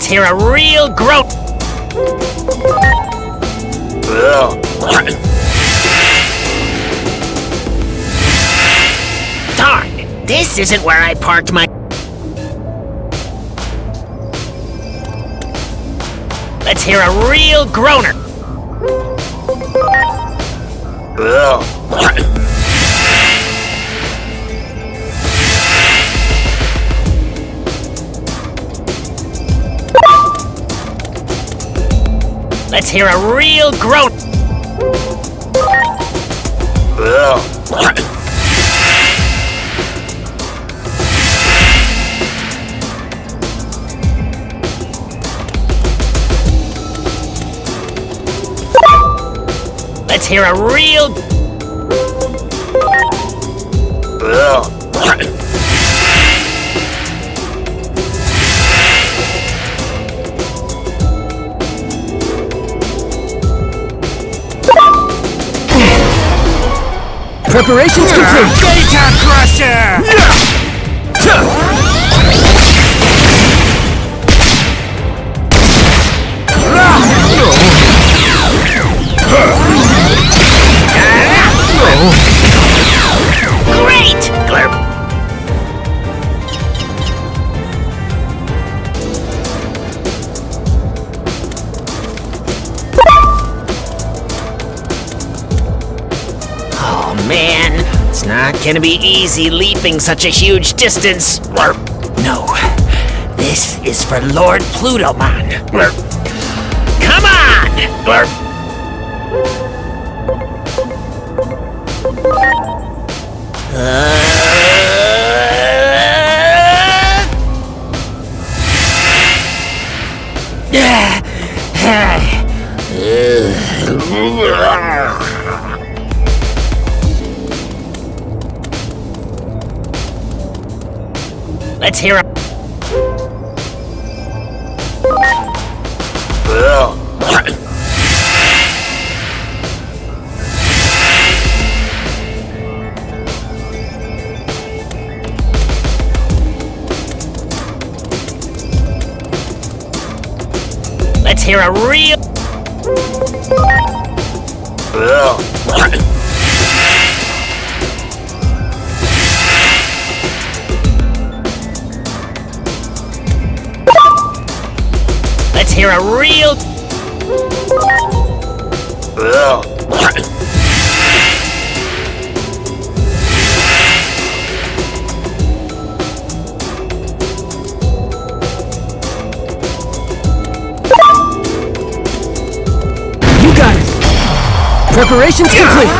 Let's hear a real groan. Darn, this isn't where I parked my... Let's hear a real groaner. Let's hear a real groan. Let's hear a real... Preparations complete! Beta Crusher! Great! Glurp. Oh man, it's not gonna be easy leaping such a huge distance. Glurp. No, this is for Lord Plutomon. Glurp. Come on! Glurp. Let's hear a... Let's hear a real... Let's hear a real... You got it! Preparations complete!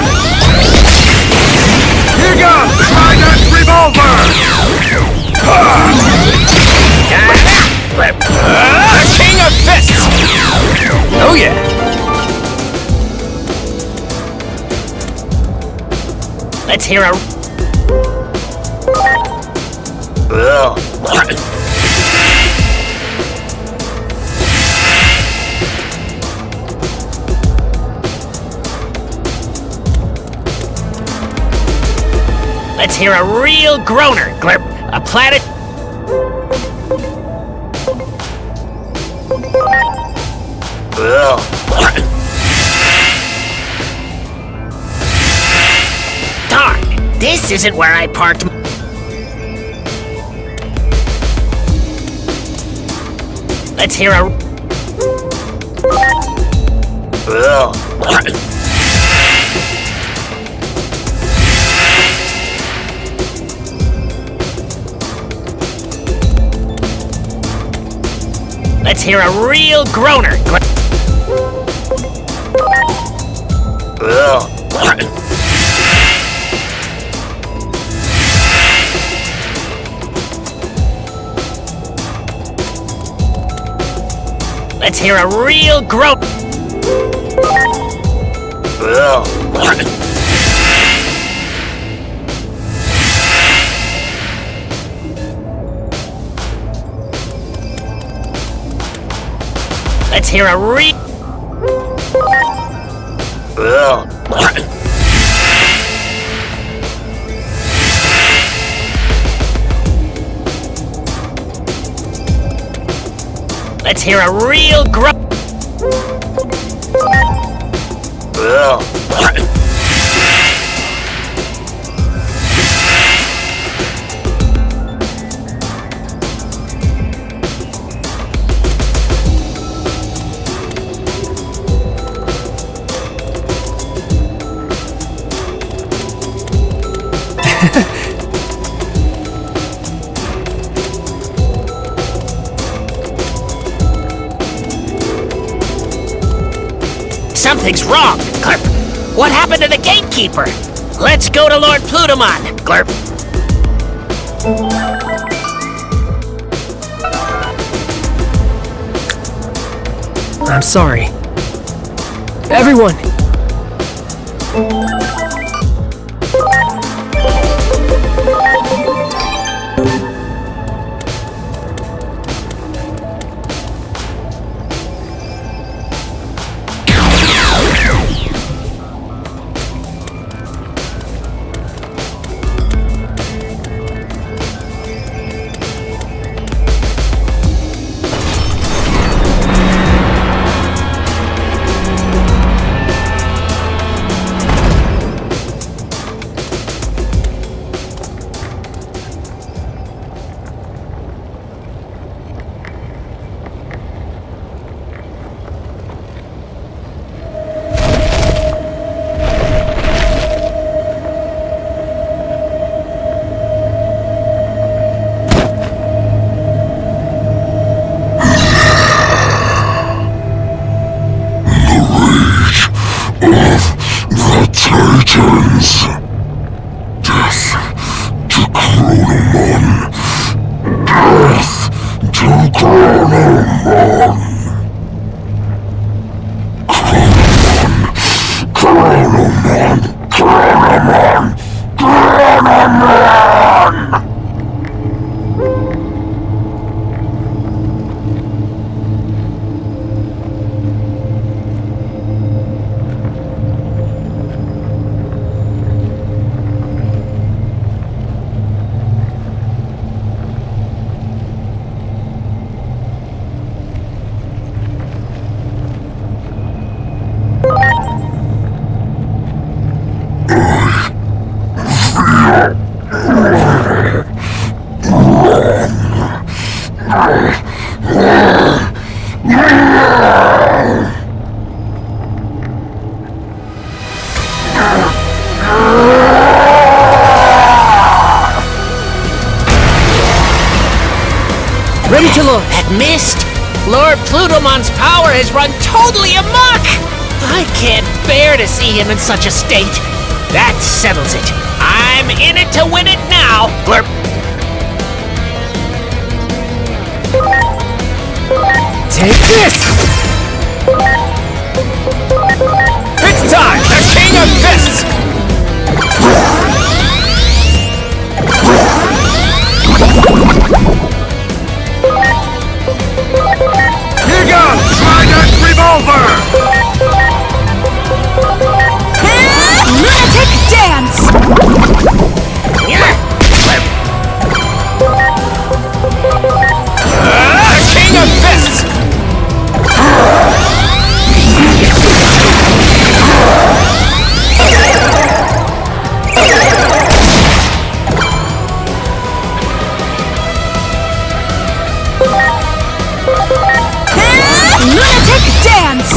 Here goes! Trident Revolver! King of Fists! Oh yeah! Let's hear a... Let's hear a real groaner. Glurp. A planet... Darn, this isn't where I parked... Let's hear a... Let's hear a real groaner. Let's hear a real groan. Let's hear a re... Let's hear a real grunt. Something's wrong, Glurp. What happened to the gatekeeper? Let's go to Lord Plutomon, Glurp. I'm sorry. Everyone! Titans. Death to Chronomon. Death to Chronomon. Chronomon. Chronomon. Chronomon. Ready to launch! That mist! Lord Plutomon's power has run totally amok! I can't bear to see him in such a state. That settles it. I'm in it to win it now, Glurp. Take this! It's time! The King of Fists! Here goes! Trident Revolver! Lunatic Dance! King of Fists! Lunatic Dance!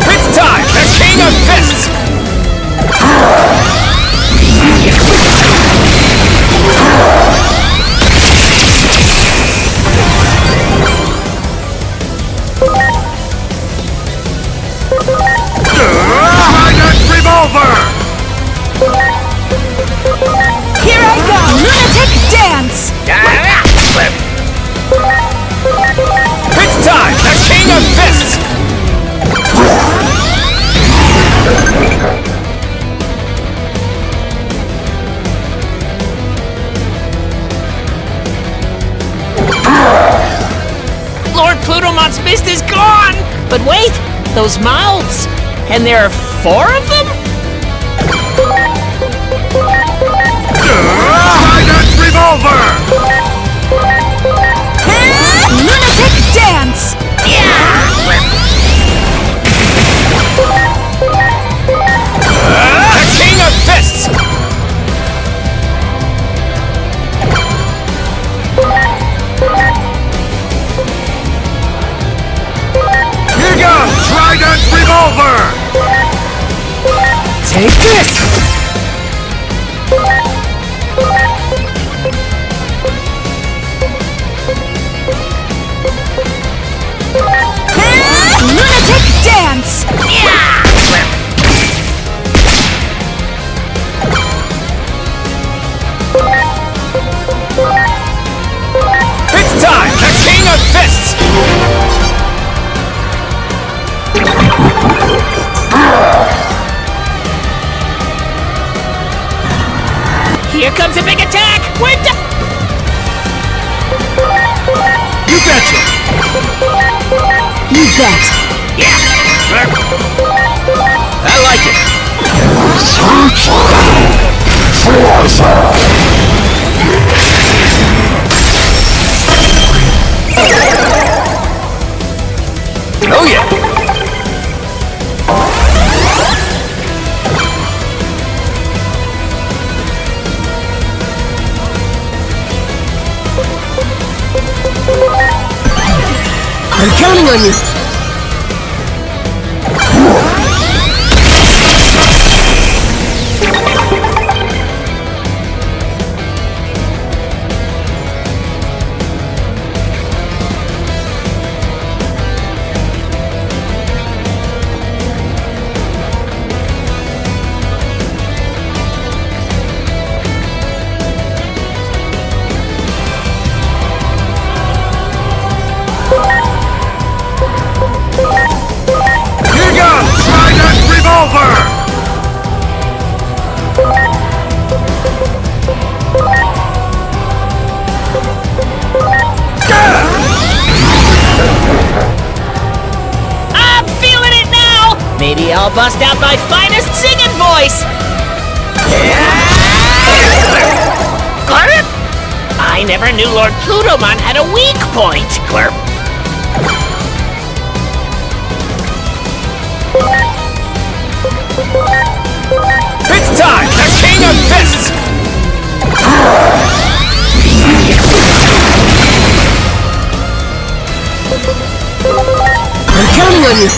It's time! The King of Fists! Trident Revolver! Here I go! Lunatic Dance! It's time! The King of Fists! Lord Plutomon's mist is gone! But wait! Those mouths! And there are 4 of them? Trident revolver! Lunatic dance! The king of fists! Here goes Trident revolver! Take this! Lunatic dance! It's time! The king of fists! Here comes a big attack! We're You betcha! You bet! I like it! Oh yeah! I'm counting on you! Here goes Trident revolver! I'm feeling it now! Maybe I'll bust out my finest singing voice! Glurp! I never knew Lord Plutomon had a weak point! Glurp! It's time! The king of fists! I'm counting on you!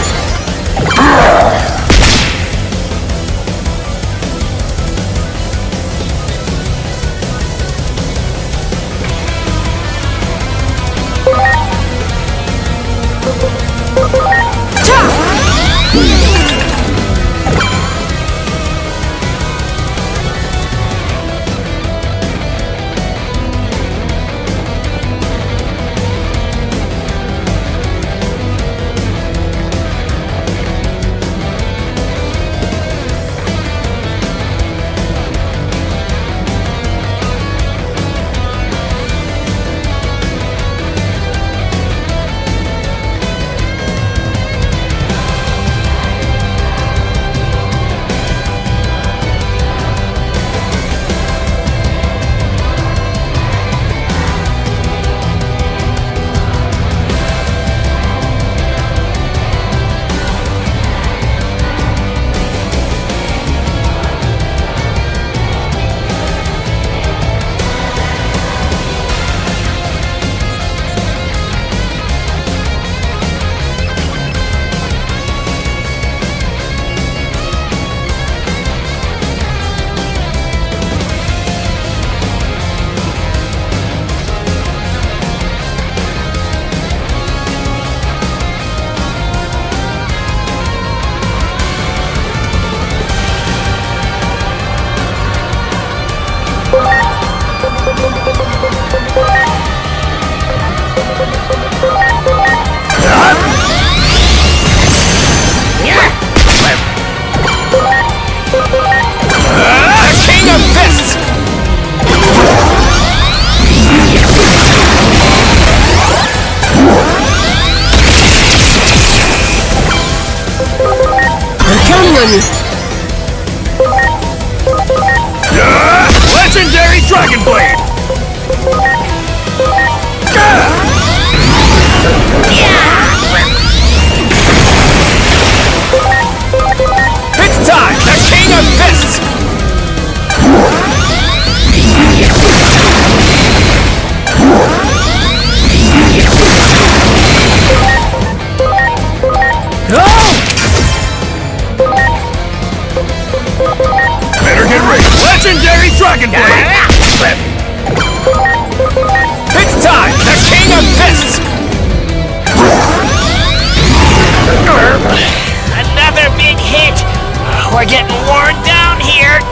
Dragon Blade! It's time! The King of Fists! Another big hit! We're getting worn down here!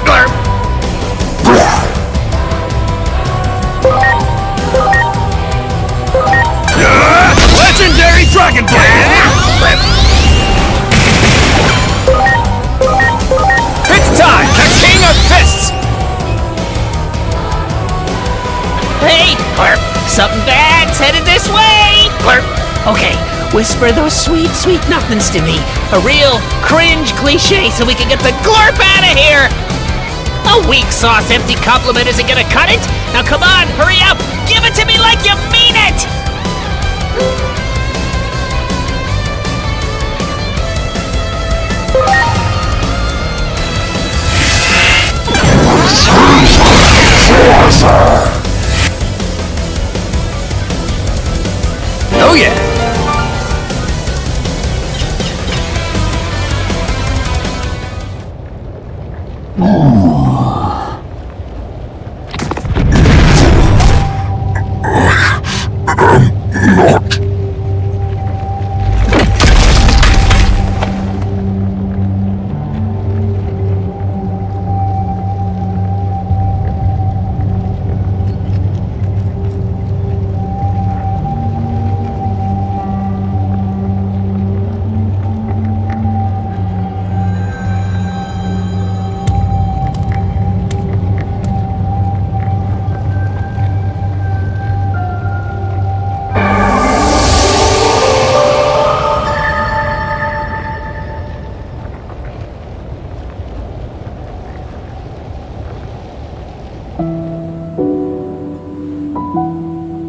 Legendary Dragon Blade! It's time! The King of Fists! Hey! Something bad's headed this way! Okay, whisper those sweet, sweet nothings to me. A real cringe cliche so we can get the glurp out of here! A weak sauce empty compliment isn't gonna cut it! Now come on, hurry up! Give it to me like you mean it! Oh yeah!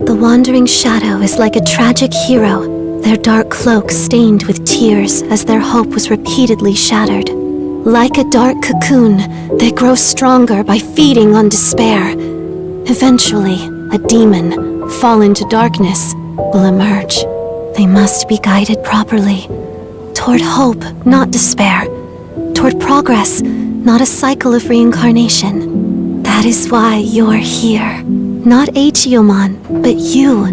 The wandering shadow is like a tragic hero, their dark cloak stained with tears as their hope was repeatedly shattered. Like a dark cocoon, they grow stronger by feeding on despair. Eventually, a demon, fallen to darkness, will emerge. They must be guided properly. Toward hope, not despair. Toward progress, not a cycle of reincarnation. That is why you're here. Not Digimon, but you.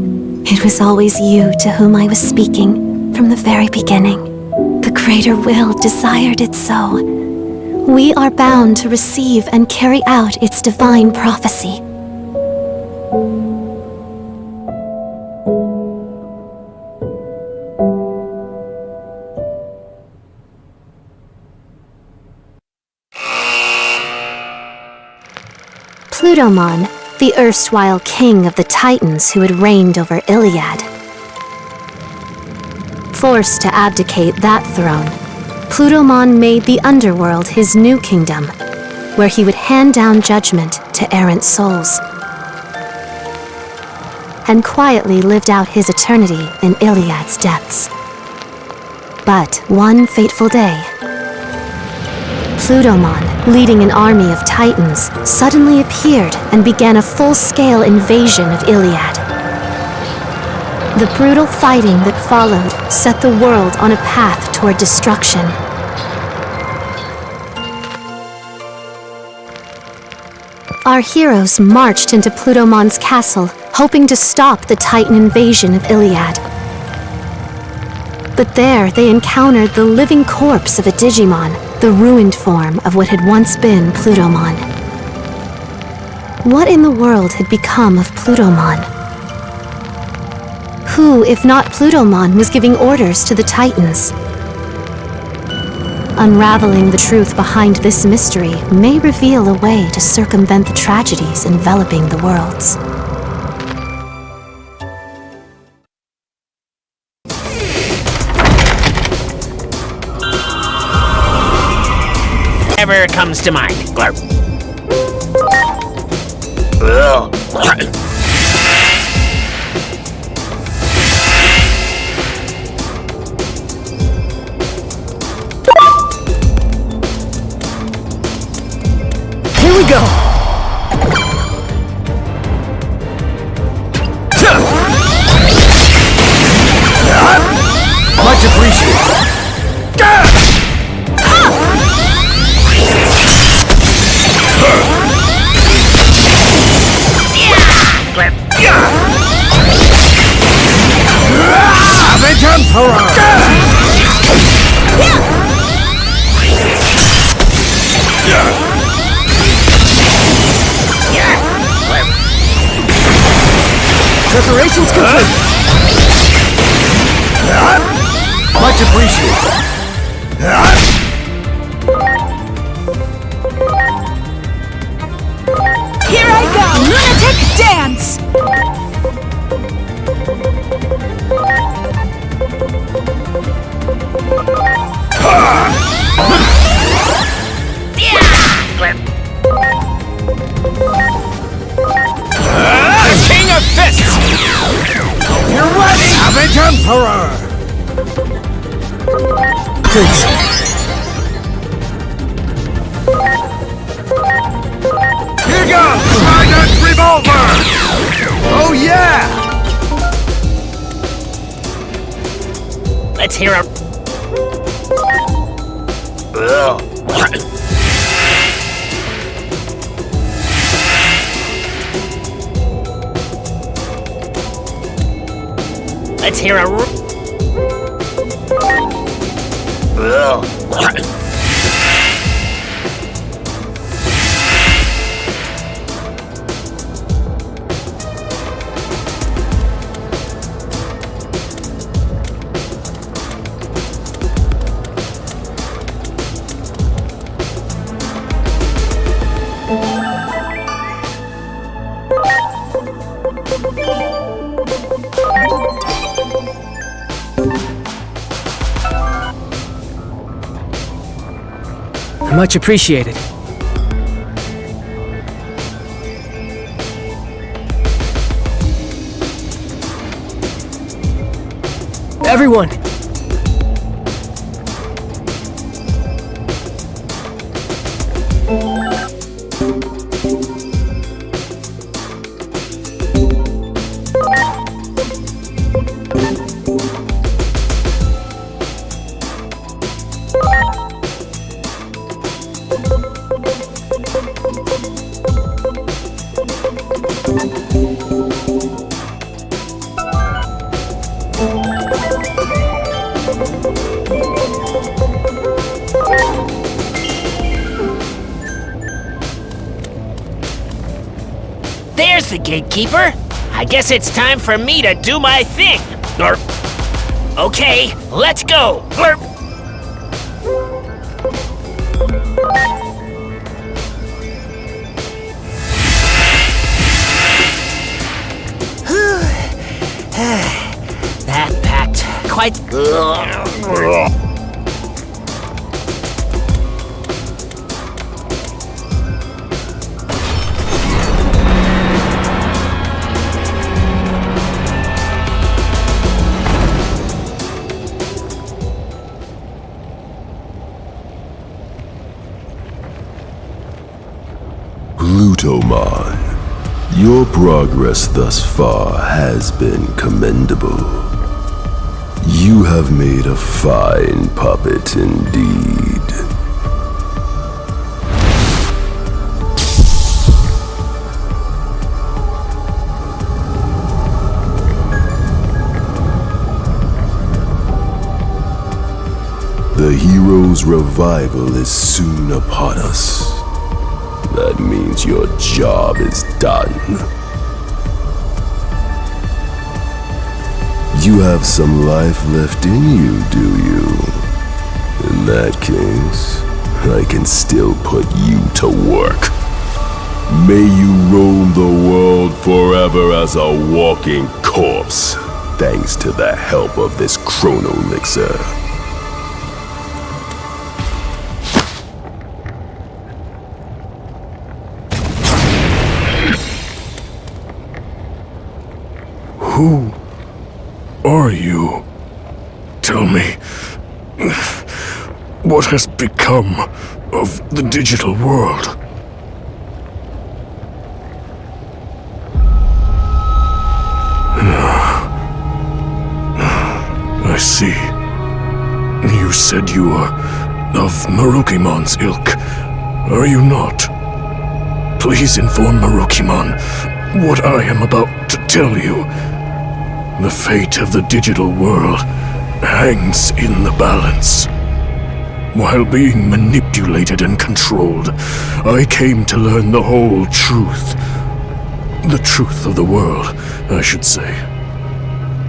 It was always you to whom I was speaking from the very beginning. The greater will desired it so. We are bound to receive and carry out its divine prophecy. Plutomon, the erstwhile king of the Titans who had reigned over Iliad. Forced to abdicate that throne, Plutomon made the underworld his new kingdom, where he would hand down judgment to errant souls, and quietly lived out his eternity in Iliad's depths. But one fateful day, Plutomon, leading an army of Titans, suddenly appeared and began a full-scale invasion of Iliad. The brutal fighting that followed set the world on a path toward destruction. Our heroes marched into Plutomon's castle, hoping to stop the Titan invasion of Iliad. But there they encountered the living corpse of a Digimon, the ruined form of what had once been Plutomon. What in the world had become of Plutomon? Who, if not Plutomon, was giving orders to the Titans? Unraveling the truth behind this mystery may reveal a way to circumvent the tragedies enveloping the worlds. Whatever comes to mind. Glurp. Here we go! Much appreciated. Preparations complete! Much appreciated. Here I go! Lunatic dance! King of Fists! You're ready! Savage Emperor! Please. Here goes! Trident Revolver! Oh yeah! Let's hear a. Let's hear a. Much appreciated. Everyone! There's the gatekeeper. I guess it's time for me to do my thing. Okay, let's go. That packed quite. Plutomon, your progress thus far has been commendable. You have made a fine puppet indeed. The hero's revival is soon upon us. That means your job is done. You have some life left in you, do you? In that case, I can still put you to work. May you roam the world forever as a walking corpse, thanks to the help of this chrono elixir. Who are you? Tell me, what has become of the digital world? I see. You said you are of Marukimon's ilk, are you not? Please inform Marukimon what I am about to tell you. The fate of the digital world hangs in the balance. While being manipulated and controlled, I came to learn the whole truth. the truth of the world, I should say.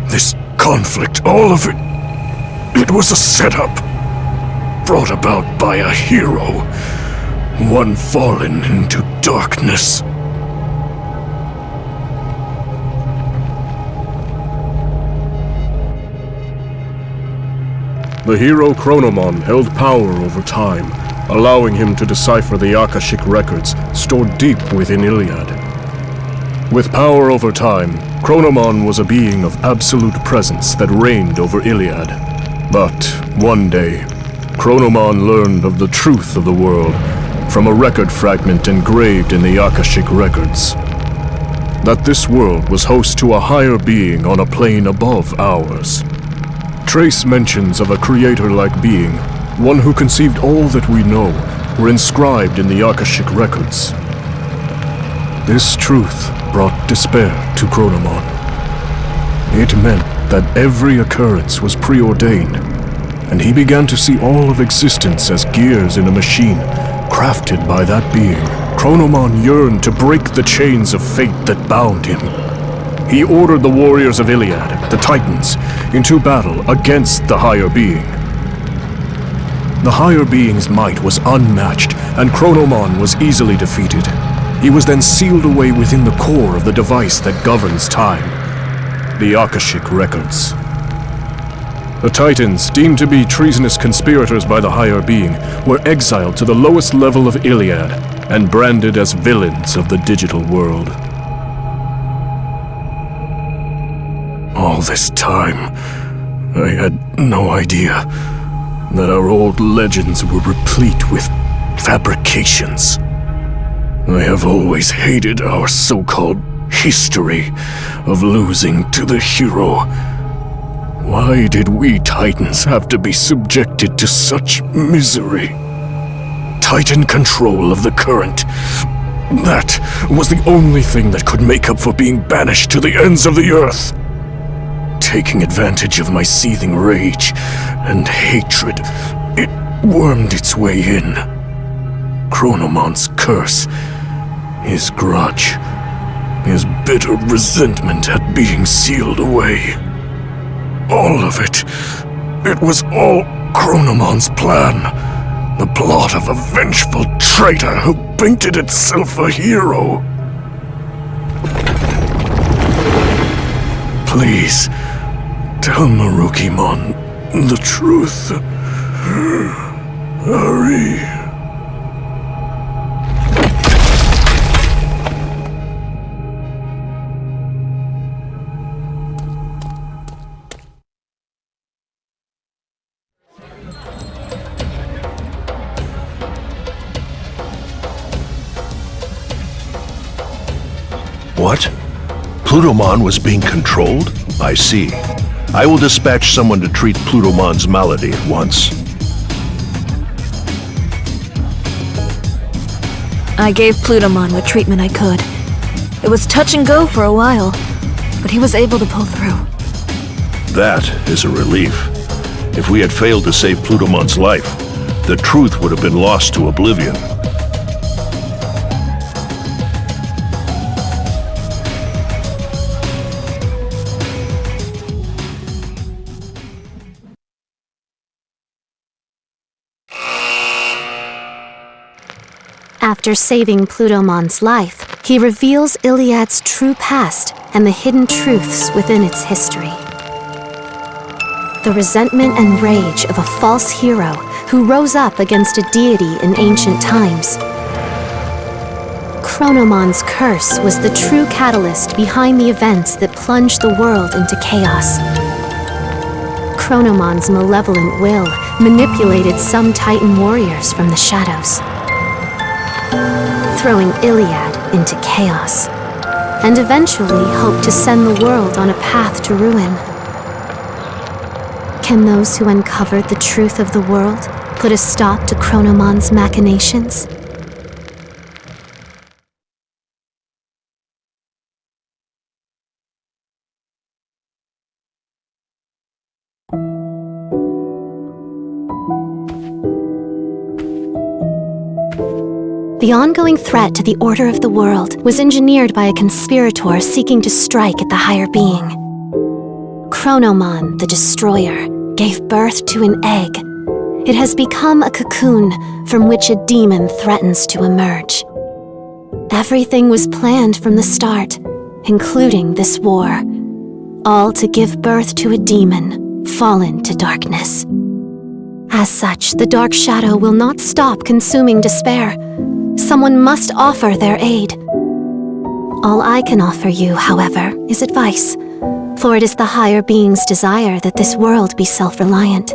This conflict, all of it, it was a setup, brought about by a hero, one fallen into darkness. The hero Chronomon held power over time, allowing him to decipher the Akashic records stored deep within Iliad. With power over time, Chronomon was a being of absolute presence that reigned over Iliad. But one day, Chronomon learned of the truth of the world from a record fragment engraved in the Akashic records. That this world was host to a higher being on a plane above ours. Trace mentions of a creator-like being, one who conceived all that we know, were inscribed in the Akashic records. This truth brought despair to Chronomon. It meant that every occurrence was preordained, and he began to see all of existence as gears in a machine, crafted by that being. Chronomon yearned to break the chains of fate that bound him. He ordered the warriors of Iliad, the Titans, into battle against the higher being. The higher being's might was unmatched, and Chronomon was easily defeated. He was then sealed away within the core of the device that governs time, the Akashic records. The Titans, deemed to be treasonous conspirators by the higher being, were exiled to the lowest level of Iliad and branded as villains of the digital world. All this time, I had no idea that our old legends were replete with fabrications. I have always hated our so-called history of losing to the hero. Why did we Titans have to be subjected to such misery? Titan control of the current. That was the only thing that could make up for being banished to the ends of the earth. Taking advantage of my seething rage and hatred, it wormed its way in. Chronomon's curse, his grudge, his bitter resentment at being sealed away. All of it. It was all Chronomon's plan. The plot of a vengeful traitor who painted itself a hero. Please, tell Marukimon the truth. Hurry. What? Plutomon was being controlled? I see. I will dispatch someone to treat Plutomon's malady at once. I gave Plutomon what treatment I could. It was touch and go for a while, but he was able to pull through. That is a relief. If we had failed to save Plutomon's life, the truth would have been lost to oblivion. After saving Plutomon's life, he reveals Iliad's true past and the hidden truths within its history. The resentment and rage of a false hero who rose up against a deity in ancient times. Chronomon's curse was the true catalyst behind the events that plunged the world into chaos. Chronomon's malevolent will manipulated some Titan warriors from the shadows, throwing Iliad into chaos, and eventually hoped to send the world on a path to ruin. Can those who uncovered the truth of the world put a stop to Chronomon's machinations? The ongoing threat to the order of the world was engineered by a conspirator seeking to strike at the higher being. Chronomon, the Destroyer, gave birth to an egg. It has become a cocoon from which a demon threatens to emerge. Everything was planned from the start, including this war, all to give birth to a demon fallen to darkness. As such, the Dark Shadow will not stop consuming despair. Someone must offer their aid. All I can offer you, however, is advice, for it is the higher being's desire that this world be self-reliant.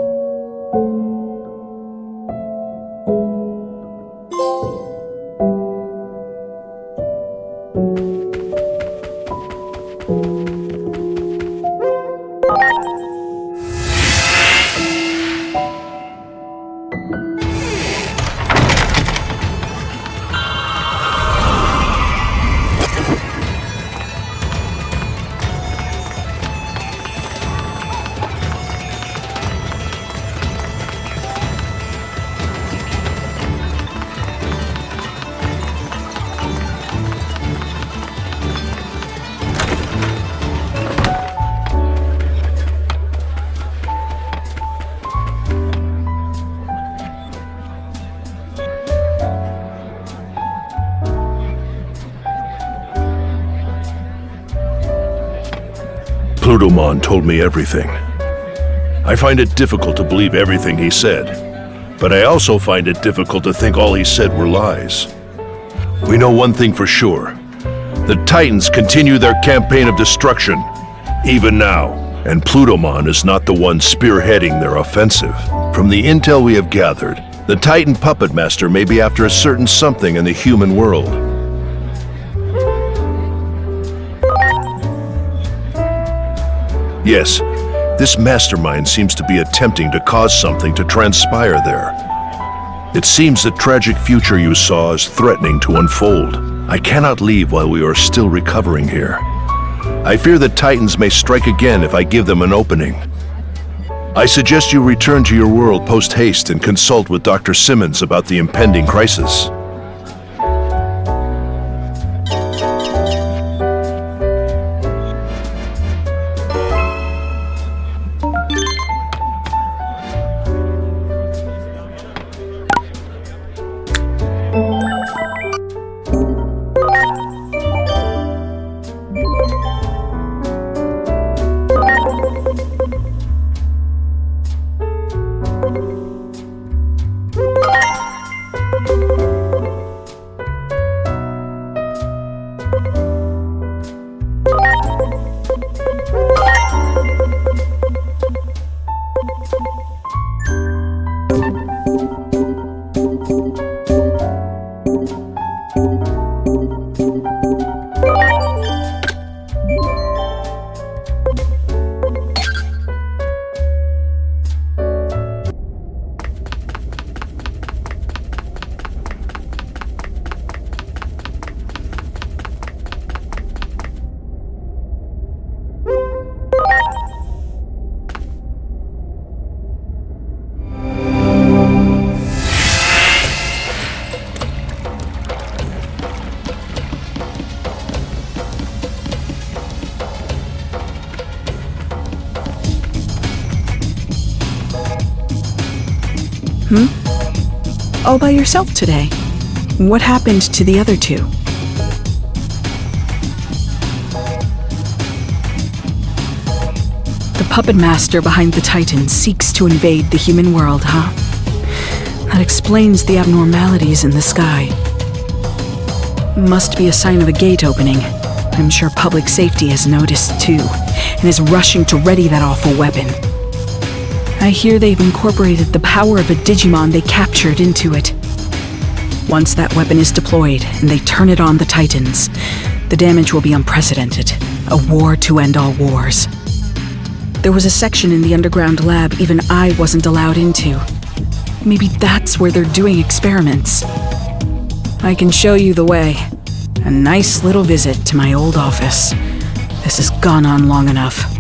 Plutomon told me everything. I find it difficult to believe everything he said, but I also find it difficult to think all he said were lies. We know one thing for sure. The Titans continue their campaign of destruction, even now, and Plutomon is not the one spearheading their offensive. From the intel we have gathered, the Titan Puppet Master may be after a certain something in the human world. Yes, this mastermind seems to be attempting to cause something to transpire there. It seems the tragic future you saw is threatening to unfold. I cannot leave while we are still recovering here. I fear the Titans may strike again if I give them an opening. I suggest you return to your world post-haste and consult with Dr. Simmons about the impending crisis. All by yourself today. What happened to the other two? The puppet master behind the Titans seeks to invade the human world, huh? That explains the abnormalities in the sky. Must be a sign of a gate opening. I'm sure public safety has noticed too, and is rushing to ready that awful weapon. I hear they've incorporated the power of a Digimon they captured into it. Once that weapon is deployed and they turn it on the Titans, the damage will be unprecedented. A war to end all wars. There was a section in the underground lab even I wasn't allowed into. Maybe that's where they're doing experiments. I can show you the way. A nice little visit to my old office. This has gone on long enough.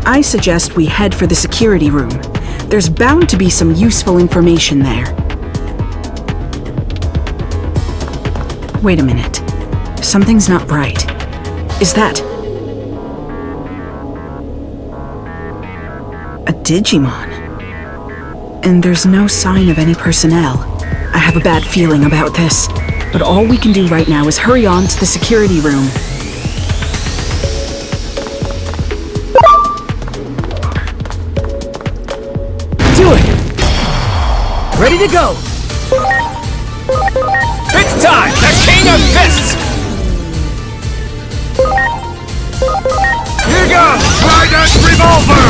I suggest we head for the security room. There's bound to be some useful information there. Wait a minute. Something's not right. Is that... a Digimon? And there's no sign of any personnel. I have a bad feeling about this. But all we can do right now is hurry on to the security room. Do it! Ready to go! It's time! The King of Fists! Here goes Trident Revolver!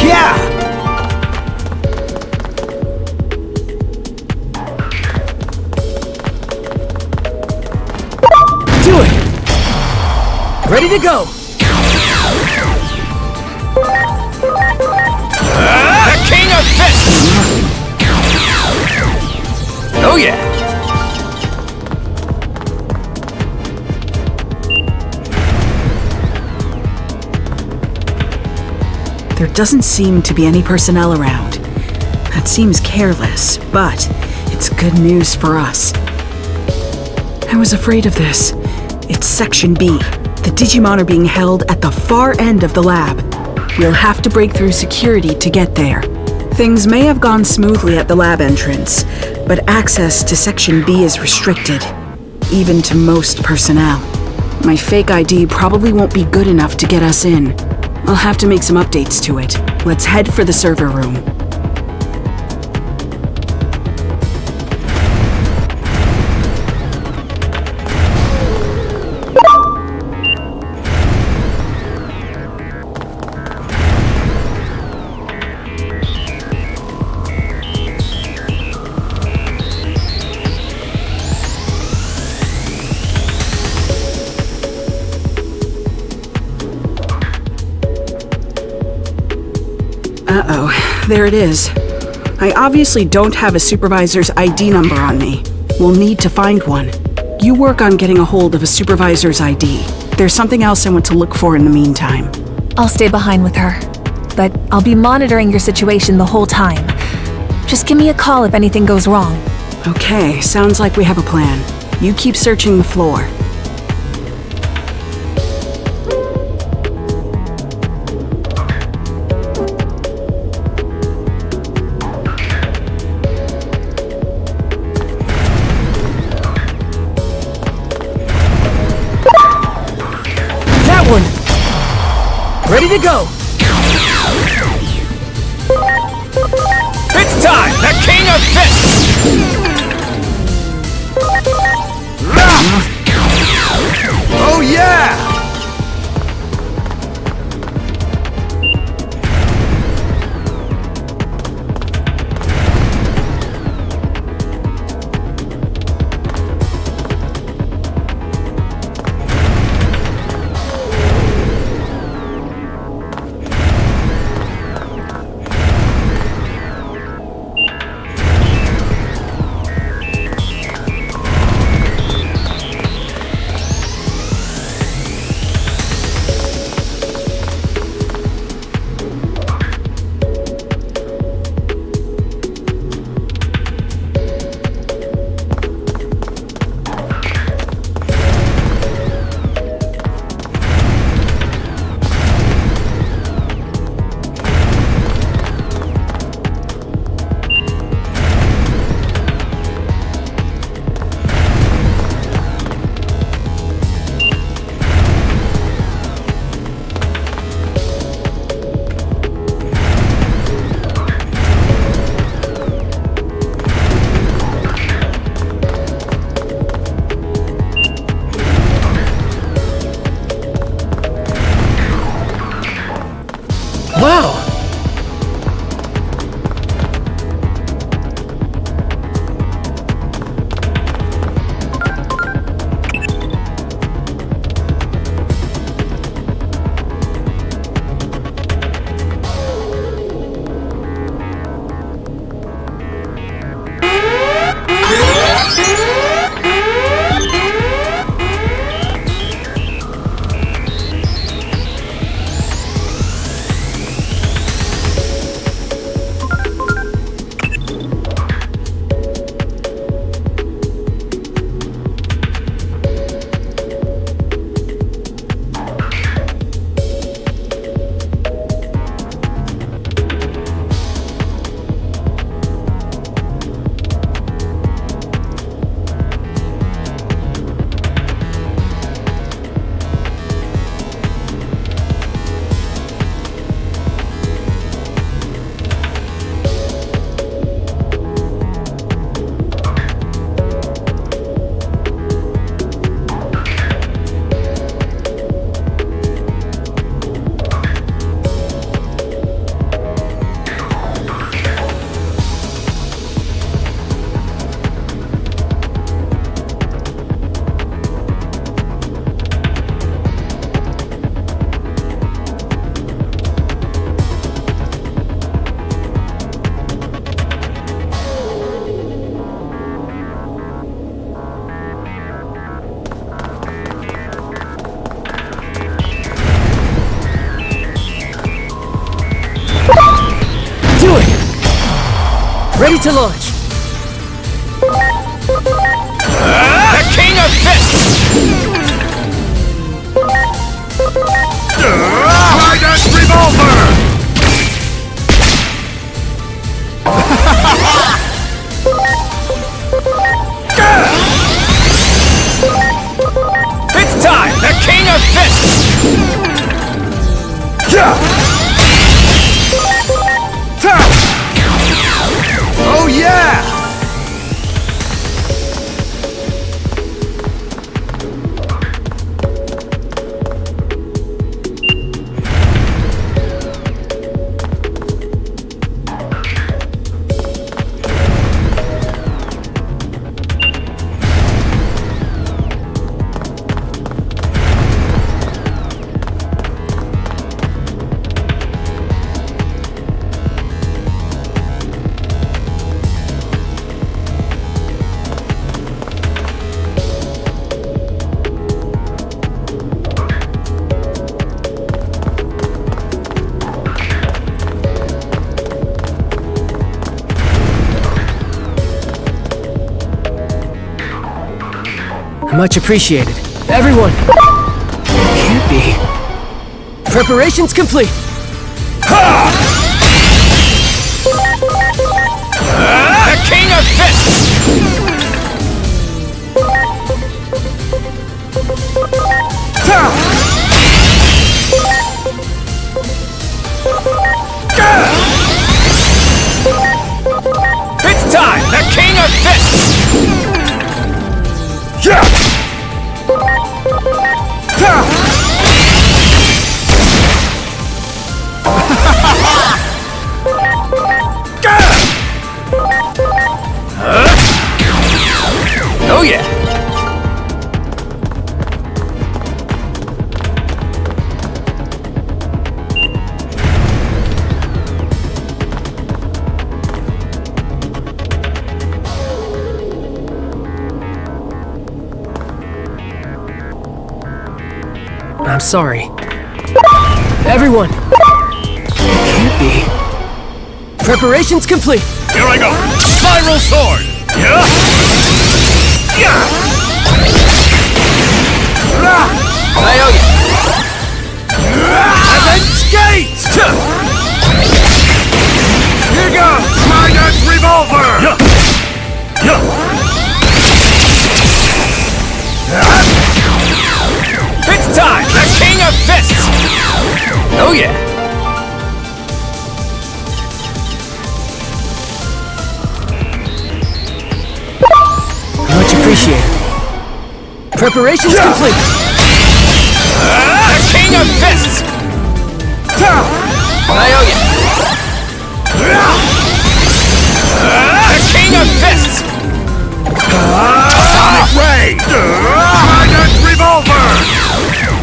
Yeah! Do it! Ready to go! The King of Fists! Oh yeah! There doesn't seem to be any personnel around. That seems careless, but it's good news for us. I was afraid of this. It's Section B. The Digimon are being held at the far end of the lab. We'll have to break through security to get there. Things may have gone smoothly at the lab entrance, but access to Section B is restricted, even to most personnel. My fake ID probably won't be good enough to get us in. I'll have to make some updates to it. Let's head for the server room. Uh-oh, there it is. I obviously don't have a supervisor's ID number on me. We'll need to find one. You work on getting a hold of a supervisor's ID. There's something else I want to look for in the meantime. I'll stay behind with her, but I'll be monitoring your situation the whole time. Just give me a call if anything goes wrong. Okay, sounds like we have a plan. You keep searching the floor. Ready to go! It's time! The King of Fists! Oh yeah! Ready to launch. The King of Fists! Trident Revolver! It's time! The King of Fists! Oh yeah! Much appreciated. Everyone! Can't be. Preparations complete! The King of Fists! It's time! The King of Fists! Oh yeah! I'm sorry. Everyone! Can't be. Preparations complete! Here I go! Spiral Sword! Yeah! I owe you! And then skate! Here goes! Trident Revolver! It's time! The King of Fists! Oh yeah! Much appreciated. Preparations complete! The King of Fists! I owe you! The King of Fists! Sonic Ray! Trident Revolver!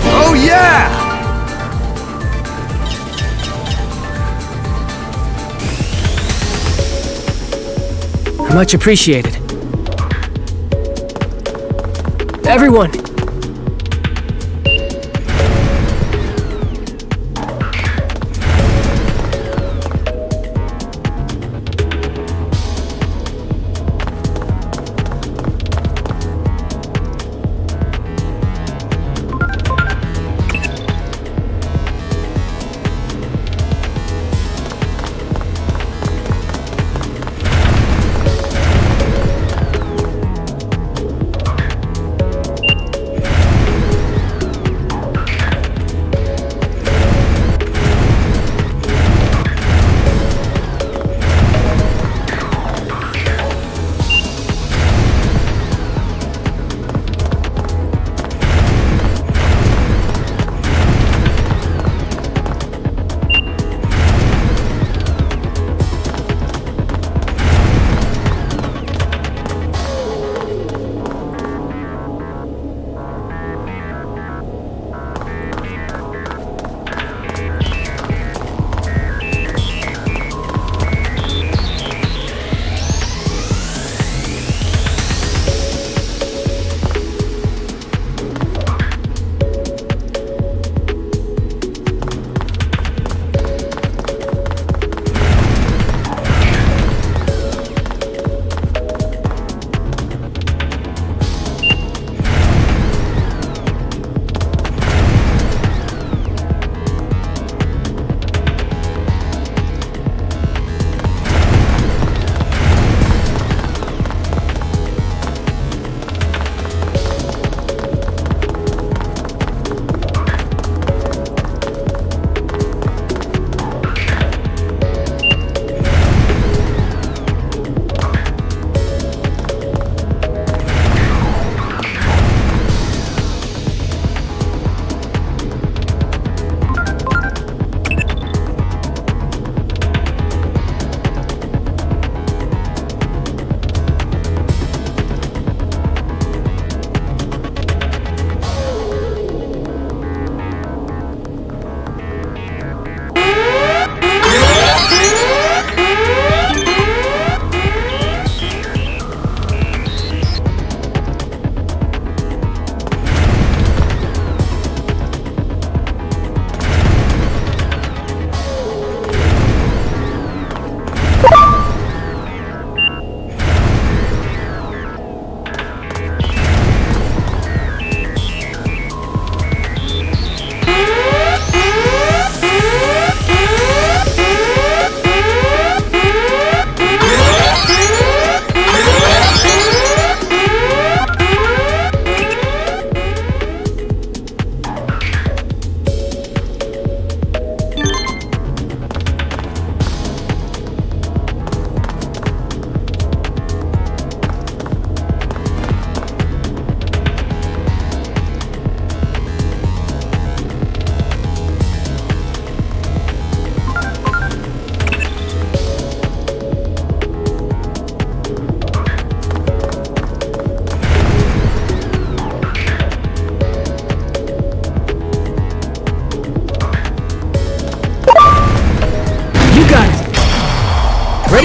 Oh yeah! Much appreciated. Everyone!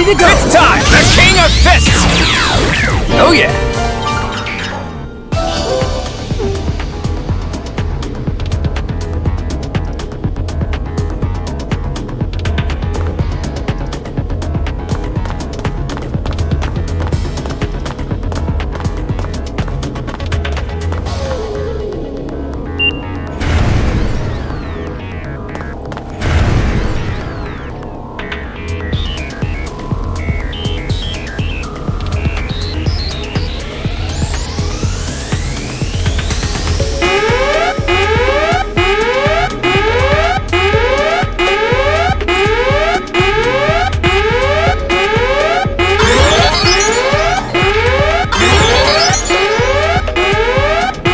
Ready to go! It's time! The King of Fists! Oh yeah!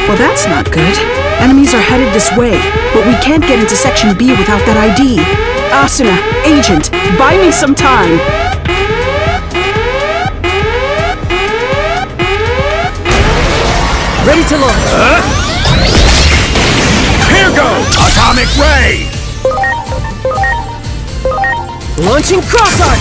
Well, that's not good. Enemies are headed this way, but we can't get into Section B without that ID. Asuna, Agent, buy me some time. Ready to launch! Here goes! Atomic Ray! Launching Cross Art!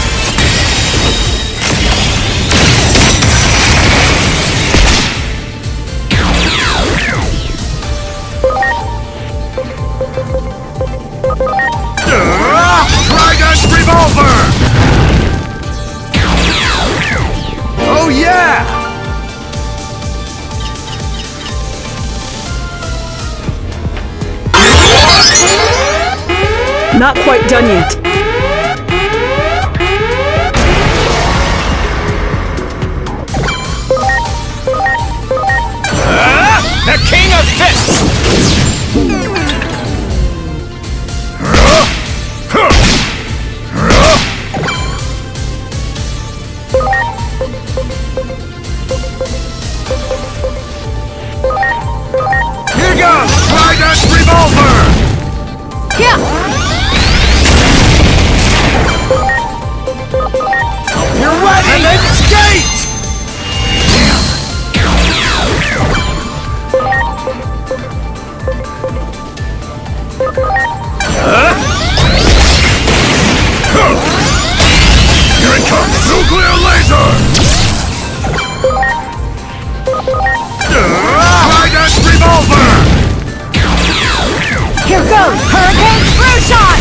Dragon's Revolver! Oh yeah! Not quite done yet. The King of Fists! Here goes! Dragon's Revolver! Yeah! You're ready! And then skate! Here it comes! Nuclear laser! Dragon's Revolver! Here goes! Hurricane Screw Shot!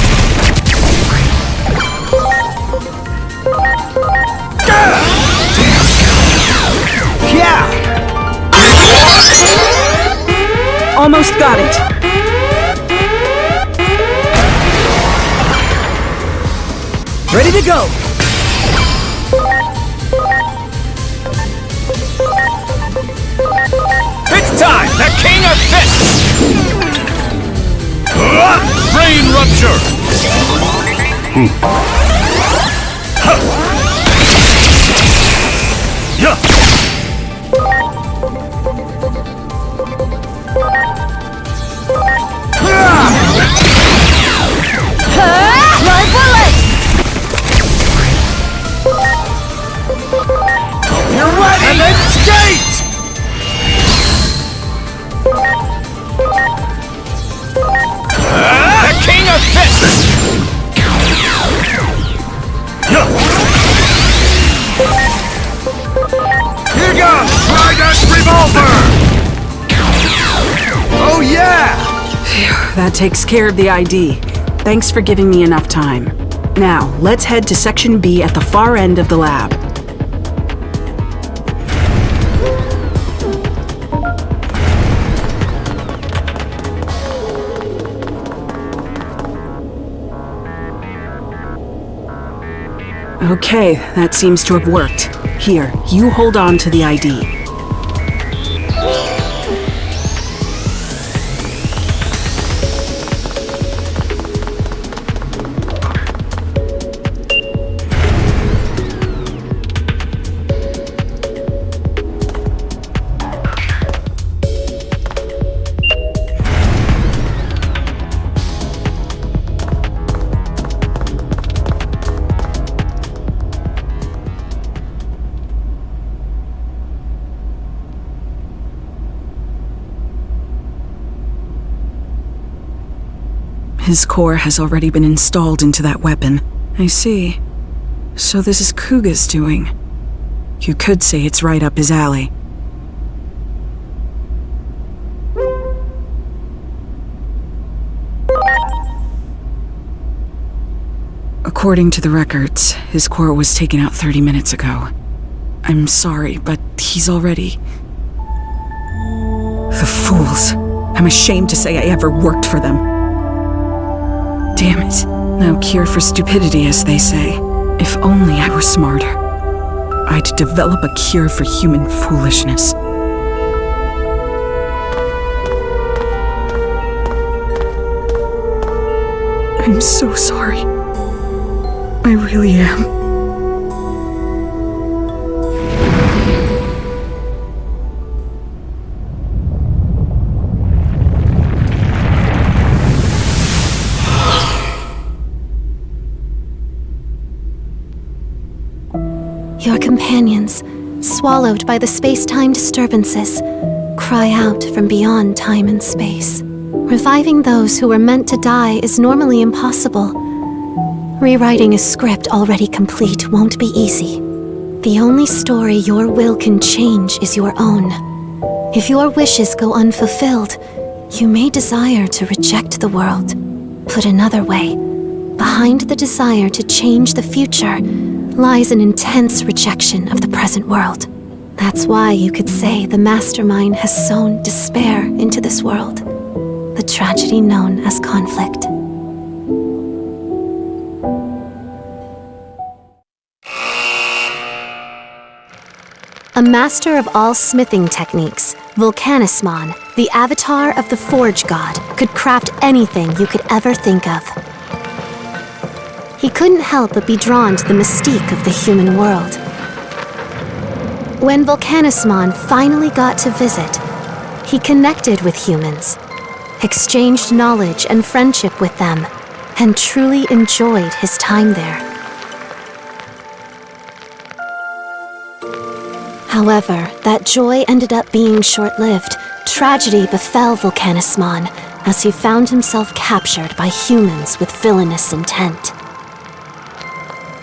Yeah! Almost got it. Ready to go! It's time! The King of Fists! Brain Rupture! Yeah! My bullet! You're ready! And then skate! The King of Fists! Here goes! Dragon's Revolver! Oh yeah! That takes care of the ID. Thanks for giving me enough time. Now, let's head to Section B at the far end of the lab. Okay, that seems to have worked. Here, you hold on to the ID. His core has already been installed into that weapon. I see. So this is Kuga's doing. You could say it's right up his alley. According to the records, his core was taken out 30 minutes ago. I'm sorry, but he's already... The fools. I'm ashamed to say I ever worked for them. Damn it. No cure for stupidity, as they say. If only I were smarter. I'd develop a cure for human foolishness. I'm so sorry. I really am. Your companions, swallowed by the space-time disturbances, cry out from beyond time and space. Reviving those who were meant to die is normally impossible. Rewriting a script already complete won't be easy. The only story your will can change is your own. If your wishes go unfulfilled, you may desire to reject the world. Put another way, behind the desire to change the future lies an intense rejection of the present world. That's why you could say the mastermind has sown despair into this world, the tragedy known as conflict. A master of all smithing techniques, Volcanismon, the avatar of the Forge God, could craft anything you could ever think of. He couldn't help but be drawn to the mystique of the human world. When Volcanismon finally got to visit, he connected with humans, exchanged knowledge and friendship with them, and truly enjoyed his time there. However, that joy ended up being short-lived. Tragedy befell Volcanismon as he found himself captured by humans with villainous intent.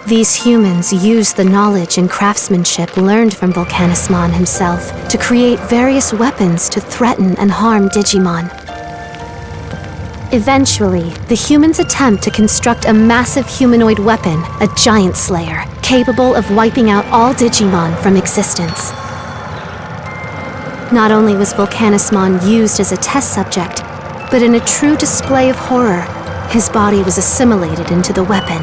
These humans used the knowledge and craftsmanship learned from Volcanismon himself to create various weapons to threaten and harm Digimon. Eventually, the humans attempt to construct a massive humanoid weapon, a giant slayer, capable of wiping out all Digimon from existence. Not only was Volcanismon used as a test subject, but in a true display of horror, his body was assimilated into the weapon.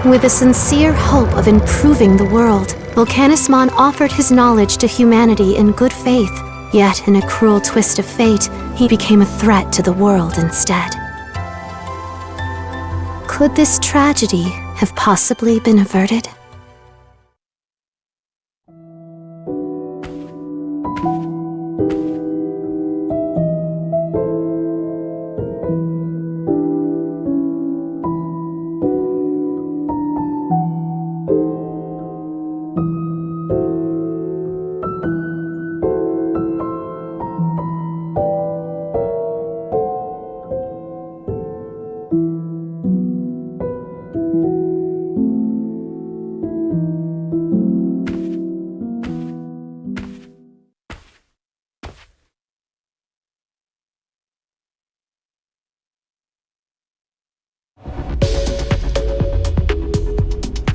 With a sincere hope of improving the world, Volcanismon offered his knowledge to humanity in good faith, yet in a cruel twist of fate, he became a threat to the world instead. Could this tragedy have possibly been averted?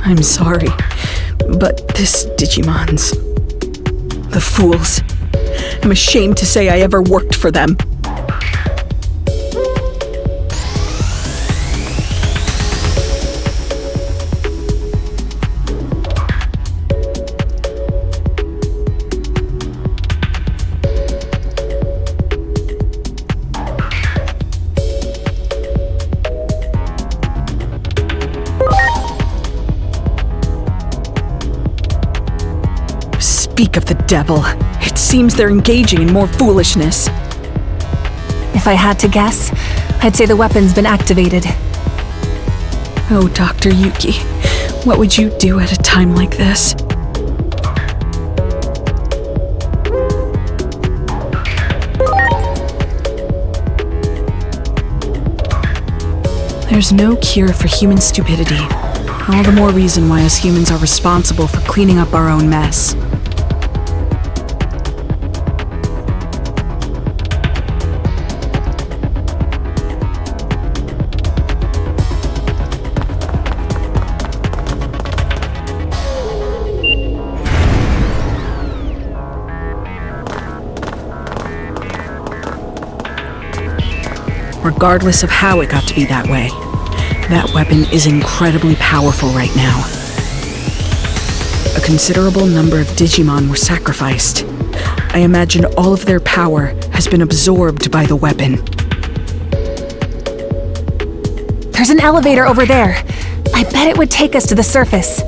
I'm sorry, but this Digimon's... the fools. I'm ashamed to say I ever worked for them. Speak of the devil. It seems they're engaging in more foolishness. If I had to guess, I'd say the weapon's been activated. Oh, Dr. Yuki, what would you do at a time like this? There's no cure for human stupidity. All the more reason why us humans are responsible for cleaning up our own mess. Regardless of how it got to be that way, that weapon is incredibly powerful right now. A considerable number of Digimon were sacrificed. I imagine all of their power has been absorbed by the weapon. There's an elevator over there. I bet it would take us to the surface.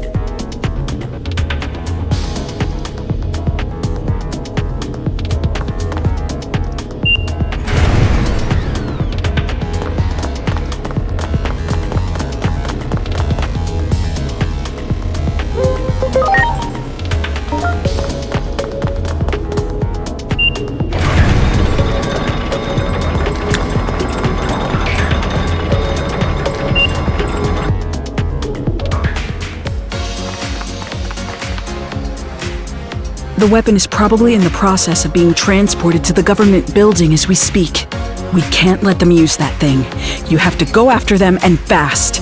The weapon is probably in the process of being transported to the government building as we speak. We can't let them use that thing. You have to go after them and fast.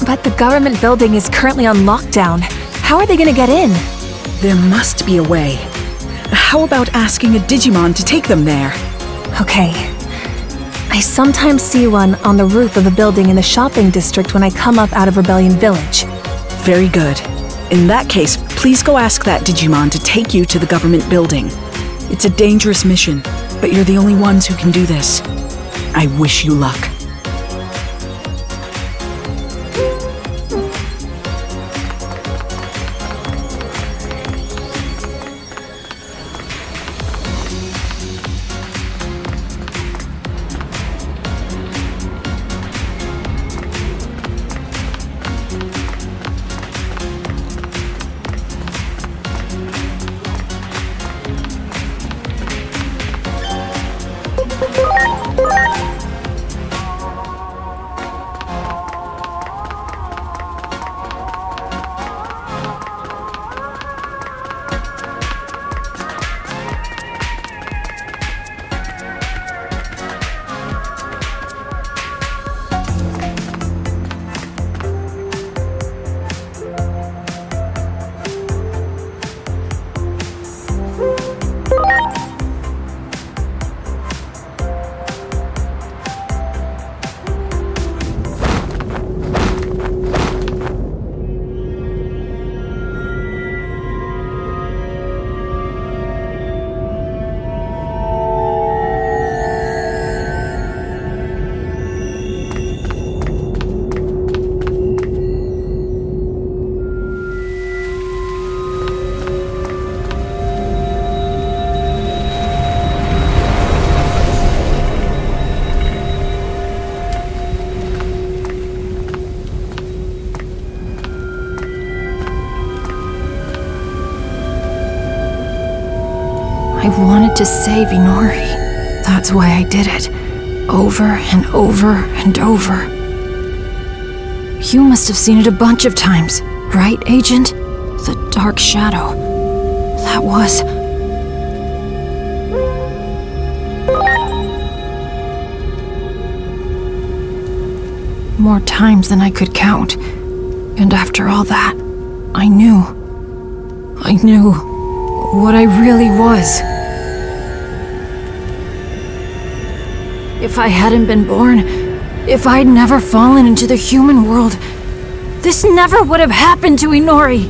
But the government building is currently on lockdown. How are they gonna get in? There must be a way. How about asking a Digimon to take them there? Okay. I sometimes see one on the roof of a building in the shopping district when I come up out of Rebellion Village. Very good. In that case, please go ask that Digimon to take you to the government building. It's a dangerous mission, but you're the only ones who can do this. I wish you luck. I wanted to save Inori. That's why I did it. Over and over and over. You must have seen it a bunch of times, right, Agent? The Dark Shadow. That was... more times than I could count. And after all that, I knew what I really was. If I hadn't been born, if I'd never fallen into the human world, this never would have happened to Inori.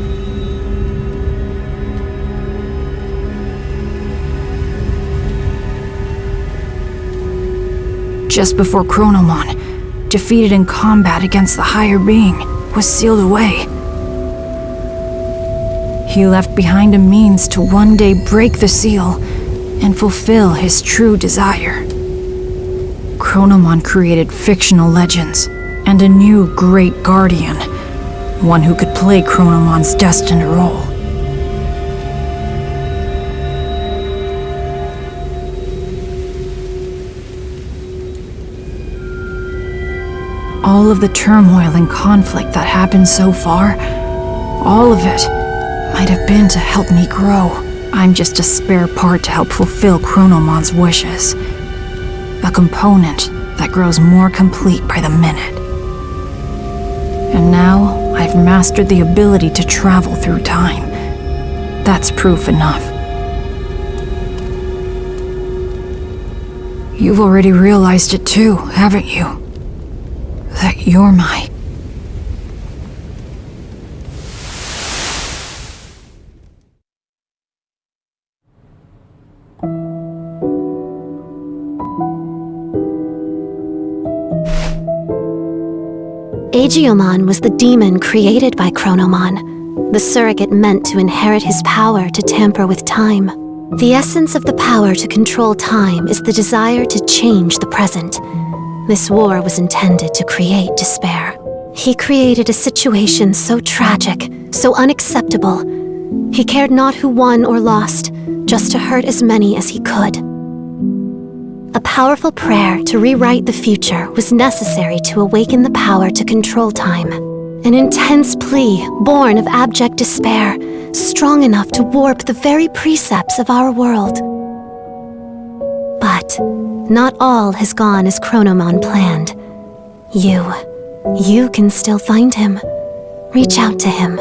Just before Chronomon, defeated in combat against the higher being, was sealed away. He left behind a means to one day break the seal and fulfill his true desire. Chronomon created fictional legends and a new great guardian, one who could play Chronomon's destined role. All of the turmoil and conflict that happened so far, all of it might have been to help me grow. I'm just a spare part to help fulfill Chronomon's wishes. A component that grows more complete by the minute. And now, I've mastered the ability to travel through time. That's proof enough. You've already realized it too, haven't you? That you're my... Agiomon was the demon created by Chronomon, the surrogate meant to inherit his power to tamper with time. The essence of the power to control time is the desire to change the present. This war was intended to create despair. He created a situation so tragic, so unacceptable. He cared not who won or lost, just to hurt as many as he could. A powerful prayer to rewrite the future was necessary to awaken the power to control time. An intense plea born of abject despair, strong enough to warp the very precepts of our world. But not all has gone as Chronomon planned. You can still find him. Reach out to him.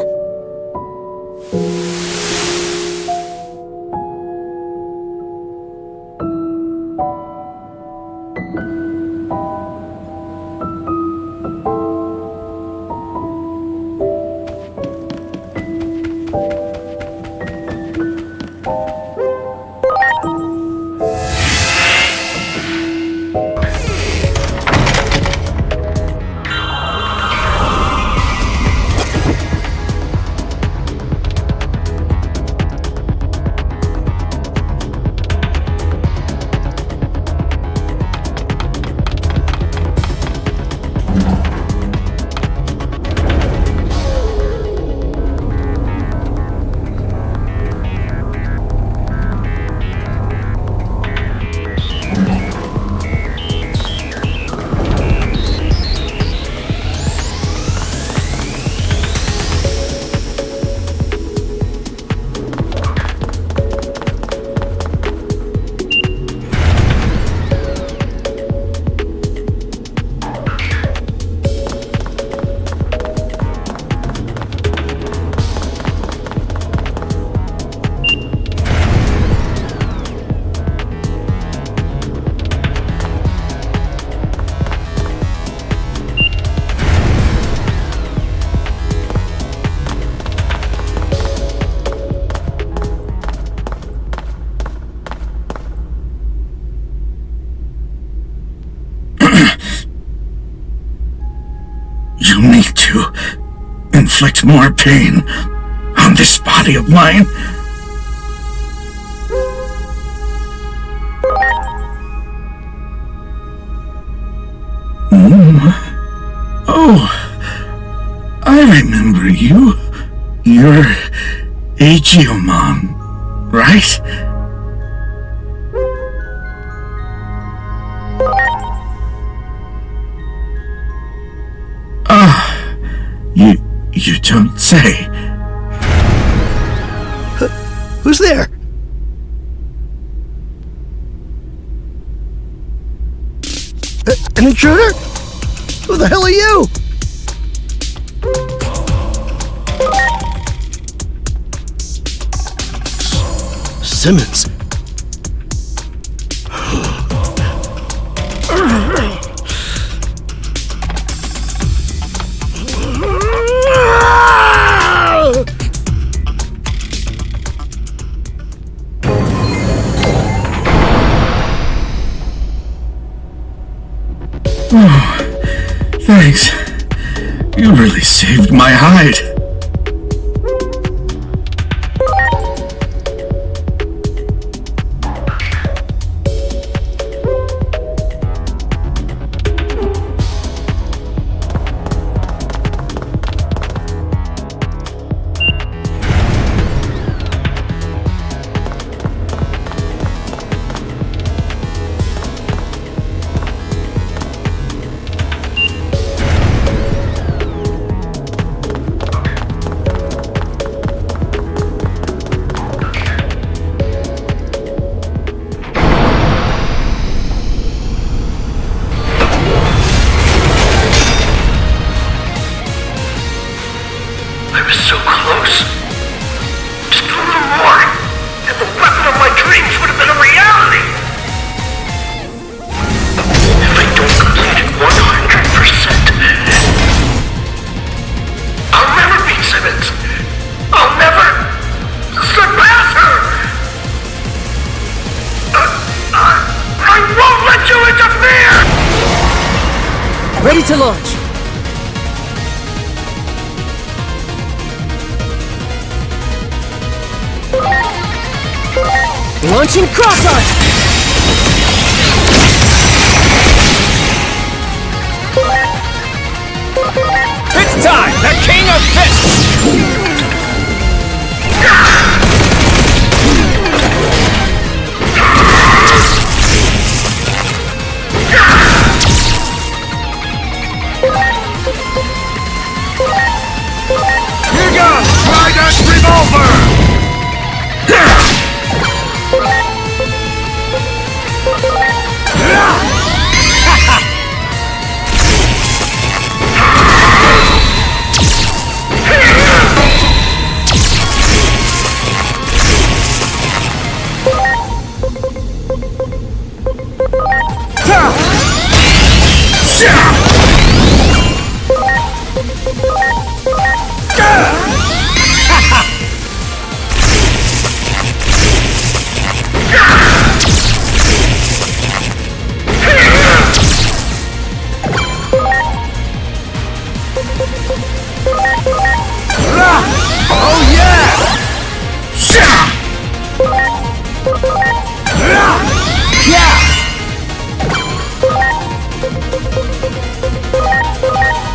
You need to inflict more pain on this body of mine. Oh, I remember you. You're Agiomon, right? You don't say. Who's there? An intruder? Who the hell are you? Simmons. Thanks. You really saved my hide. launch! Launching cross arc! It's time! The King of Fists! Here goes Trident Revolver!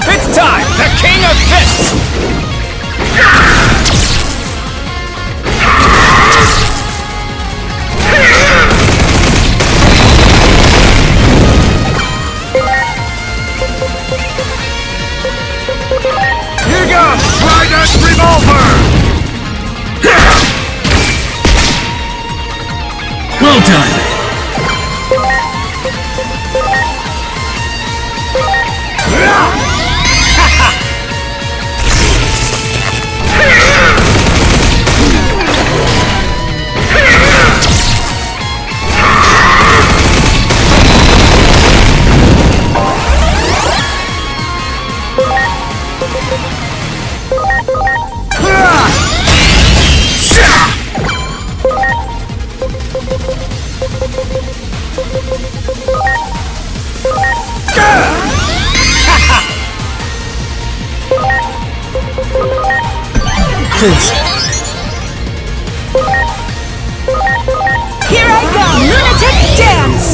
It's time! The King of Fists! Here goes Trident Revolver! Well done. Please. Here I go! Lunatic dance!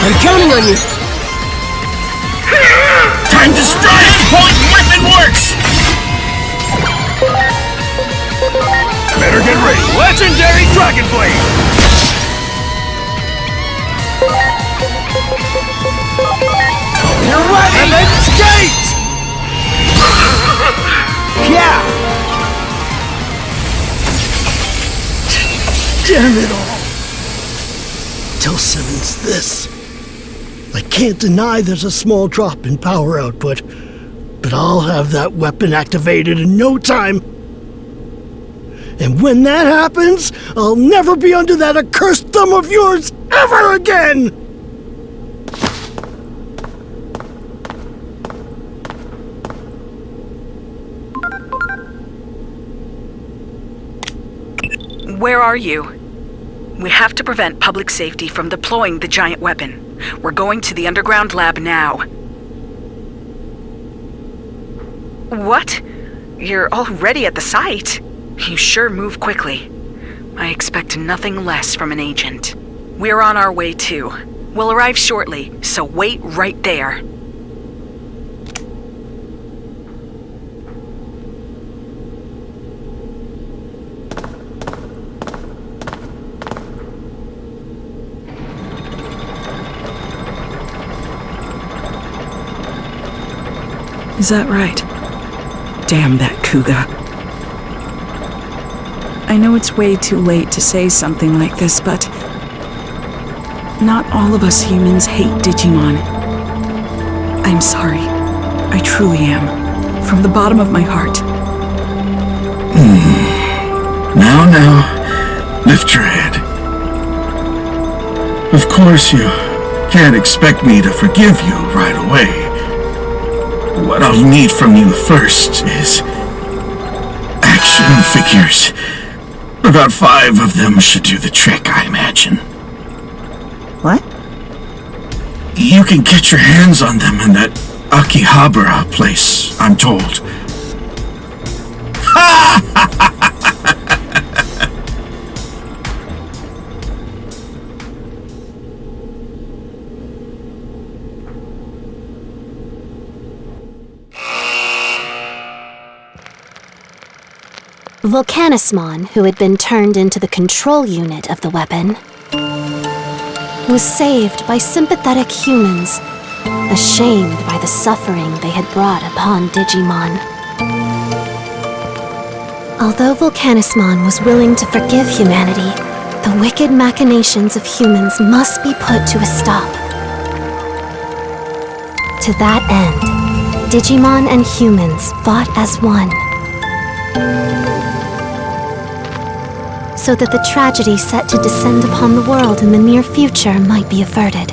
I'm counting on you! Time to strike! Point weapon works! Better get ready! Legendary Dragon Blade! You're ready! And then skate! Yeah! Damn it all! Tell Simmons this. I can't deny there's a small drop in power output, but I'll have that weapon activated in no time. And when that happens, I'll never be under that accursed thumb of yours ever again! Where are you? We have to prevent public safety from deploying the giant weapon. We're going to the underground lab now. What? You're already at the site? You sure move quickly. I expect nothing less from an agent. We're on our way too. We'll arrive shortly, so wait right there. Is that right? Damn that Kuga. I know it's way too late to say something like this, but not all of us humans hate Digimon. I'm sorry. I truly am. From the bottom of my heart. Now, lift your head. Of course, you can't expect me to forgive you right away. What I'll need from you first is action figures. About 5 of them should do the trick, I imagine. What? You can get your hands on them in that Akihabara place, I'm told. Volcanismon, who had been turned into the control unit of the weapon, was saved by sympathetic humans, ashamed by the suffering they had brought upon Digimon. Although Volcanismon was willing to forgive humanity, the wicked machinations of humans must be put to a stop. To that end, Digimon and humans fought as one, so that the tragedy set to descend upon the world in the near future might be averted.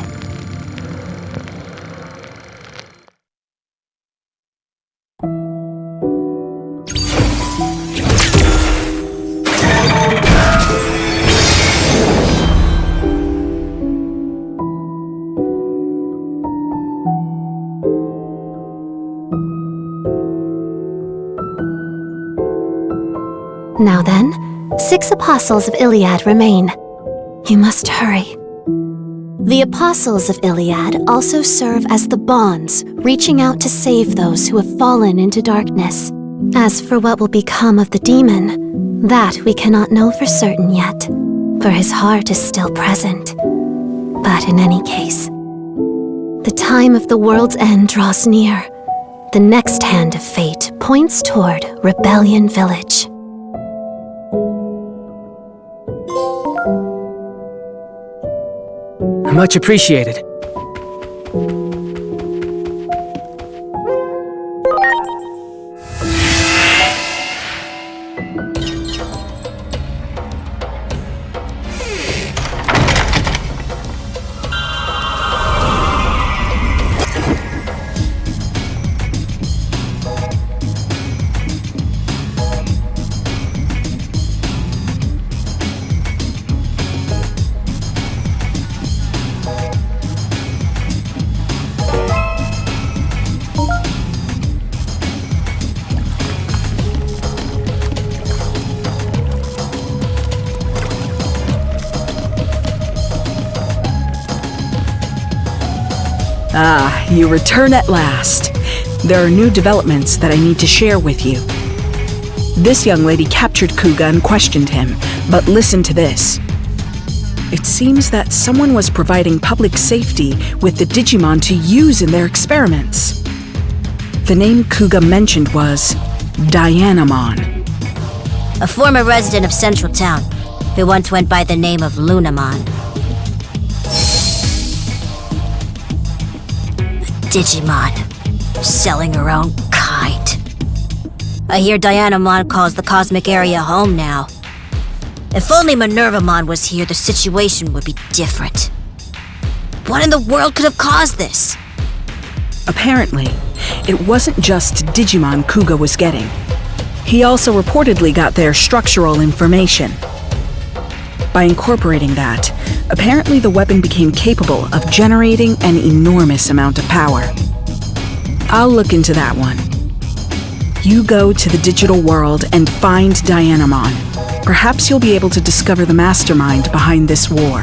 Now then, 6 apostles of Iliad remain. You must hurry. The apostles of Iliad also serve as the bonds, reaching out to save those who have fallen into darkness. As for what will become of the demon, that we cannot know for certain yet, for his heart is still present. But in any case, the time of the world's end draws near. The next hand of fate points toward Rebellion Village. Much appreciated. Ah, you return at last. There are new developments that I need to share with you. This young lady captured Kuga and questioned him, but listen to this. It seems that someone was providing public safety with the Digimon to use in their experiments. The name Kuga mentioned was Dianamon. A former resident of Central Town, who once went by the name of Lunamon. Digimon, selling her own kind. I hear Dianamon calls the cosmic area home now. If only Minervamon was here, the situation would be different. What in the world could have caused this? Apparently, it wasn't just Digimon Kuga was getting. He also reportedly got their structural information. By incorporating that, apparently the weapon became capable of generating an enormous amount of power. I'll look into that one. You go to the digital world and find Dianamon. Perhaps you'll be able to discover the mastermind behind this war.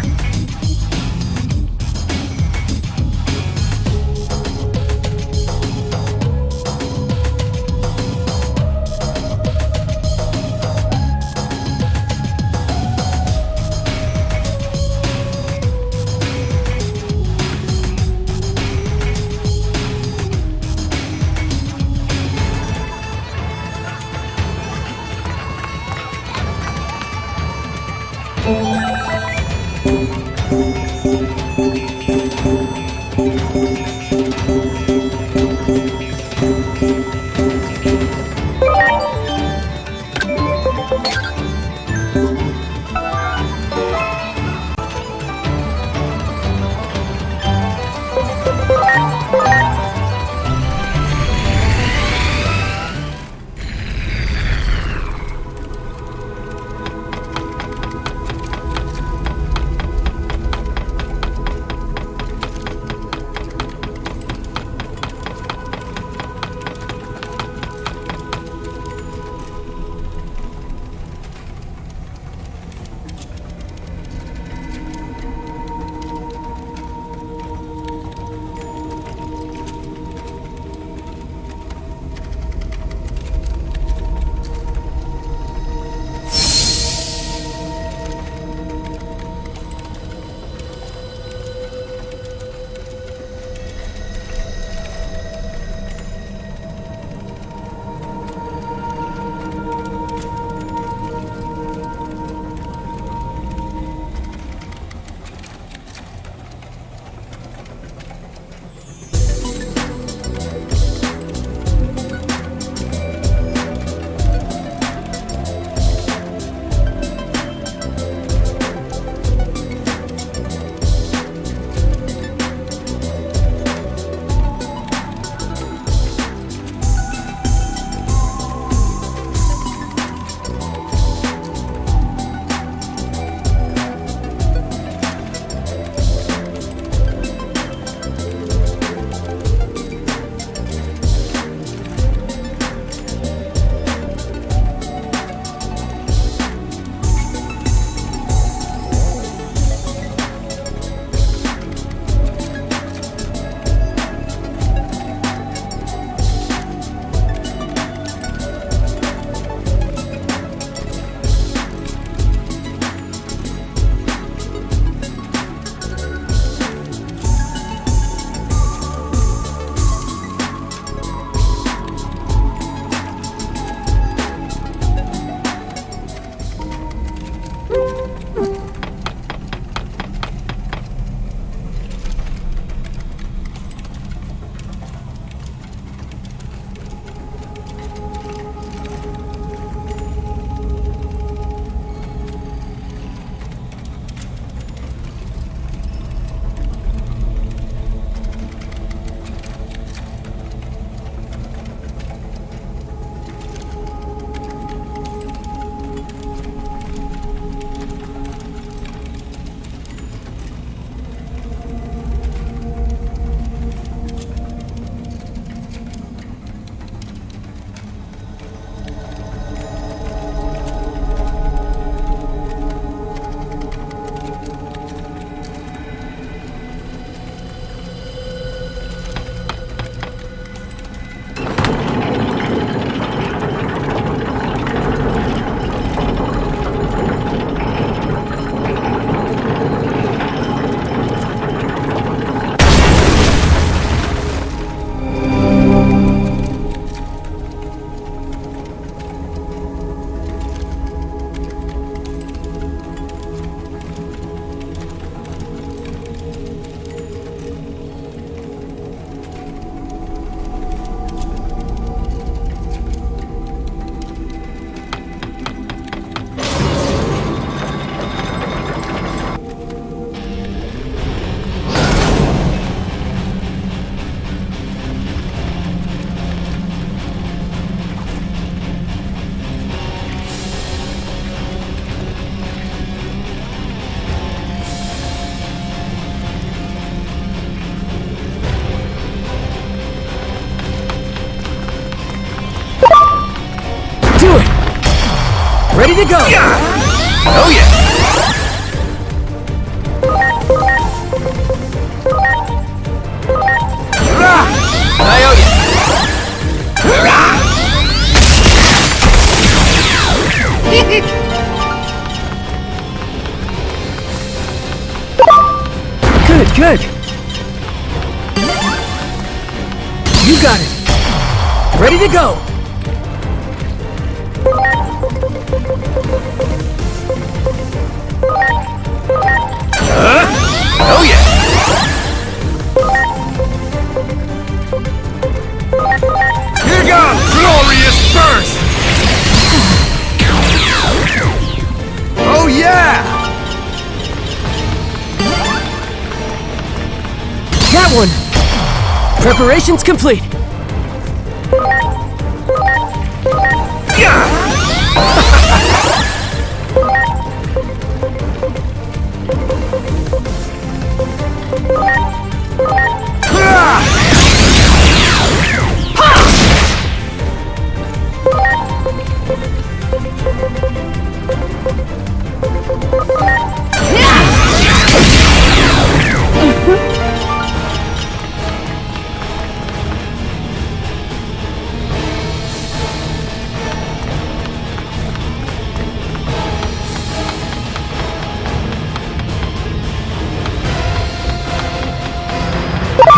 Ready to go! Oh yeah! I owe you! Good, good. You got it. Ready to go. Oh yeah! Here goes! Glorious burst! Oh yeah! That one. Preparations complete.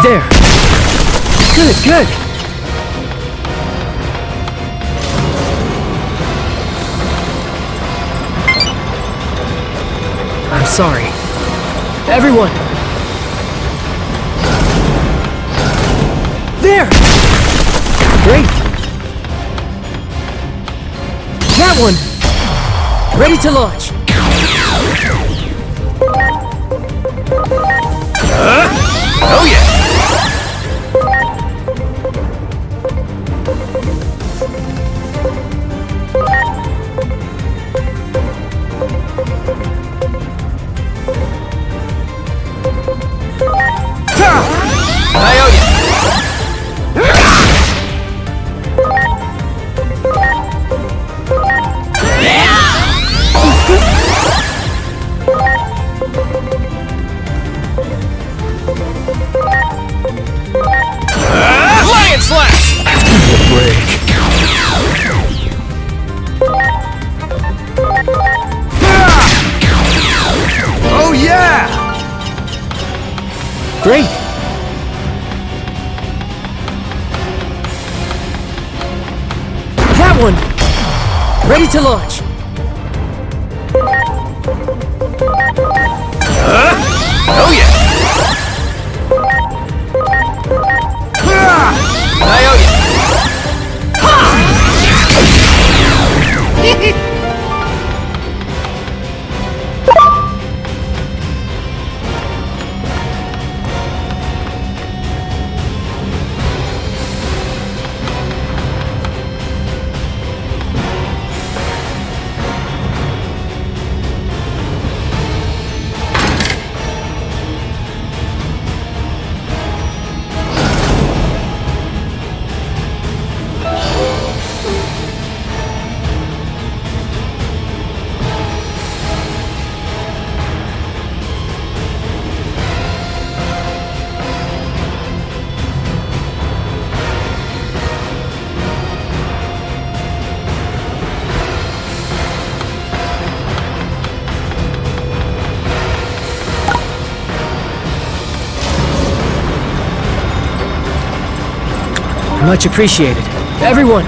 There. Good, good. I'm sorry. Everyone. There. Great. That one. Ready to launch. Oh yeah! I owe you! Lion slash! Break. Oh yeah! Great. That one. Ready to launch. Oh yeah! I owe you! Much appreciated. Everyone.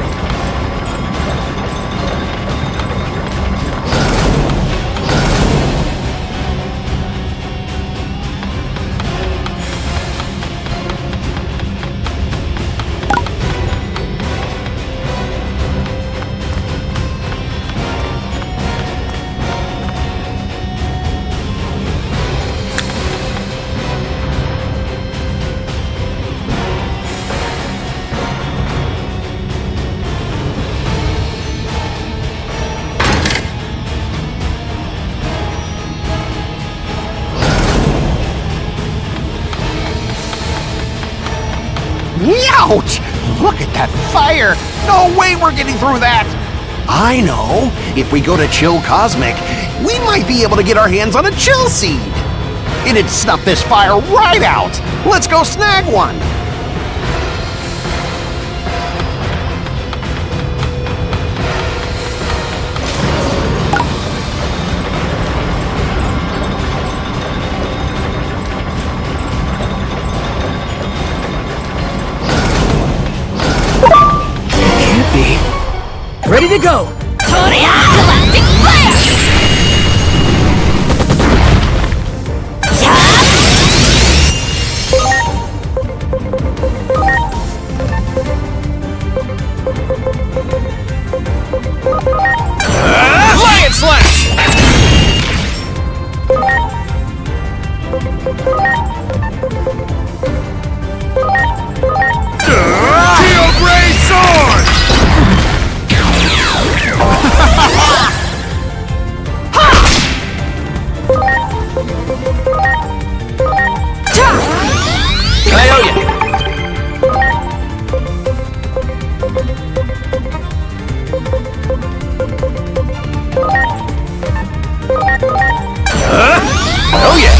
Ouch! Look at that fire! No way we're getting through that! I know. If we go to Chill Cosmic, we might be able to get our hands on a chill seed. It'd snuff this fire right out. Let's go snag one. Can't be. Ready to go! Galactic Flare! Lion Slash! Steel Gray Sword! I owe you. Oh yeah!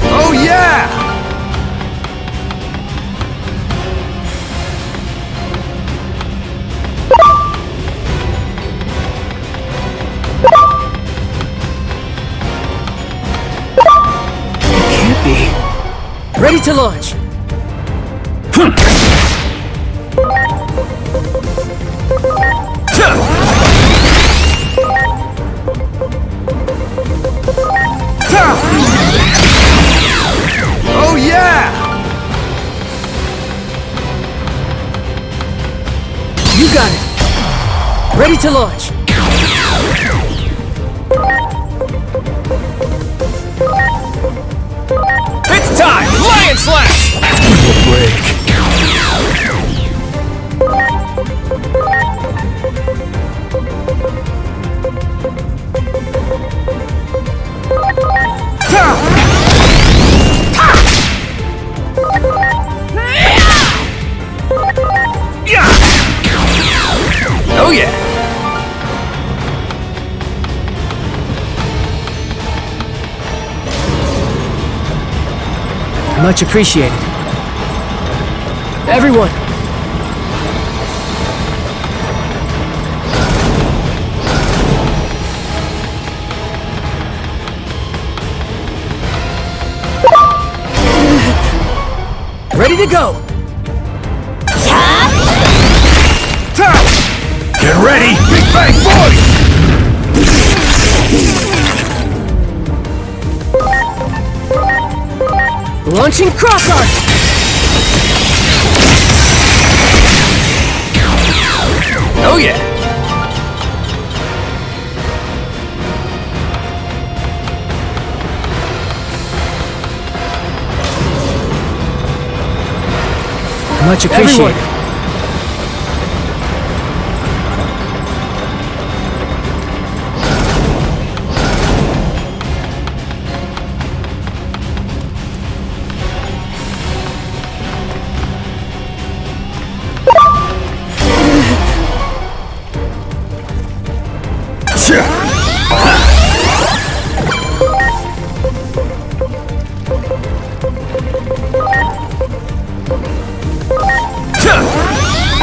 Oh yeah! Can't be. Ready to launch. Oh yeah! You got it. Ready to launch. It's time! Lion Slash! Break. Oh yeah! Much appreciated. Everyone! Ready to go! Get ready! Big Bang Voice! Launching Cross Arc! Oh yeah! Much appreciated. Everyone.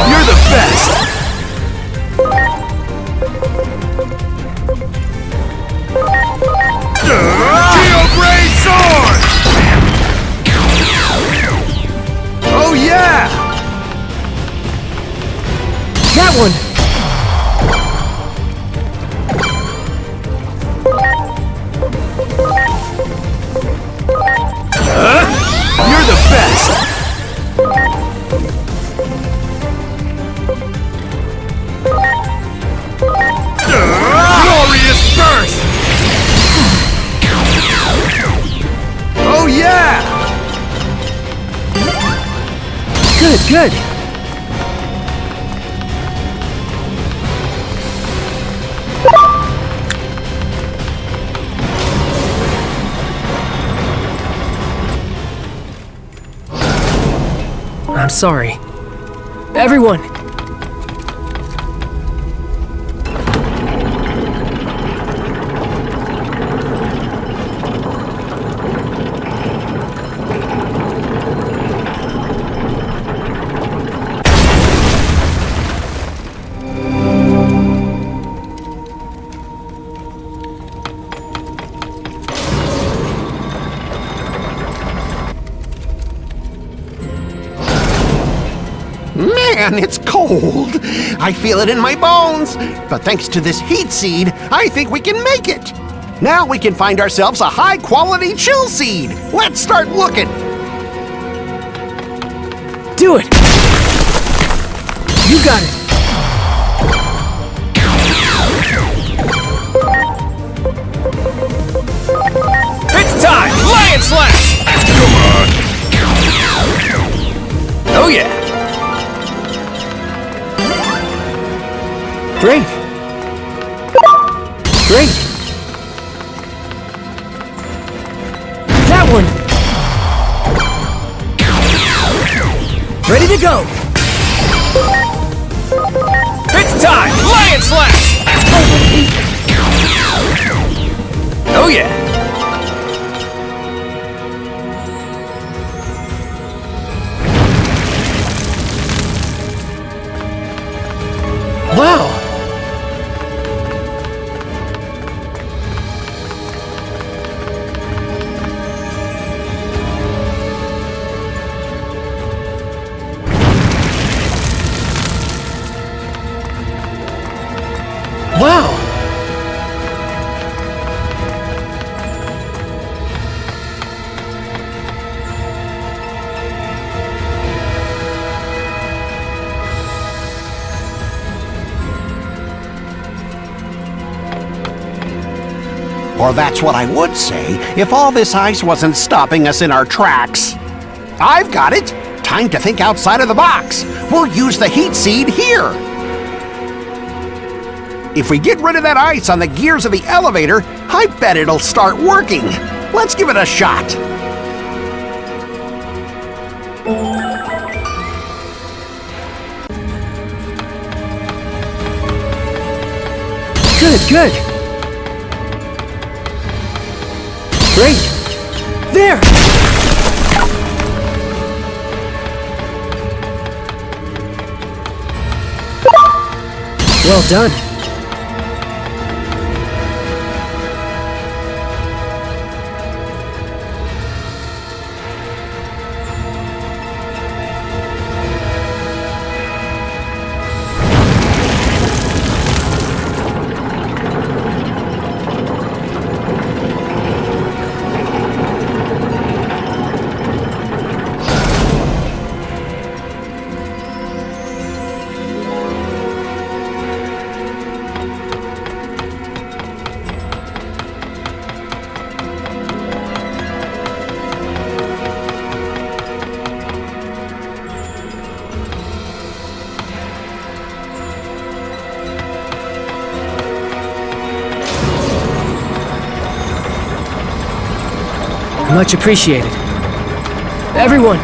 You're the best! Steel Gray Sword! Oh yeah! That one! You're the best! Glorious Burst! Oh yeah! Good, good. I'm sorry. Everyone! Man, it's cold. I feel it in my bones. But thanks to this heat seed, I think we can make it. Now we can find ourselves a high-quality chill seed. Let's start looking. Do it! You got it! It's time! Lion Slash! Come on. Oh yeah! Great! Great! That one! Ready to go! It's time! Lion Slash! Oh yeah! Wow! Wow! Or that's what I would say if all this ice wasn't stopping us in our tracks. I've got it! Time to think outside of the box. We'll use the heat seed here. If we get rid of that ice on the gears of the elevator, I bet it'll start working. Let's give it a shot. Good, good! Great! There! Well done. Much appreciated. Everyone!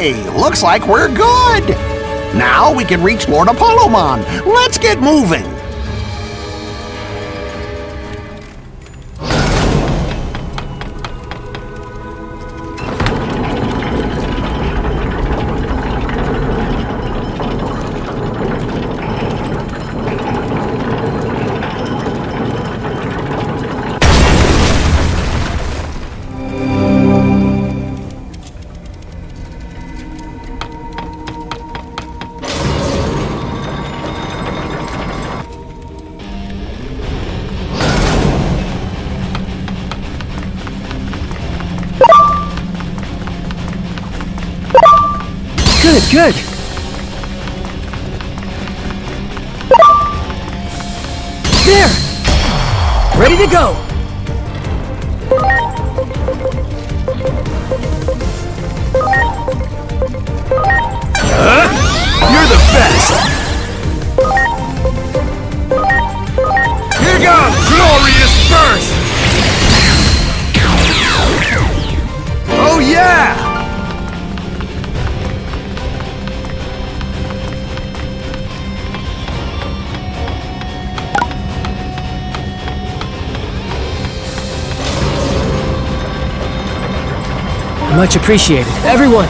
Okay, looks like we're good. Now we can reach Lord Apollomon. Let's get moving. Good. There! Ready to go! You're the best! Here goes! Glorious burst! Oh yeah! Much appreciated. Everyone!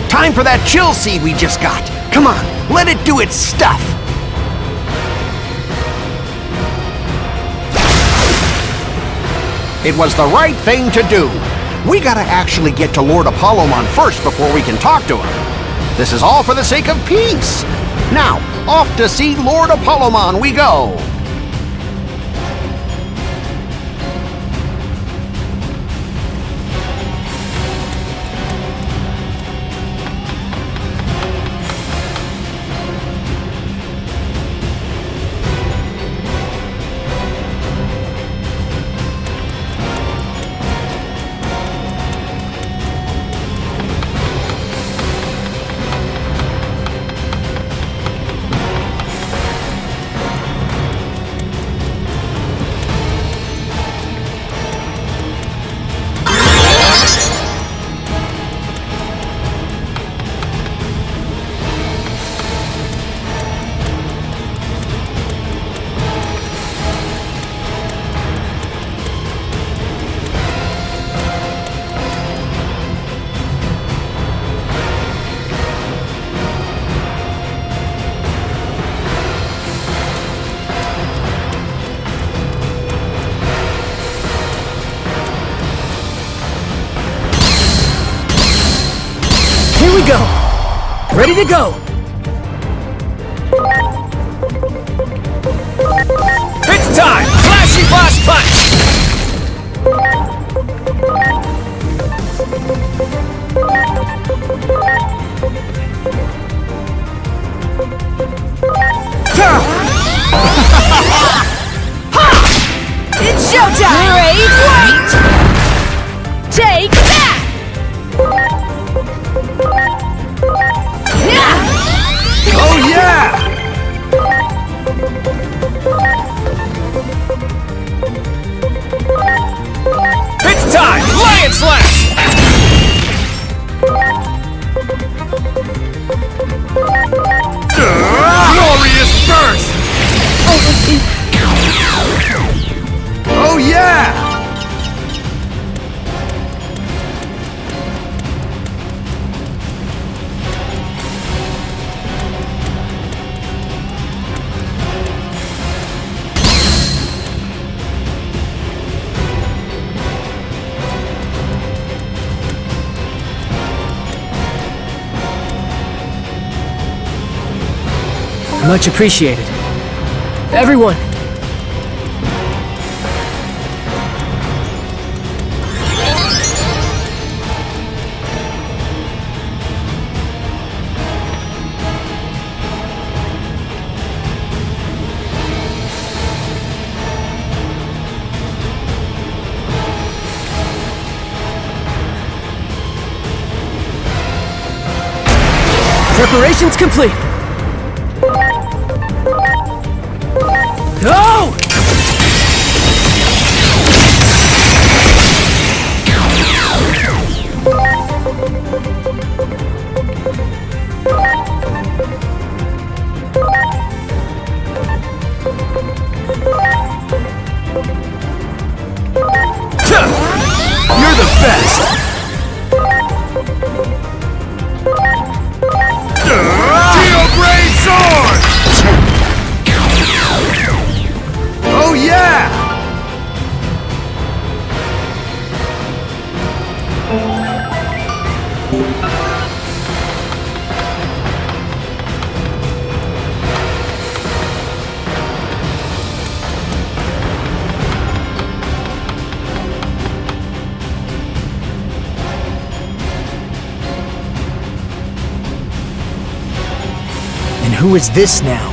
Time for that chill seed we just got. Come on, let it do its stuff. It was the right thing to do. We gotta actually get to Lord Apollomon first before we can talk to him. This is all for the sake of peace. Now, off to see Lord Apollomon we go. Here we go! Ready to go! It's time! Flashy Flash Punch! It's showtime! Great! Wait! Take that! Much appreciated. Everyone! Preparations complete! Go! You're the best! Gray sword! Oh yeah! And who is this now?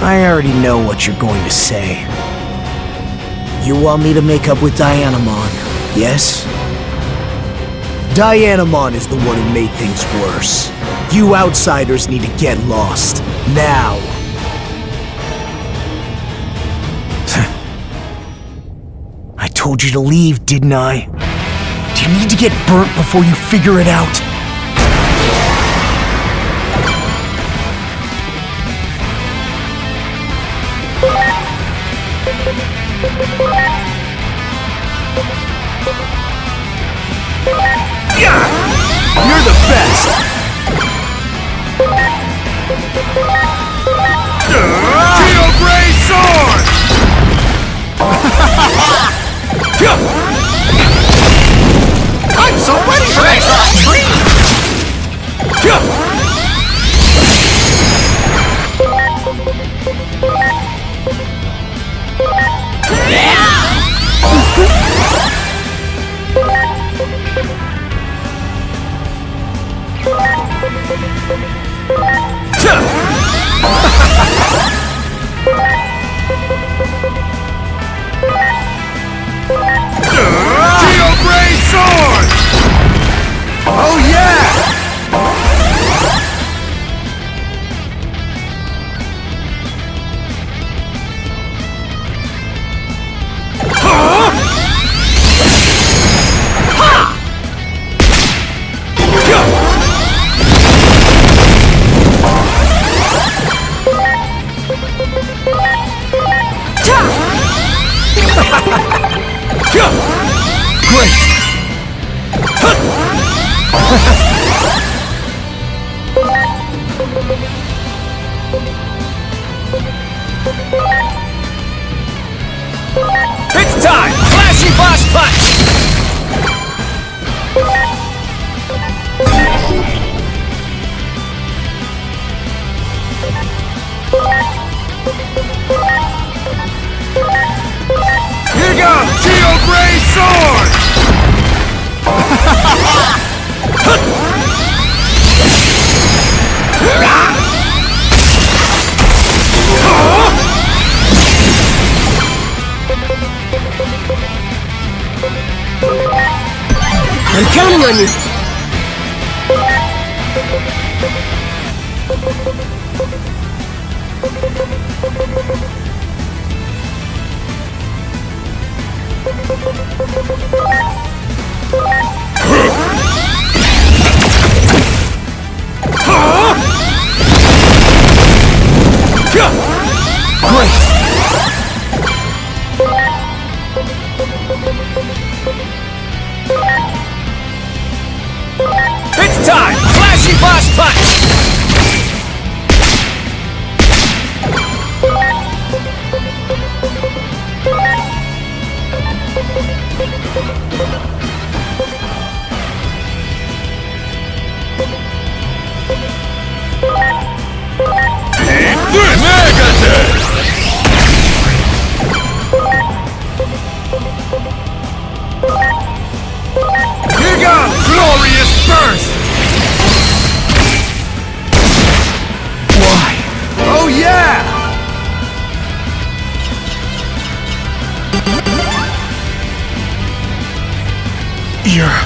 I already know what you're going to say. You want me to make up with Dianamon, yes? Dianamon is the one who made things worse. You outsiders need to get lost, now. I told you to leave, didn't I? Do you need to get burnt before you figure it out? You're the best! Geo Gray Sword! I'm so ready for this treat! Geo Gray Sword! Oh yeah! It's time! Flashy Boss Punch! Here goes! Geo Gray Sword! I'm counting on you! It's time! Flashy Boss Punch! first! Why? Oh yeah! You're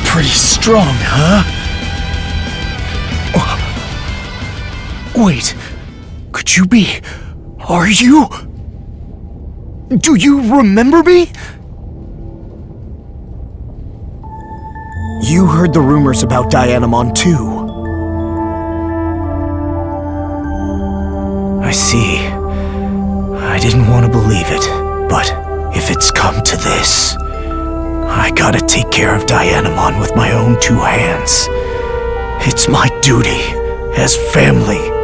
pretty strong, huh? Wait, could you be... Are you... Do you remember me? You heard the rumors about Dianamon too. I see. I didn't want to believe it, but if it's come to this, I gotta take care of Dianamon with my own two hands. It's my duty as family.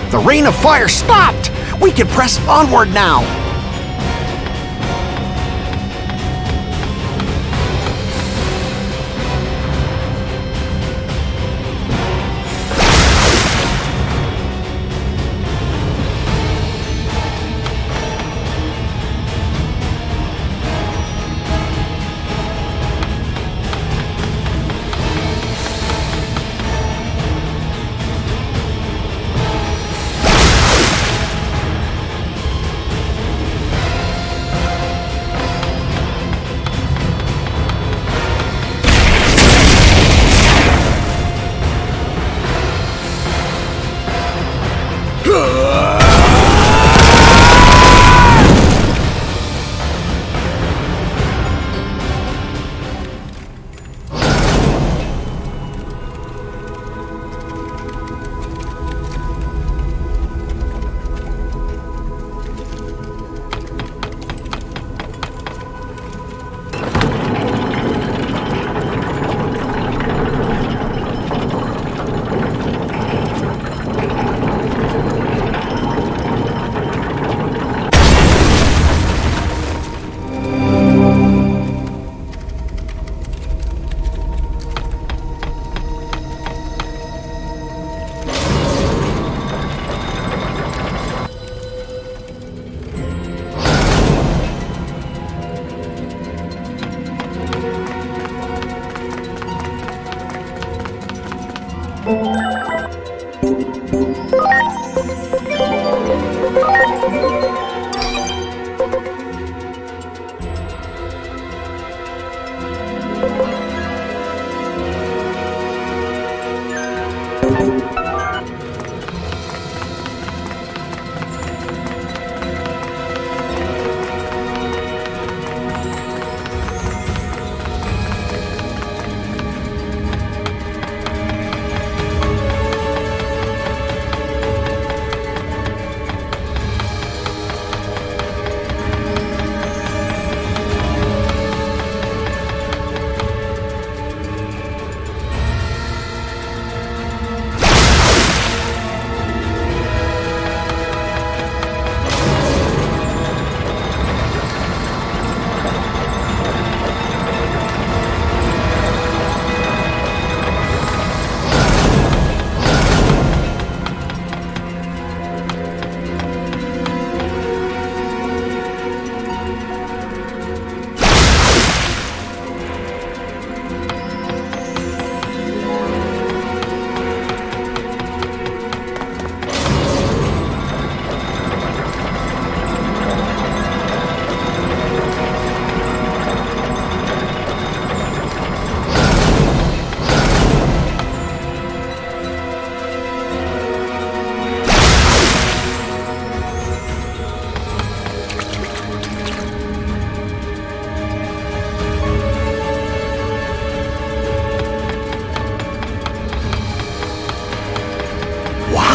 The rain of fire stopped! We can press onward now!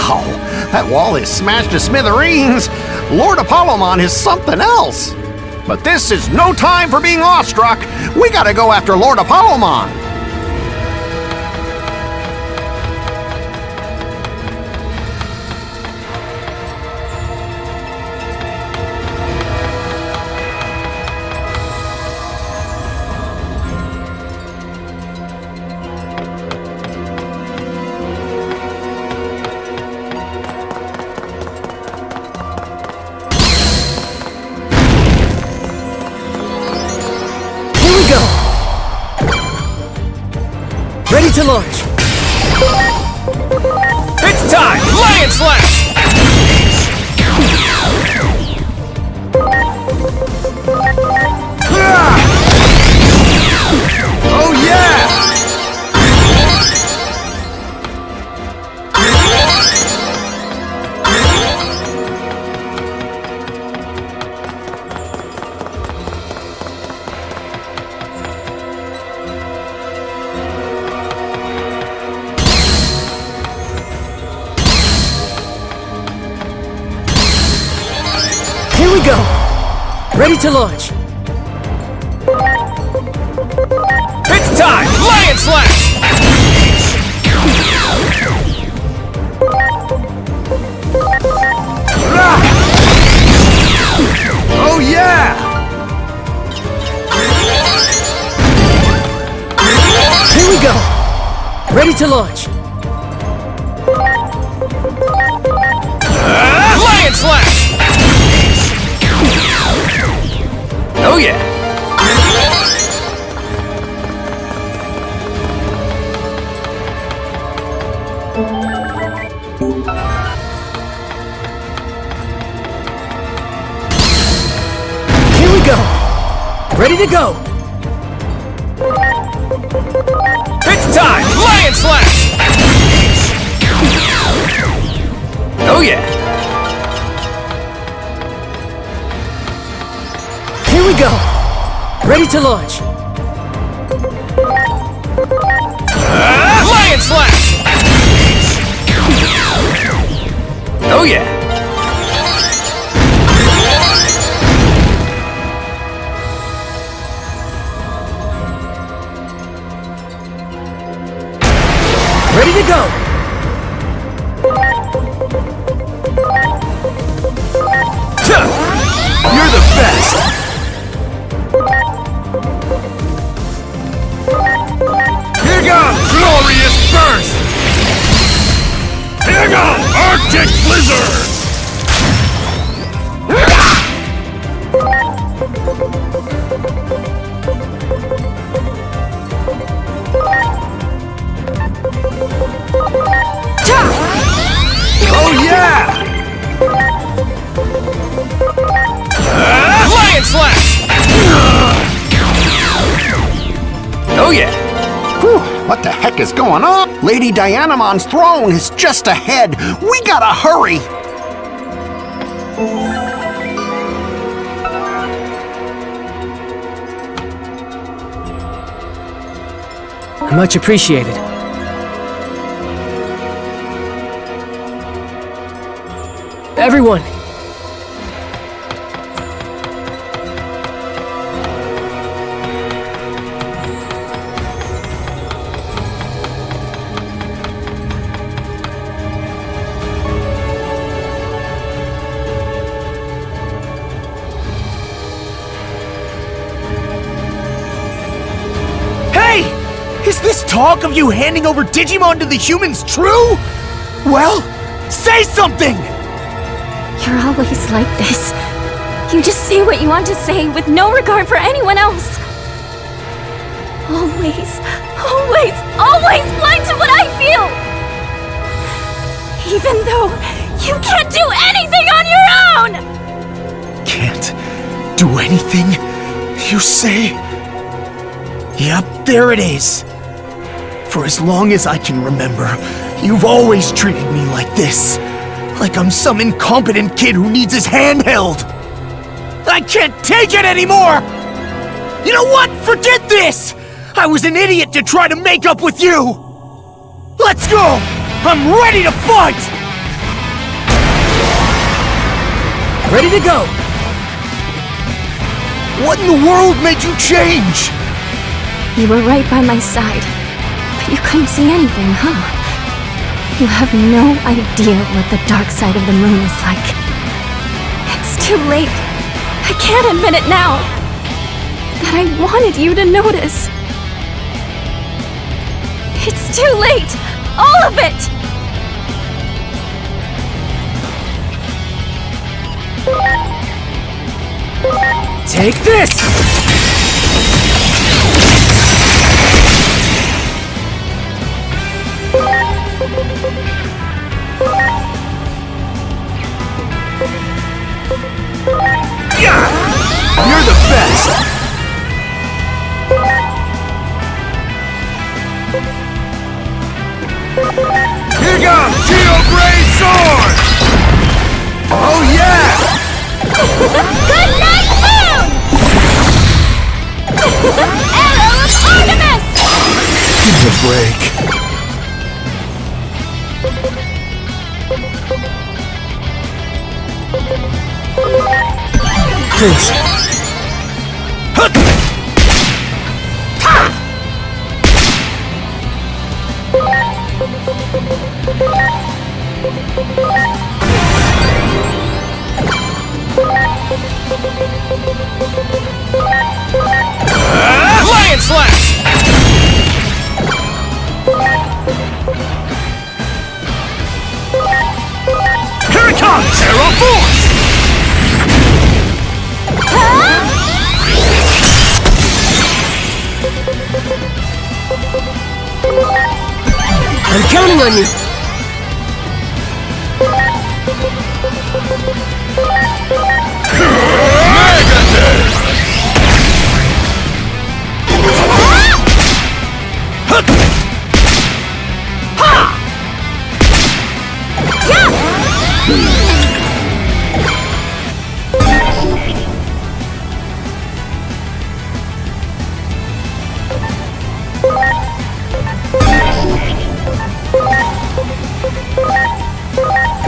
Wow, that wall is smashed to smithereens. Lord Apollomon is something else. But this is no time for being awestruck. We gotta go after Lord Apollomon. Ready to launch! It's time! Lion Slash! Oh yeah! Here we go! Ready to launch! It's time! Lion Slash! Oh yeah! Here we go! Ready to launch! Lion Slash! Oh yeah! Here we go! Ready to go! It's time! Lion Slash! Oh yeah! Here we go! Ready to launch! Lion Slash! Oh yeah! Ready to go! You're the best! Here goes glorious burst! Here goes Arctic blizzard! Oh yeah! Lion Slash! Oh yeah! Whew, what the heck is going on? Lady Dianamon's throne is just ahead. We gotta hurry! Much appreciated. Everyone! Hey! Is this talk of you handing over Digimon to the humans true? Well, say something! You're always like this. You just say what you want to say with no regard for anyone else. Always, always, always blind to what I feel! Even though you can't do anything on your own! Can't do anything, you say? Yep, there it is. For as long as I can remember, you've always treated me like this. Like I'm some incompetent kid who needs his hand held. I can't take it anymore! You know what? Forget this! I was an idiot to try to make up with you! Let's go! I'm ready to fight! Ready to go! What in the world made you change? You were right by my side, but you couldn't see anything, huh? You have no idea what the dark side of the moon is like. It's too late. I can't admit it now. That I wanted you to notice. It's too late! All of it! Take this! You're the best! Here goes Geo Grey Sword! Oh yeah! Good night, Moon! Arrow of Artemis! Give me a break. Please. Lion Slash! Here it comes! Arrow Force! I'm counting on you.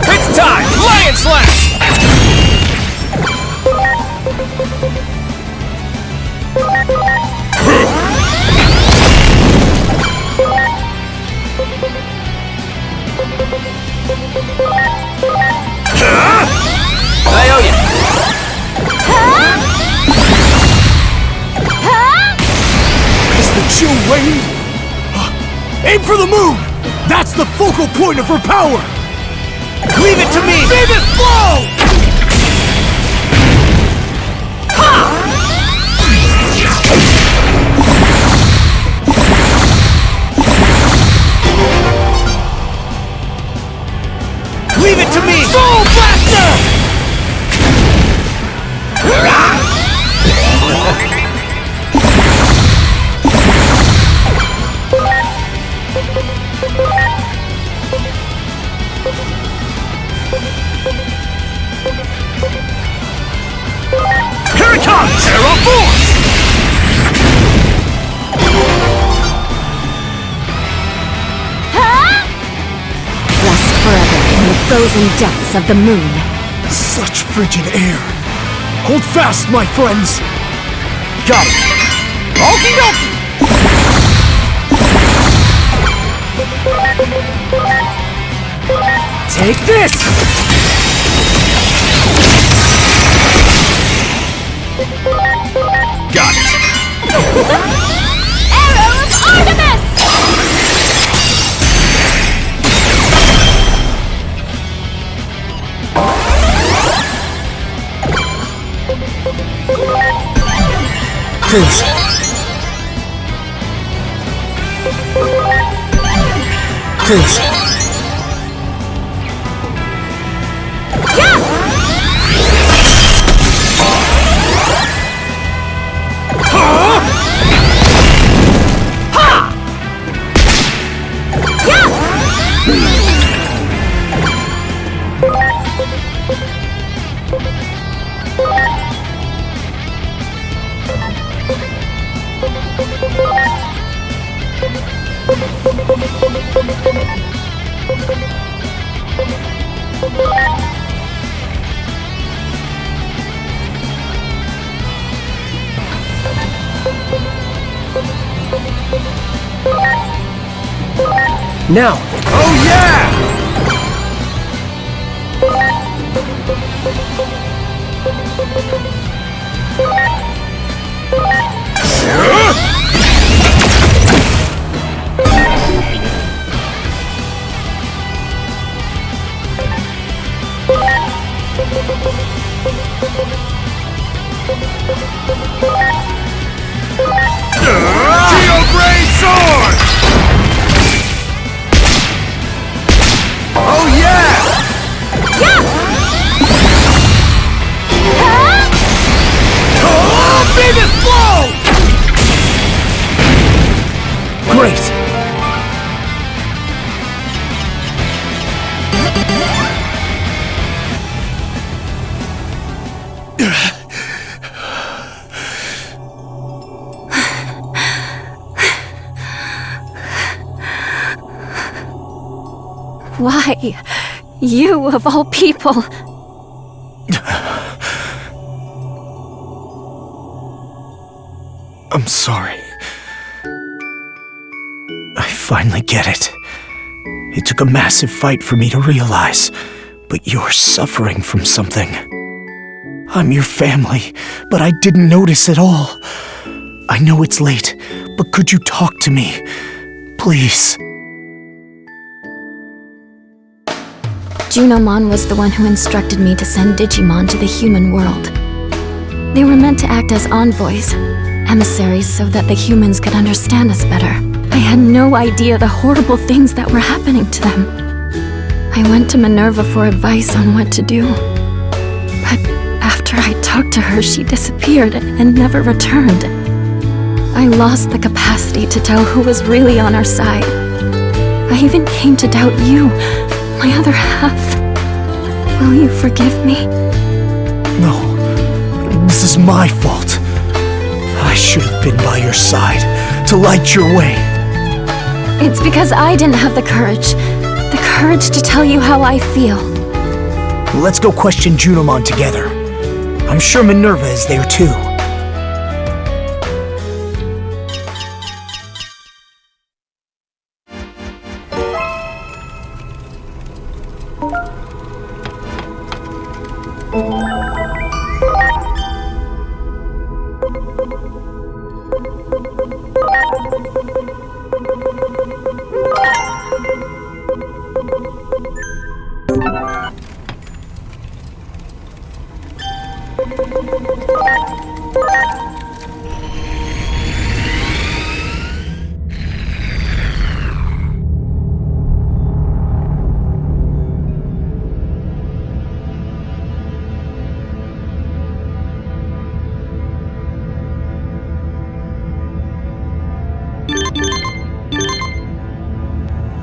It's time! Lion Slash! I owe you. Is the chill waned? Aim for the moon! That's the focal point of her power! Leave it to me! Famous blow! Leave it to me! Soul Blaster! Here it comes! Arrow Force! Rest forever in the frozen depths of the moon. Such frigid air. Hold fast, my friends. Got it! Okie dokie! Take this! Got it. Arrow of Artemis! Please. Please. Now! Oh yeah! Geo-Gray Sword! Oh yeah! Yeah! Oh, Venus Blow! Great! Why? You, of all people. I'm sorry. I finally get it. It took a massive fight for me to realize, but you're suffering from something. I'm your family, but I didn't notice at all. I know it's late, but could you talk to me? Please. Junimon was the one who instructed me to send Digimon to the human world. They were meant to act as envoys, emissaries so that the humans could understand us better. I had no idea the horrible things that were happening to them. I went to Minerva for advice on what to do. But after I talked to her, she disappeared and never returned. I lost the capacity to tell who was really on our side. I even came to doubt you, my other half. Will you forgive me? No, this is my fault. I should have been by your side to light your way. It's because I didn't have the courage to tell you how I feel. Let's go question Junimon together. I'm sure Minerva is there too.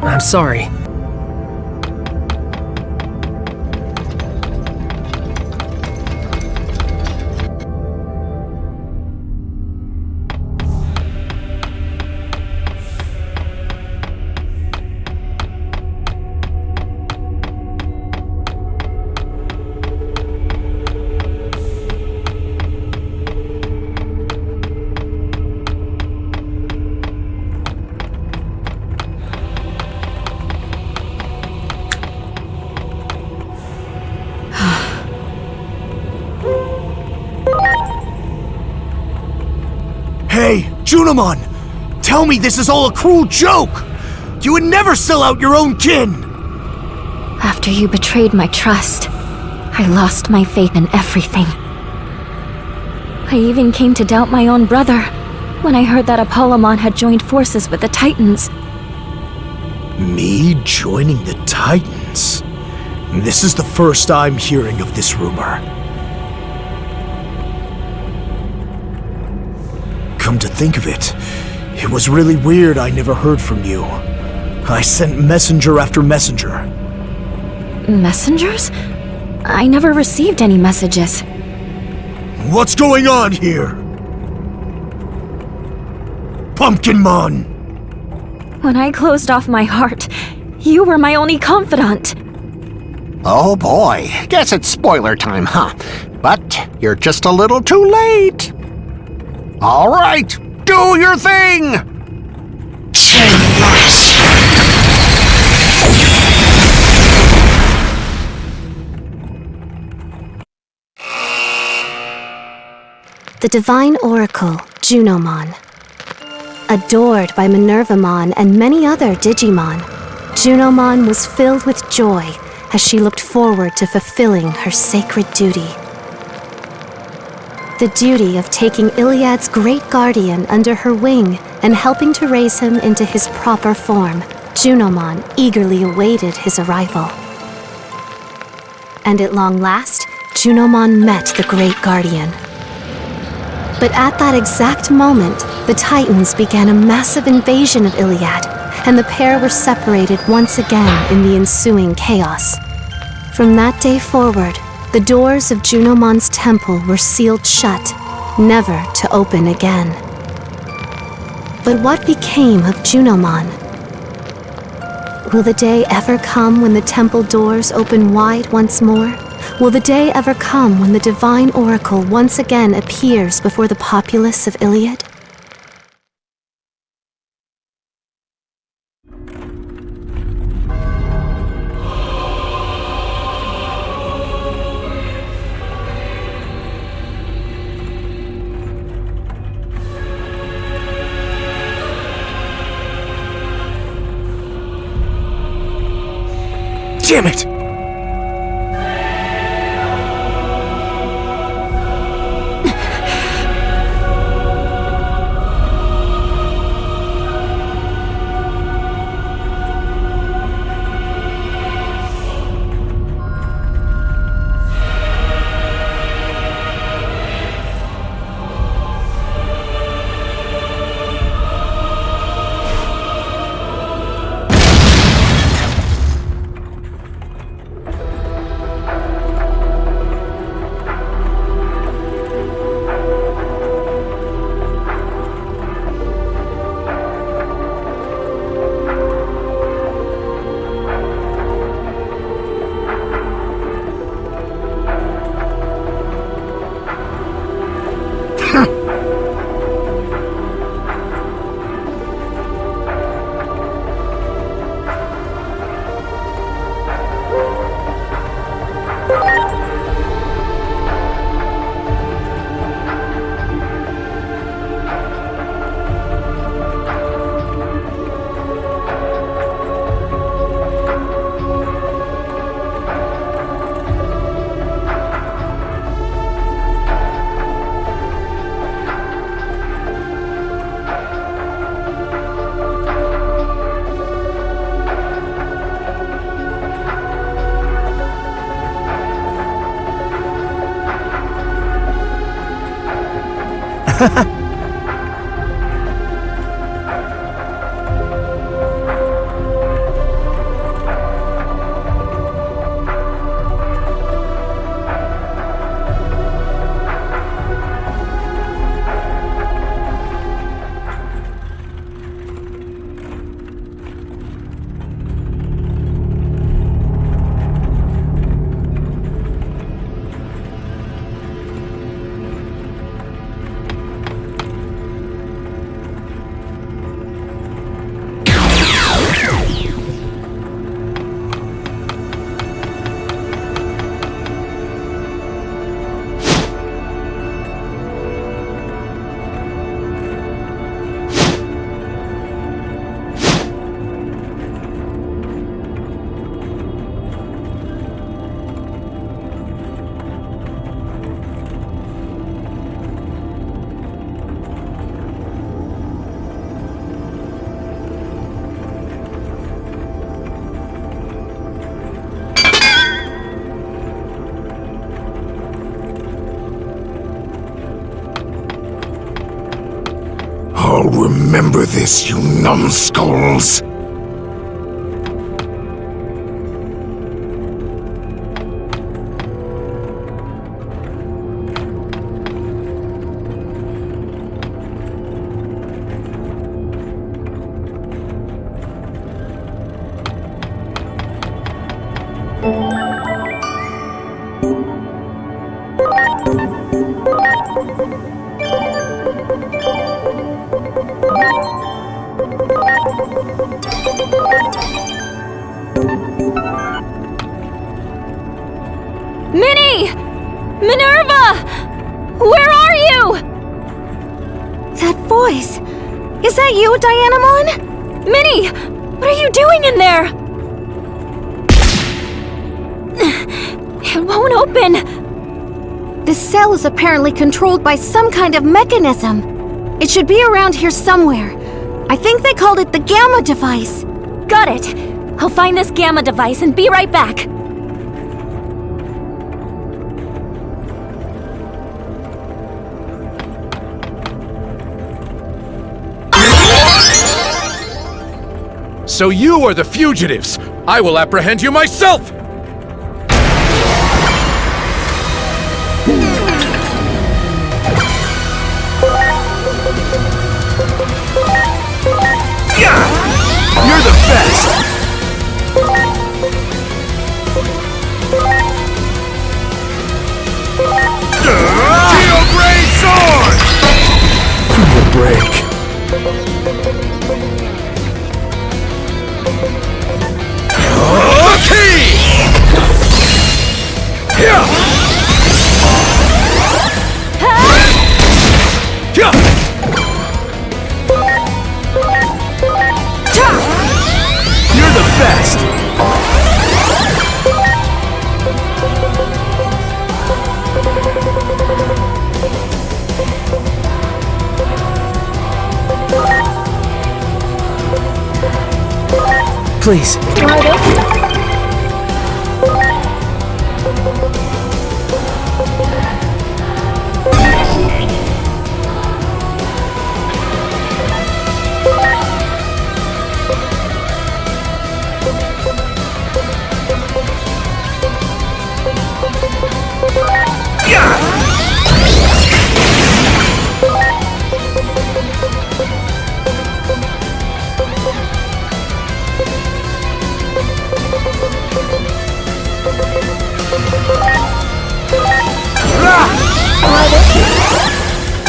I'm sorry. Hey, Junimon! Tell me this is all a cruel joke! You would never sell out your own kin! After you betrayed my trust, I lost my faith in everything. I even came to doubt my own brother when I heard that Apollomon had joined forces with the Titans. Me joining the Titans? This is the first I'm hearing of this rumor. Come to think of it, it was really weird I never heard from you. I sent messenger after messenger. Messengers? I never received any messages. What's going on here? Pumpkinmon! When I closed off my heart, you were my only confidant. Oh boy, guess it's spoiler time, huh? But you're just a little too late. All right, do your thing! Shameless! the divine oracle, Junomon. Adored by Minervamon and many other Digimon, Junomon was filled with joy as she looked forward to fulfilling her sacred duty. The duty of taking Iliad's great guardian under her wing and helping to raise him into his proper form. Junomon eagerly awaited his arrival. And at long last, Junomon met the great guardian. But at that exact moment, the Titans began a massive invasion of Iliad, and the pair were separated once again in the ensuing chaos. From that day forward, the doors of Junomon's temple were sealed shut, never to open again. But what became of Junomon? Will the day ever come when the temple doors open wide once more? Will the day ever come when the divine oracle once again appears before the populace of Iliad? Damn it! I'll remember this, you numbskulls! Minnie! Minerva! Where are you? That voice. Is that you, Dianamon? Minnie! What are you doing in there? It won't open. This cell is apparently controlled by some kind of mechanism. It should be around here somewhere. I think they called it the Gamma device. Got it. I'll find this Gamma device and be right back. So you are the fugitives! I will apprehend you myself! You're the best! Geo Gray Sword! Give me a break. The key! Here! Here! You're the best! Please.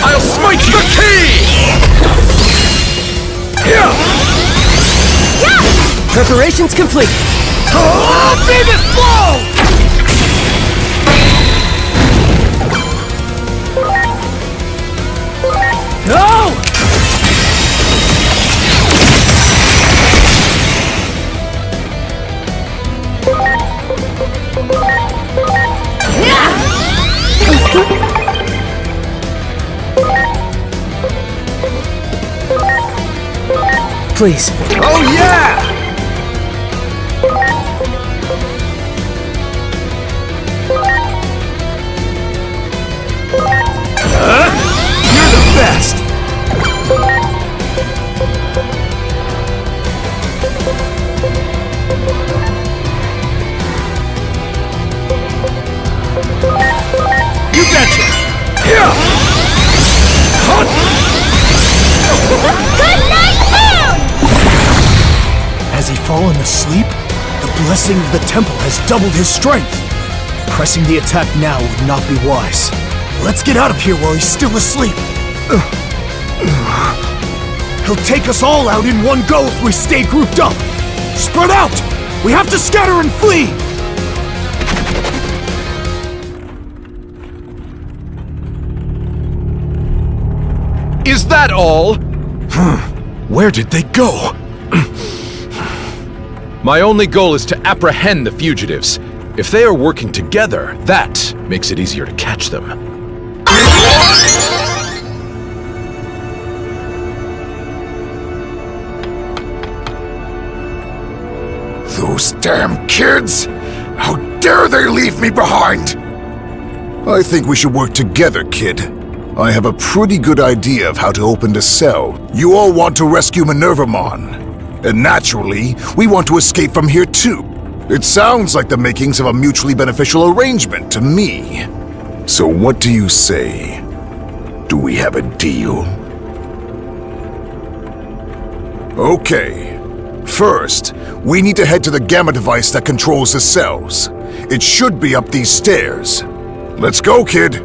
I'll smite you! The key! Here! Preparations complete. Oh, Venus blow! Go! Please. Oh yeah! You're the best! You betcha! Here! Good night, Moon! Has he fallen asleep? The blessing of the temple has doubled his strength. Pressing the attack now would not be wise. Let's get out of here while he's still asleep. He'll take us all out in one go if we stay grouped up. Spread out! We have to scatter and flee! Is that all? Where did they go? My only goal is to apprehend the fugitives. If they are working together, that makes it easier to catch them. Those damn kids! How dare they leave me behind! I think we should work together, kid. I have a pretty good idea of how to open the cell. You all want to rescue Minervamon. And naturally, we want to escape from here too. It sounds like the makings of a mutually beneficial arrangement to me. So what do you say? Do we have a deal? Okay. First, we need to head to the Gamma device that controls the cells. It should be up these stairs. Let's go, kid!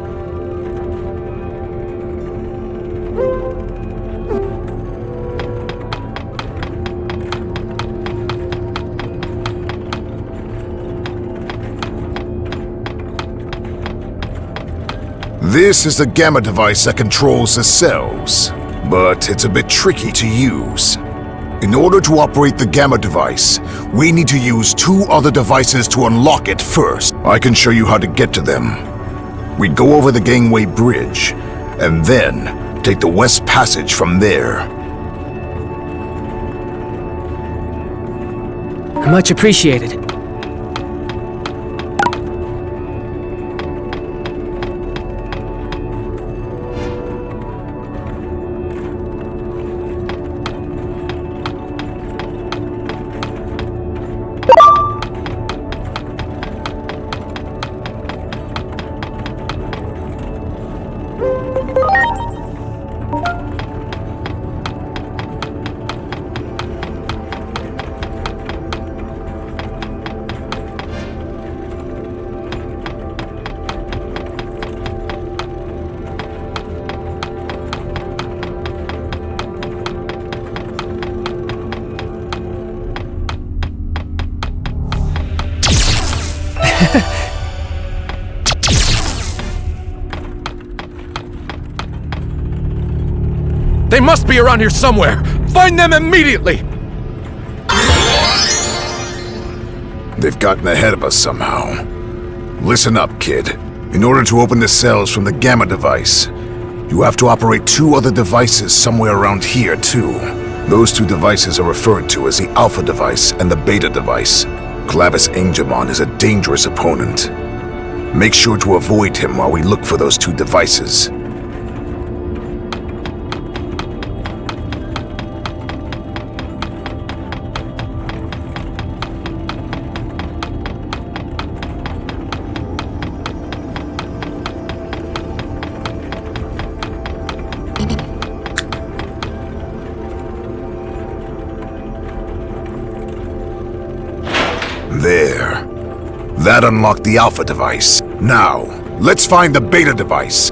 This is the Gamma device that controls the cells. but it's a bit tricky to use. In order to operate the Gamma device, we need to use 2 other devices to unlock it first. I can show you how to get to them. We'd go over the gangway bridge, and then take the West Passage from there. Much appreciated. They must be around here somewhere! Find them immediately! They've gotten ahead of us somehow. Listen up, kid. In order to open the cells from the Gamma device, you have to operate 2 other devices somewhere around here, too. Those 2 devices are referred to as the Alpha device and the Beta device. Clavis Angemon is a dangerous opponent. Make sure to avoid him while we look for those 2 devices. There. That unlocked the Alpha device. Now, let's find the Beta device.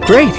Great.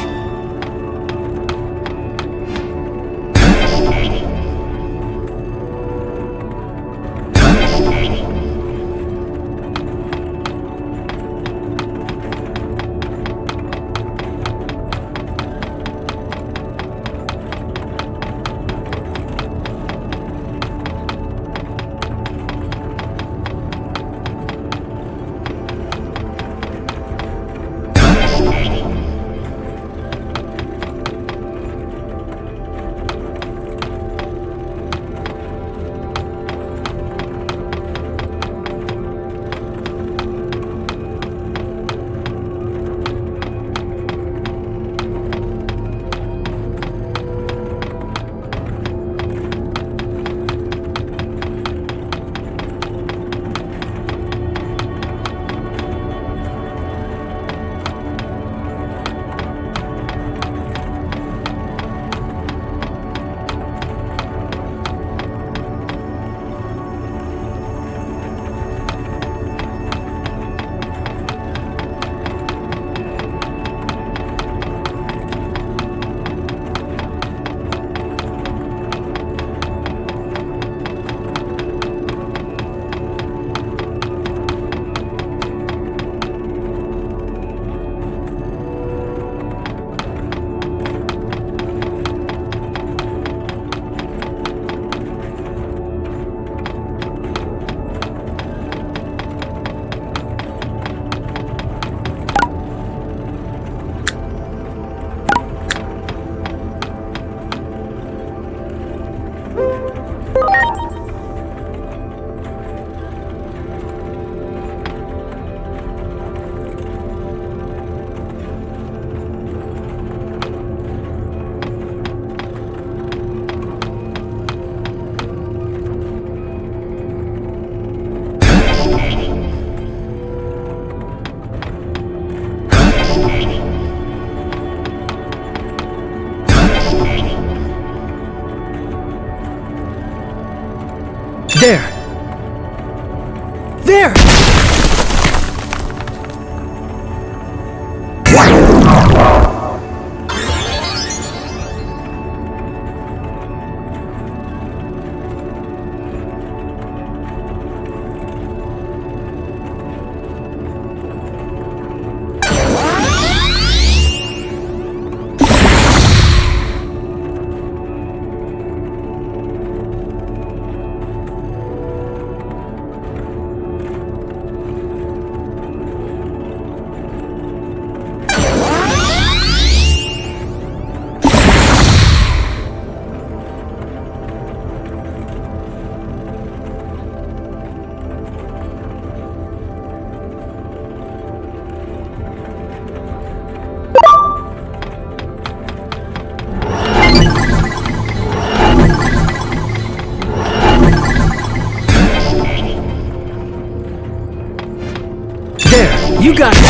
You got it!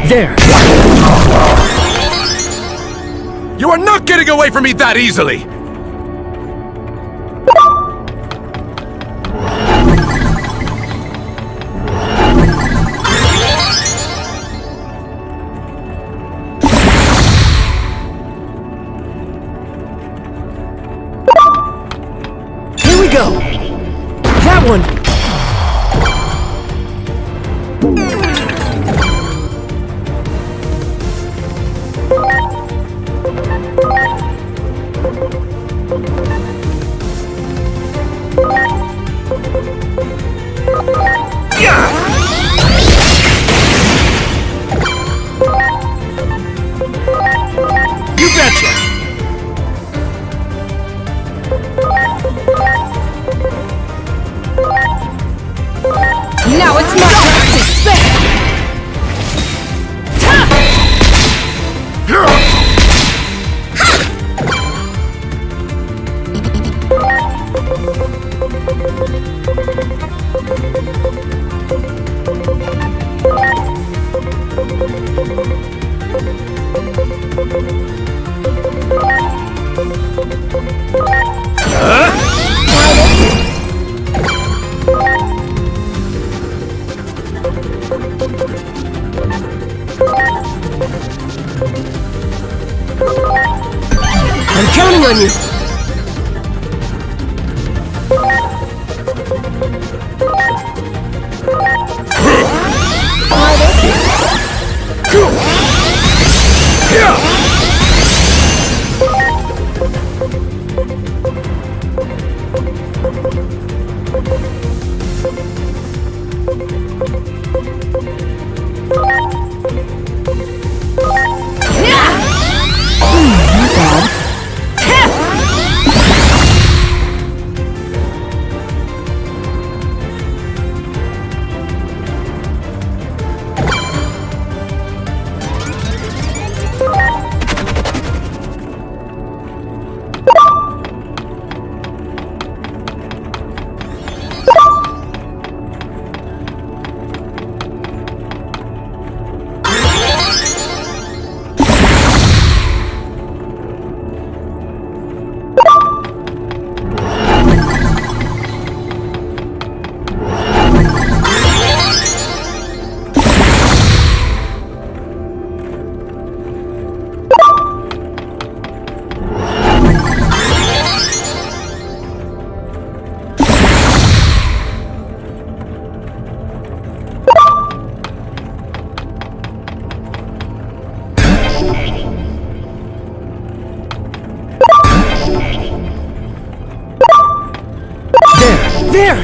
There! You are not getting away from me that easily! Here we go! That one! You betcha! Now it's my turn to spin! I'm counting on you! There!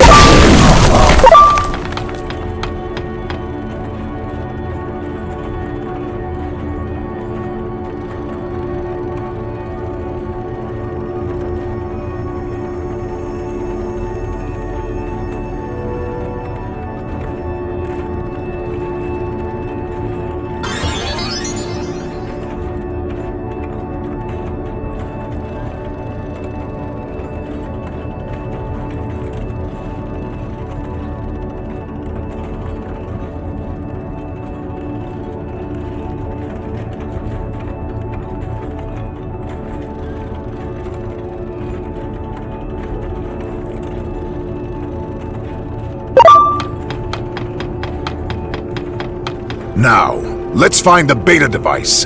Now, let's find the beta device.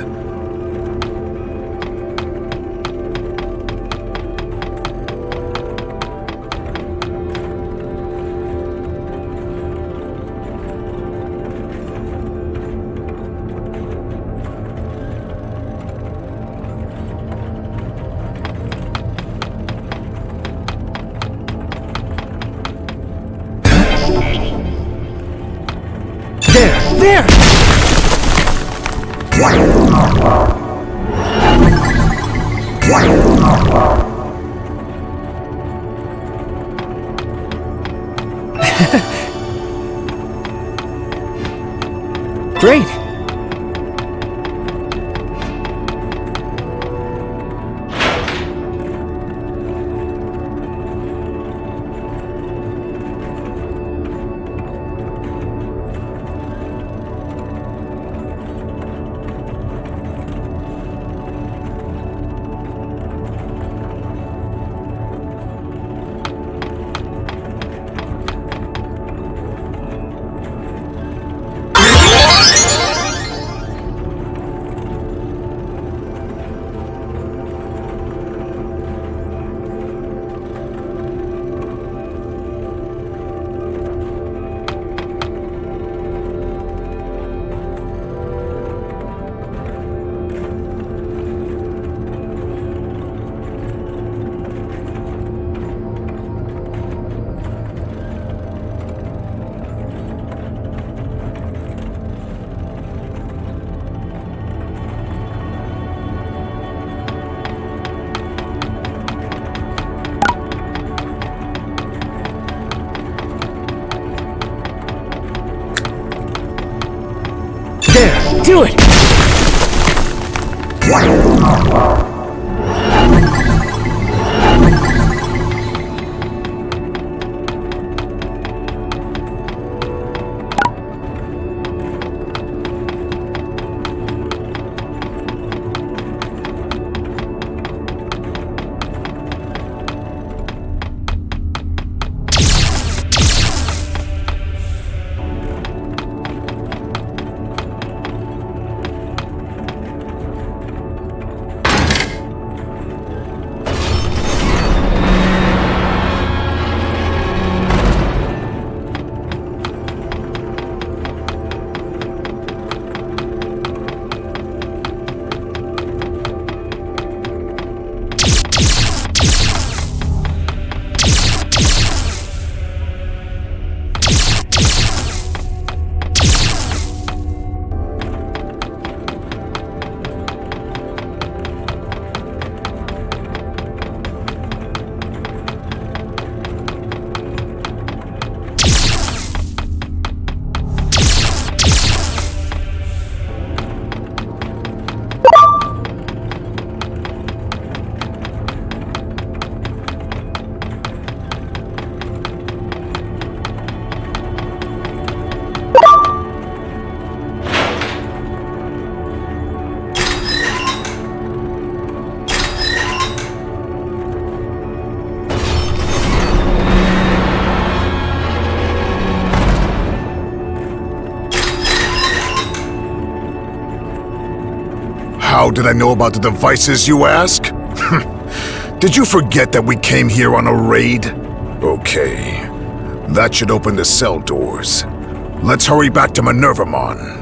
There! Great! do it! How did I know about the devices, you ask? Did you forget that we came here on a raid? Okay. That should open the cell doors. Let's hurry back to Minervamon.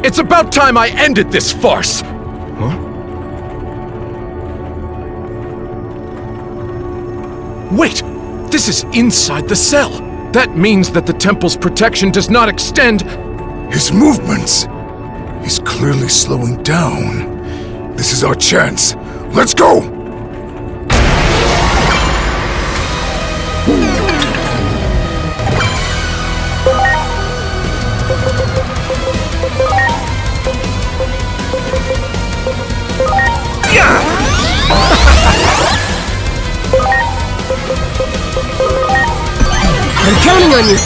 It's about time I ended this farce! Huh? Wait! This is inside the cell! That means that the temple's protection does not extend... His movements! He's clearly slowing down. This is our chance. Let's go! I'm counting on you!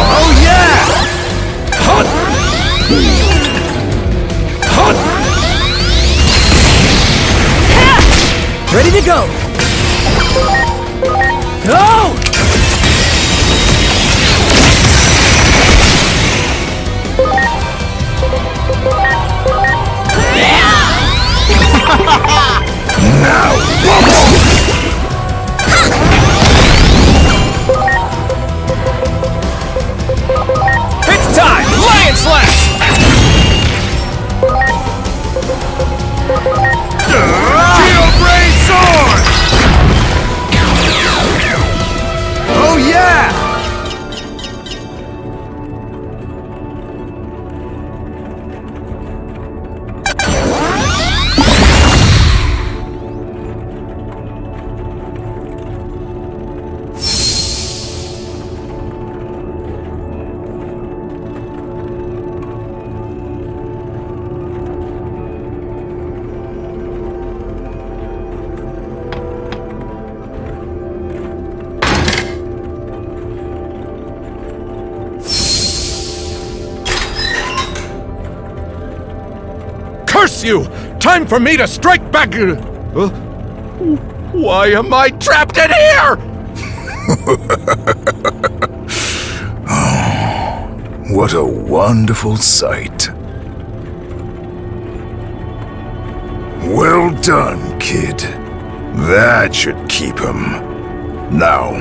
Oh yeah! Hut! Hut! Ready to go! Go! Now, bubble! It's time! Lion Slash! Geobrain Sword! Oh yeah! Curse you! Time for me to strike back! Why am I trapped in here? Oh, what a wonderful sight. Well done, kid. That should keep him. Now,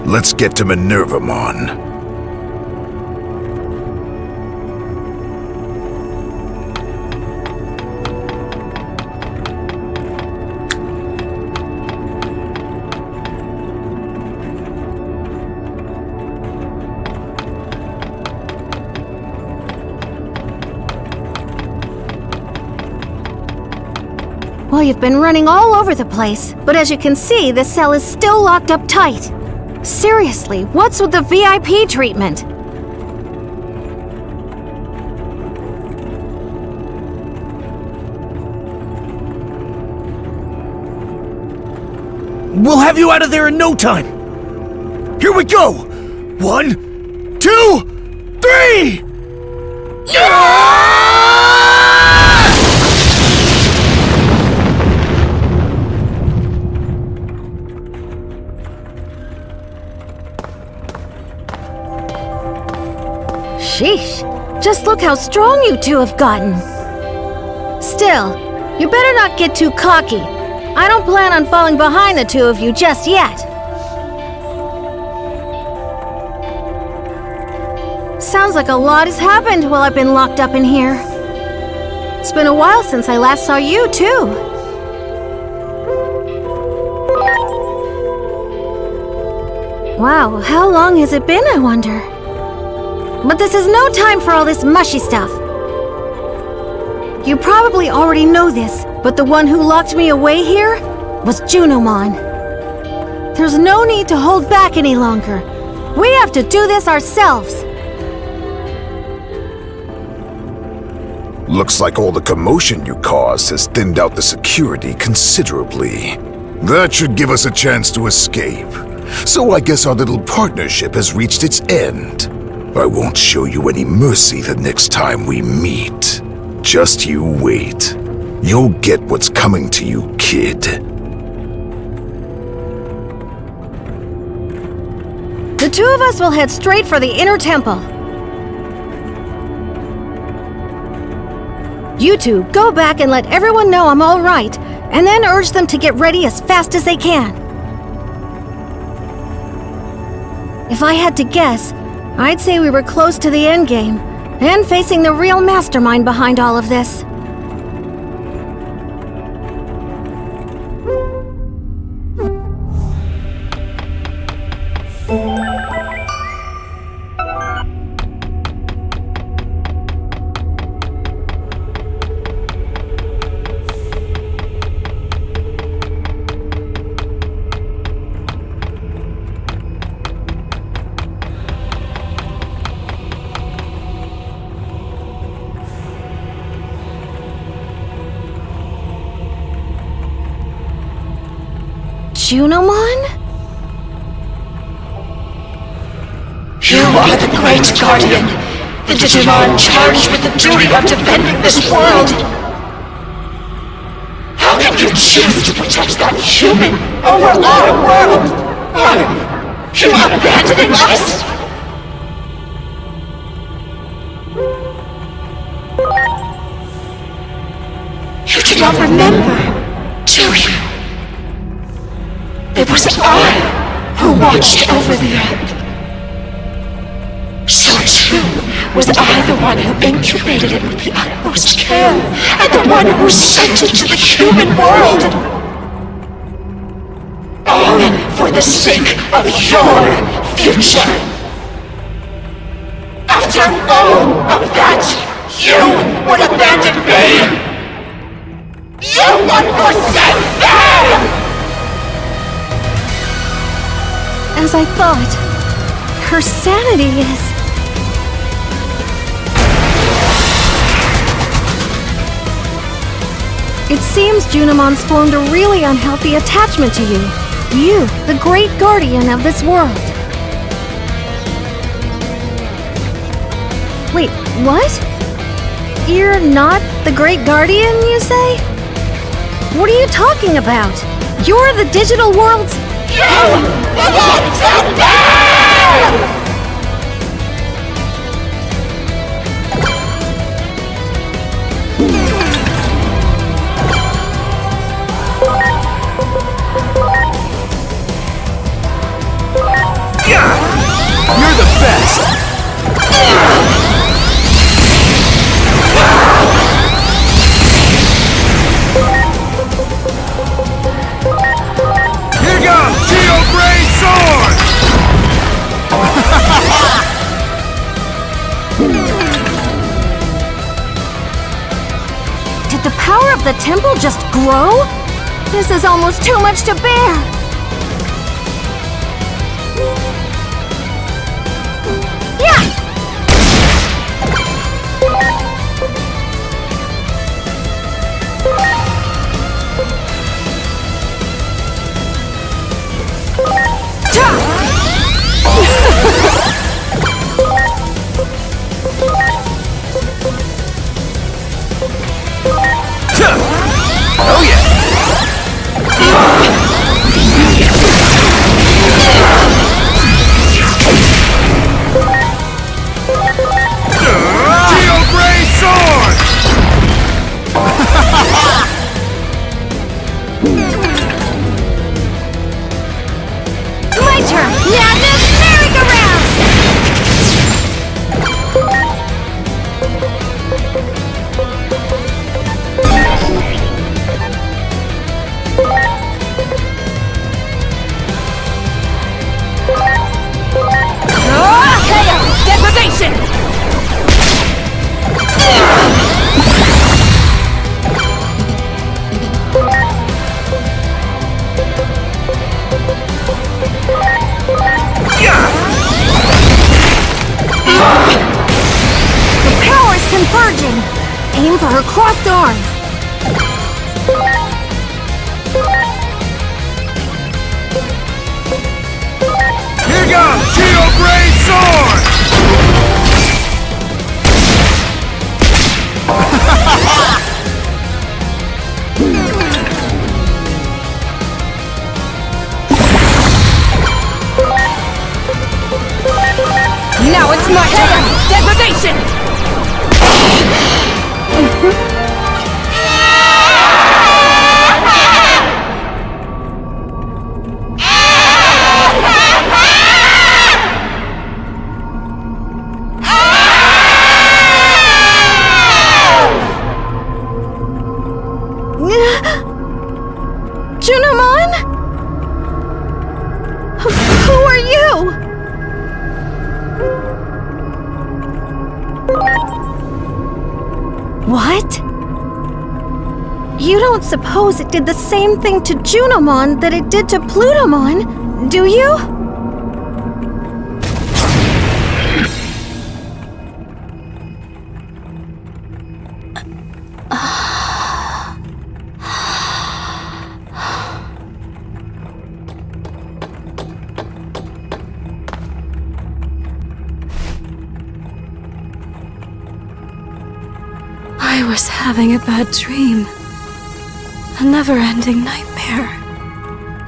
let's get to Minervamon. Well, you've been running all over the place, but as you can see, the cell is still locked up tight. Seriously, what's with the VIP treatment? We'll have you out of there in no time! Here we go! 1, 2, 3! Sheesh, just look how strong you two have gotten. Still, you better not get too cocky. I don't plan on falling behind the two of you just yet. Sounds like a lot has happened while I've been locked up in here. It's been a while since I last saw you, too. Wow, how long has it been, I wonder? But this is no time for all this mushy stuff. You probably already know this, but the one who locked me away here was Junimon. There's no need to hold back any longer. We have to do this ourselves. Looks like all the commotion you caused has thinned out the security considerably. That should give us a chance to escape. So I guess our little partnership has reached its end. I won't show you any mercy the next time we meet. Just you wait. You'll get what's coming to you, kid. The two of us will head straight for the inner temple. You two go back and let everyone know I'm all right, and then urge them to get ready as fast as they can. If I had to guess, I'd say we were close to the endgame, and facing the real mastermind behind all of this. Junimon? You are the Great Guardian, the Digimon charged with the duty of defending this world. How can you choose to protect that human over our world? Are you abandoning us? You do not remember, do you? It was I who watched over the earth. So too was I the one who incubated it with the utmost care, and the one who sent it to the human world. All for the sake of your future. After all of that, you would abandon me. You would forsake me! As I thought, her sanity is... It seems Junimon's formed a really unhealthy attachment to you. You, the Great Guardian of this world. Wait, what? You're not the Great Guardian, you say? What are you talking about? You're the digital world's... You belong to me! You're the best! Here goes Geo Gray Sword! Did the power of the temple just grow? This is almost too much to bear. Oh yeah! Geo Gray Sword! My turn! Madness merry-go-round! Deprivation! The power's converging! Aim for her crossed arms! Here goes Geo Gray Sword! Now it's my turn! Degradation! Junimon? Who are you? What? You don't suppose it did the same thing to Junimon that it did to Plutomon, do you? I was having a bad dream. A never-ending nightmare.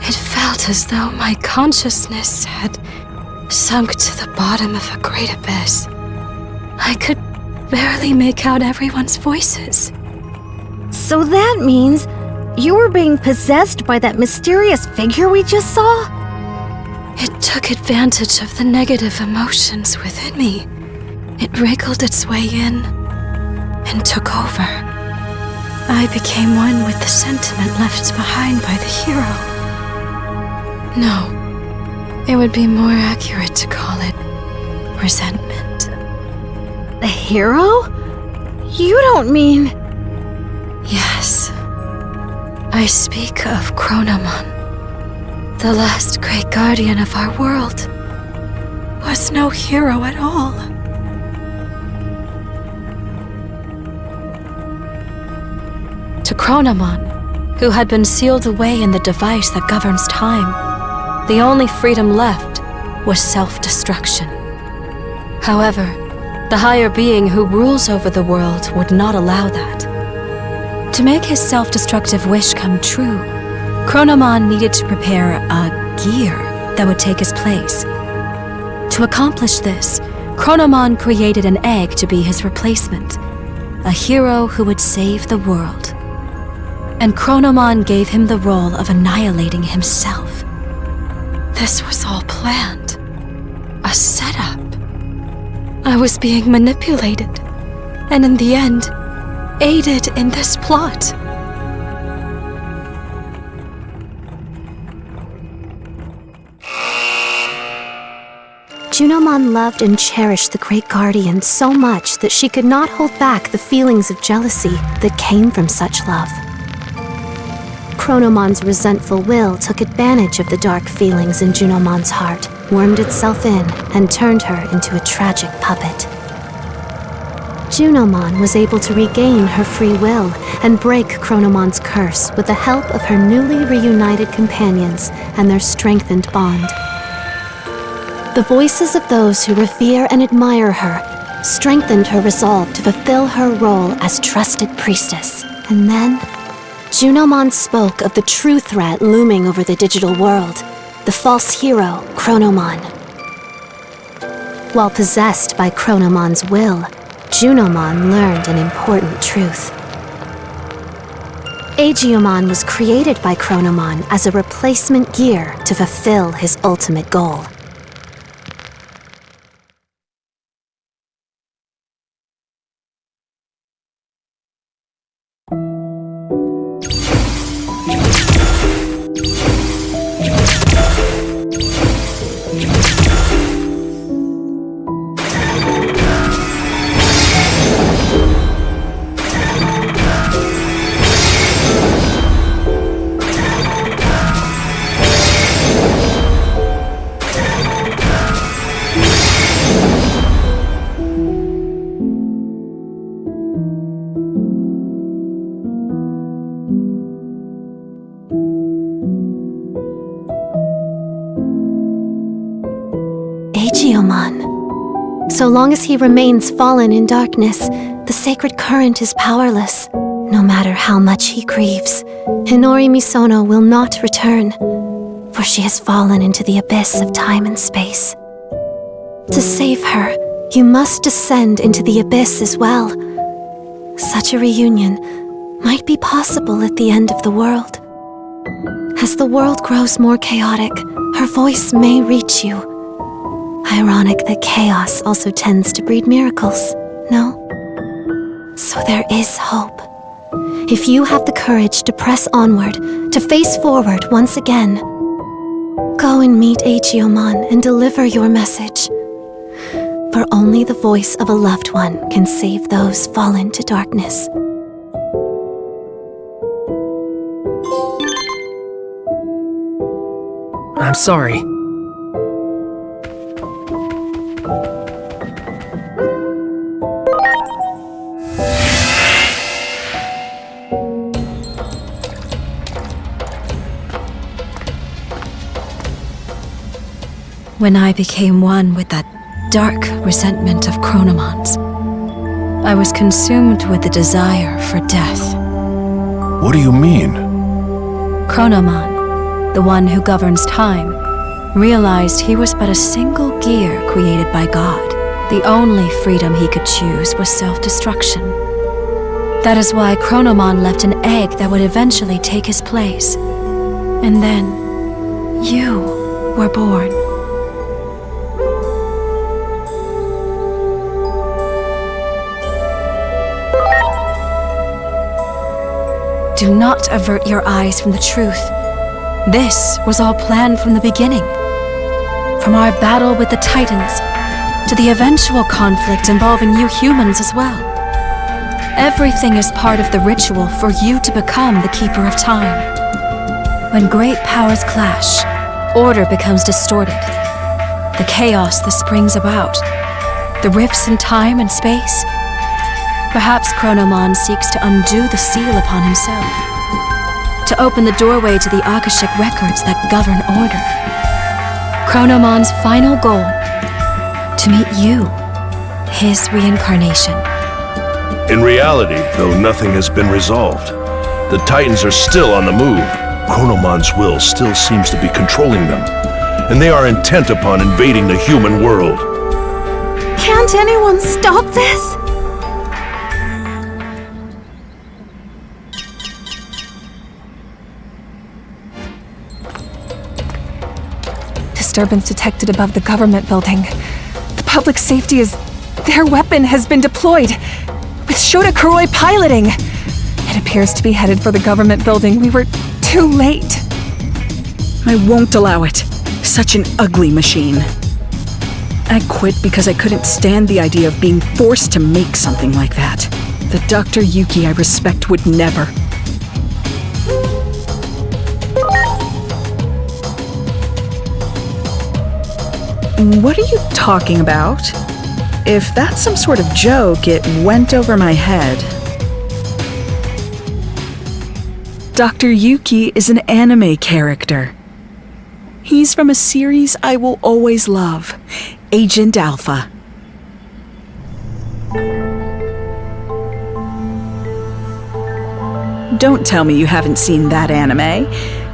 It felt as though my consciousness had sunk to the bottom of a great abyss. I could barely make out everyone's voices. So that means you were being possessed by that mysterious figure we just saw? It took advantage of the negative emotions within me. It wriggled its way in and took over. I became one with the sentiment left behind by the hero. No, it would be more accurate to call it resentment. The hero? You don't mean... Yes. I speak of Chronomon. The last great guardian of our world was no hero at all. To Chronomon, who had been sealed away in the device that governs time, the only freedom left was self-destruction. However, the higher being who rules over the world would not allow that. To make his self-destructive wish come true, Chronomon needed to prepare a gear that would take his place. To accomplish this, Chronomon created an egg to be his replacement, a hero who would save the world. And Chronomon gave him the role of annihilating himself. This was all planned. A setup. I was being manipulated, and in the end, aided in this plot. Junomon loved and cherished the Great Guardian so much that she could not hold back the feelings of jealousy that came from such love. Chronomon's resentful will took advantage of the dark feelings in Junomon's heart, wormed itself in, and turned her into a tragic puppet. Junomon was able to regain her free will and break Chronomon's curse with the help of her newly reunited companions and their strengthened bond. The voices of those who revere and admire her strengthened her resolve to fulfill her role as trusted priestess. And then, Junomon spoke of the true threat looming over the digital world, the false hero, Chronomon. While possessed by Chronomon's will, Junomon learned an important truth. Agiomon was created by Chronomon as a replacement gear to fulfill his ultimate goal. So long as he remains fallen in darkness, the sacred current is powerless. No matter how much he grieves, Hinori Misono will not return, for she has fallen into the abyss of time and space. To save her, you must descend into the abyss as well. Such a reunion might be possible at the end of the world. As the world grows more chaotic, her voice may reach you. Ironic that chaos also tends to breed miracles, no? So there is hope. If you have the courage to press onward, to face forward once again, go and meet Agiomon and deliver your message. For only the voice of a loved one can save those fallen to darkness. I'm sorry. When I became one with that dark resentment of Chronomon's, I was consumed with the desire for death. What do you mean? Chronomon, the one who governs time, realized he was but a single gear created by God. The only freedom he could choose was self-destruction. That is why Chronomon left an egg that would eventually take his place. And then, you were born. Do not avert your eyes from the truth. This was all planned from the beginning. From our battle with the Titans, to the eventual conflict involving you humans as well. Everything is part of the ritual for you to become the Keeper of Time. When great powers clash, order becomes distorted. The chaos that springs about, the rifts in time and space. Perhaps Chronomon seeks to undo the seal upon himself, to open the doorway to the Akashic records that govern order. Chronomon's final goal, to meet you, his reincarnation. In reality, though nothing has been resolved, the Titans are still on the move. Chronomon's will still seems to be controlling them, and they are intent upon invading the human world. Can't anyone stop this? Disturbance detected above the government building. The public safety is... Their weapon has been deployed, with Shota Kuroi piloting. It appears to be headed for the government building. We were too late. I won't allow it. Such an ugly machine. I quit because I couldn't stand the idea of being forced to make something like that. The Dr. Yuki I respect would never. What are you talking about? If that's some sort of joke, it went over my head. Dr. Yuki is an anime character. He's from a series I will always love, Agent Alpha. Don't tell me you haven't seen that anime.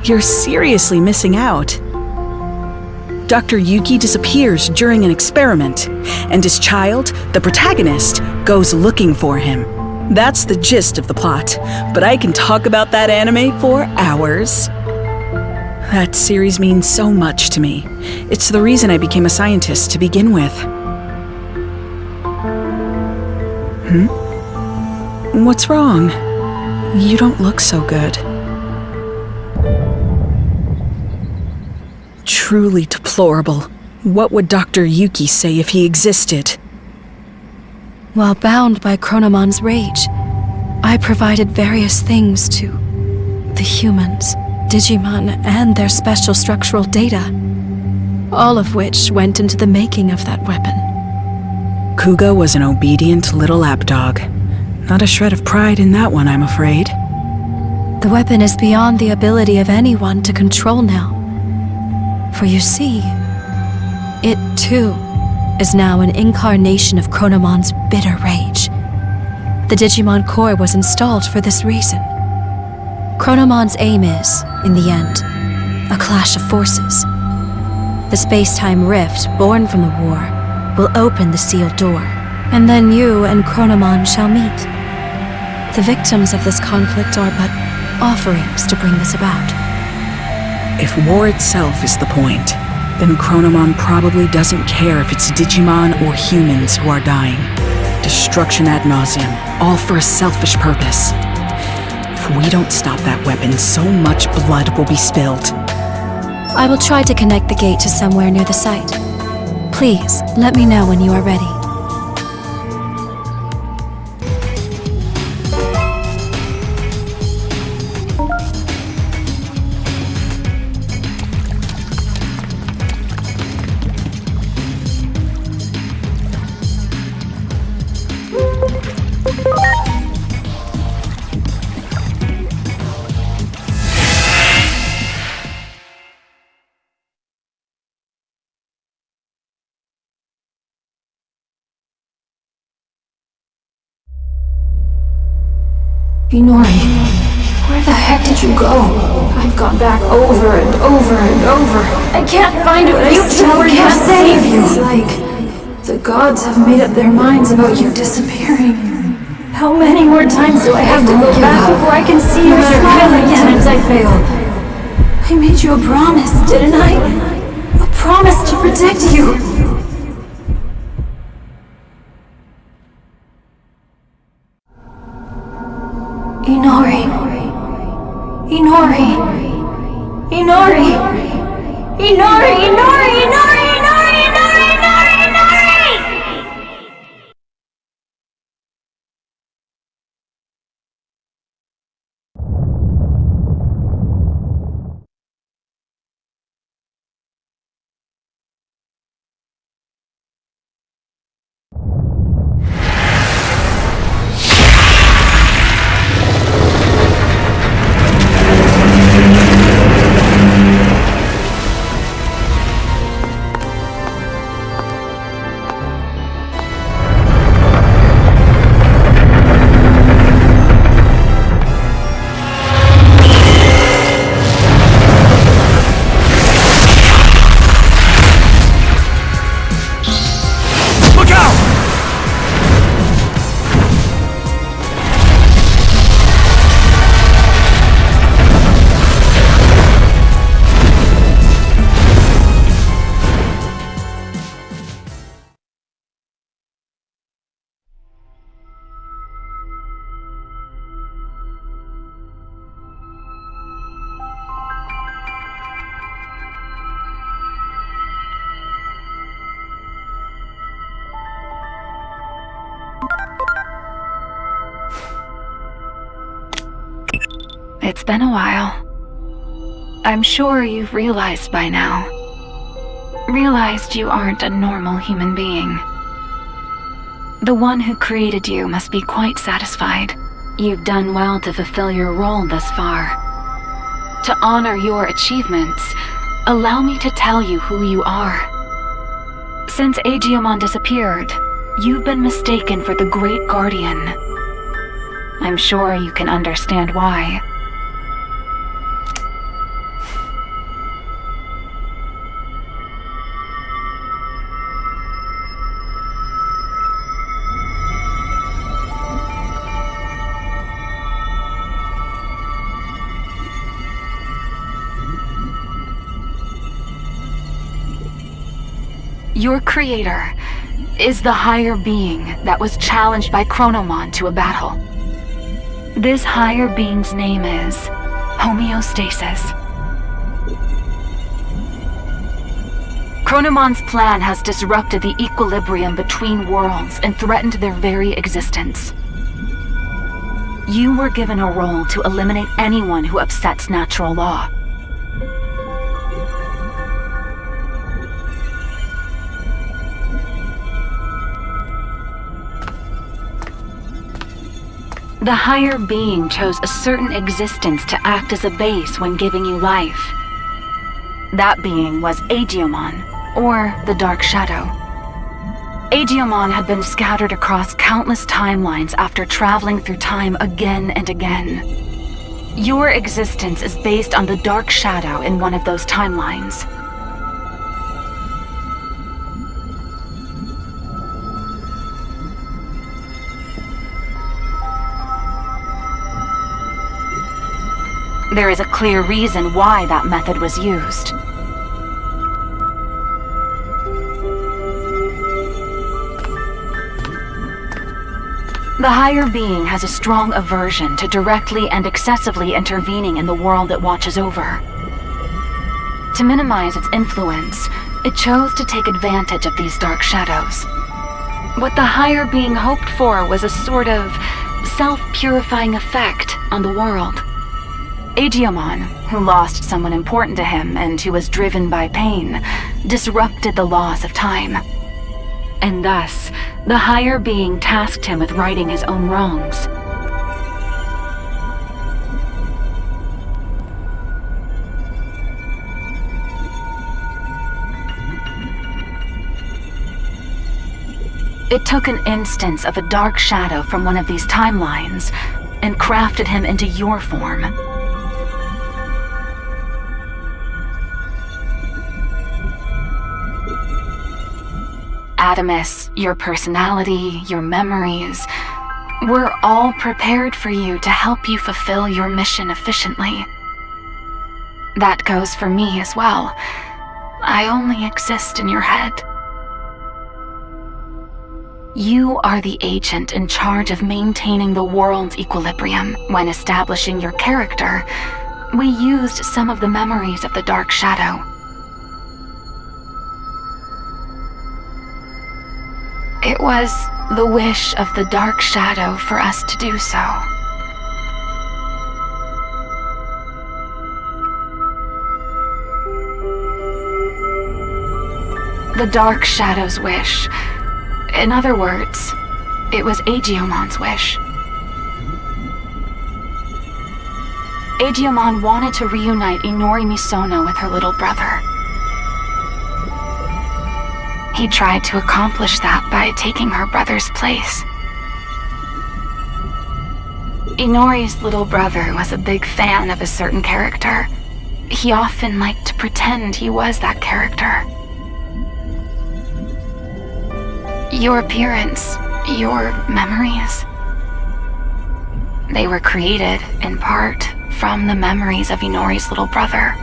You're seriously missing out. Dr. Yuki disappears during an experiment, and his child, the protagonist, goes looking for him. That's the gist of the plot, but I can talk about that anime for hours. That series means so much to me. It's the reason I became a scientist to begin with. What's wrong? You don't look so good. Truly deplorable. What would Dr. Yuki say if he existed? While bound by Chronomon's rage, I provided various things to the humans, Digimon, and their special structural data, all of which went into the making of that weapon. Kuga was an obedient little lapdog. Not a shred of pride in that one, I'm afraid. The weapon is beyond the ability of anyone to control now. For you see, it too is now an incarnation of Chronomon's bitter rage. The Digimon core was installed for this reason. Chronomon's aim is, in the end, a clash of forces. The space-time rift born from the war will open the sealed door, and then you and Chronomon shall meet. The victims of this conflict are but offerings to bring this about. If war itself is the point, then Chronomon probably doesn't care if it's Digimon or humans who are dying. Destruction ad nauseum, all for a selfish purpose. If we don't stop that weapon, so much blood will be spilled. I will try to connect the gate to somewhere near the site. Please, let me know when you are ready. Inori, where the heck did you go? I've gone back over and over and over. I can't find a future where can't save you. It's like the gods have made up their minds about you disappearing. How many more times do I have to go back before I can see your smile again? Times I fail. I made you a promise, didn't I? A promise to protect you. Inori. Inori. Inori. Inori, Inori, Inori, Inori, Inori, Inori, Inori! It's been a while. I'm sure you've realized by now. Realized you aren't a normal human being. The one who created you must be quite satisfied. You've done well to fulfill your role thus far. To honor your achievements, allow me to tell you who you are. Since Aegiomon disappeared, you've been mistaken for the Great Guardian. I'm sure you can understand why. Your creator is the higher being that was challenged by Chronomon to a battle. This higher being's name is Homeostasis. Chronomon's plan has disrupted the equilibrium between worlds and threatened their very existence. You were given a role to eliminate anyone who upsets natural law. The higher being chose a certain existence to act as a base when giving you life. That being was Aegiomon, or the Dark Shadow. Aegiomon had been scattered across countless timelines after traveling through time again and again. Your existence is based on the Dark Shadow in one of those timelines. There is a clear reason why that method was used. The higher being has a strong aversion to directly and excessively intervening in the world it watches over. To minimize its influence, it chose to take advantage of these dark shadows. What the higher being hoped for was a sort of self-purifying effect on the world. Aegiomon, who lost someone important to him and who was driven by pain, disrupted the laws of time. And thus, the higher being tasked him with righting his own wrongs. It took an instance of a dark shadow from one of these timelines and crafted him into your form. Adamus, your personality, your memories, were all prepared for you to help you fulfill your mission efficiently. That goes for me as well. I only exist in your head. You are the agent in charge of maintaining the world's equilibrium. When establishing your character, we used some of the memories of the Dark Shadow. It was the wish of the Dark Shadow for us to do so. The Dark Shadow's wish. In other words, it was Aegiomon's wish. Aegiomon wanted to reunite Inori Misono with her little brother. He tried to accomplish that by taking her brother's place. Inori's little brother was a big fan of a certain character. He often liked to pretend he was that character. Your appearance, your memories, they were created, in part, from the memories of Inori's little brother.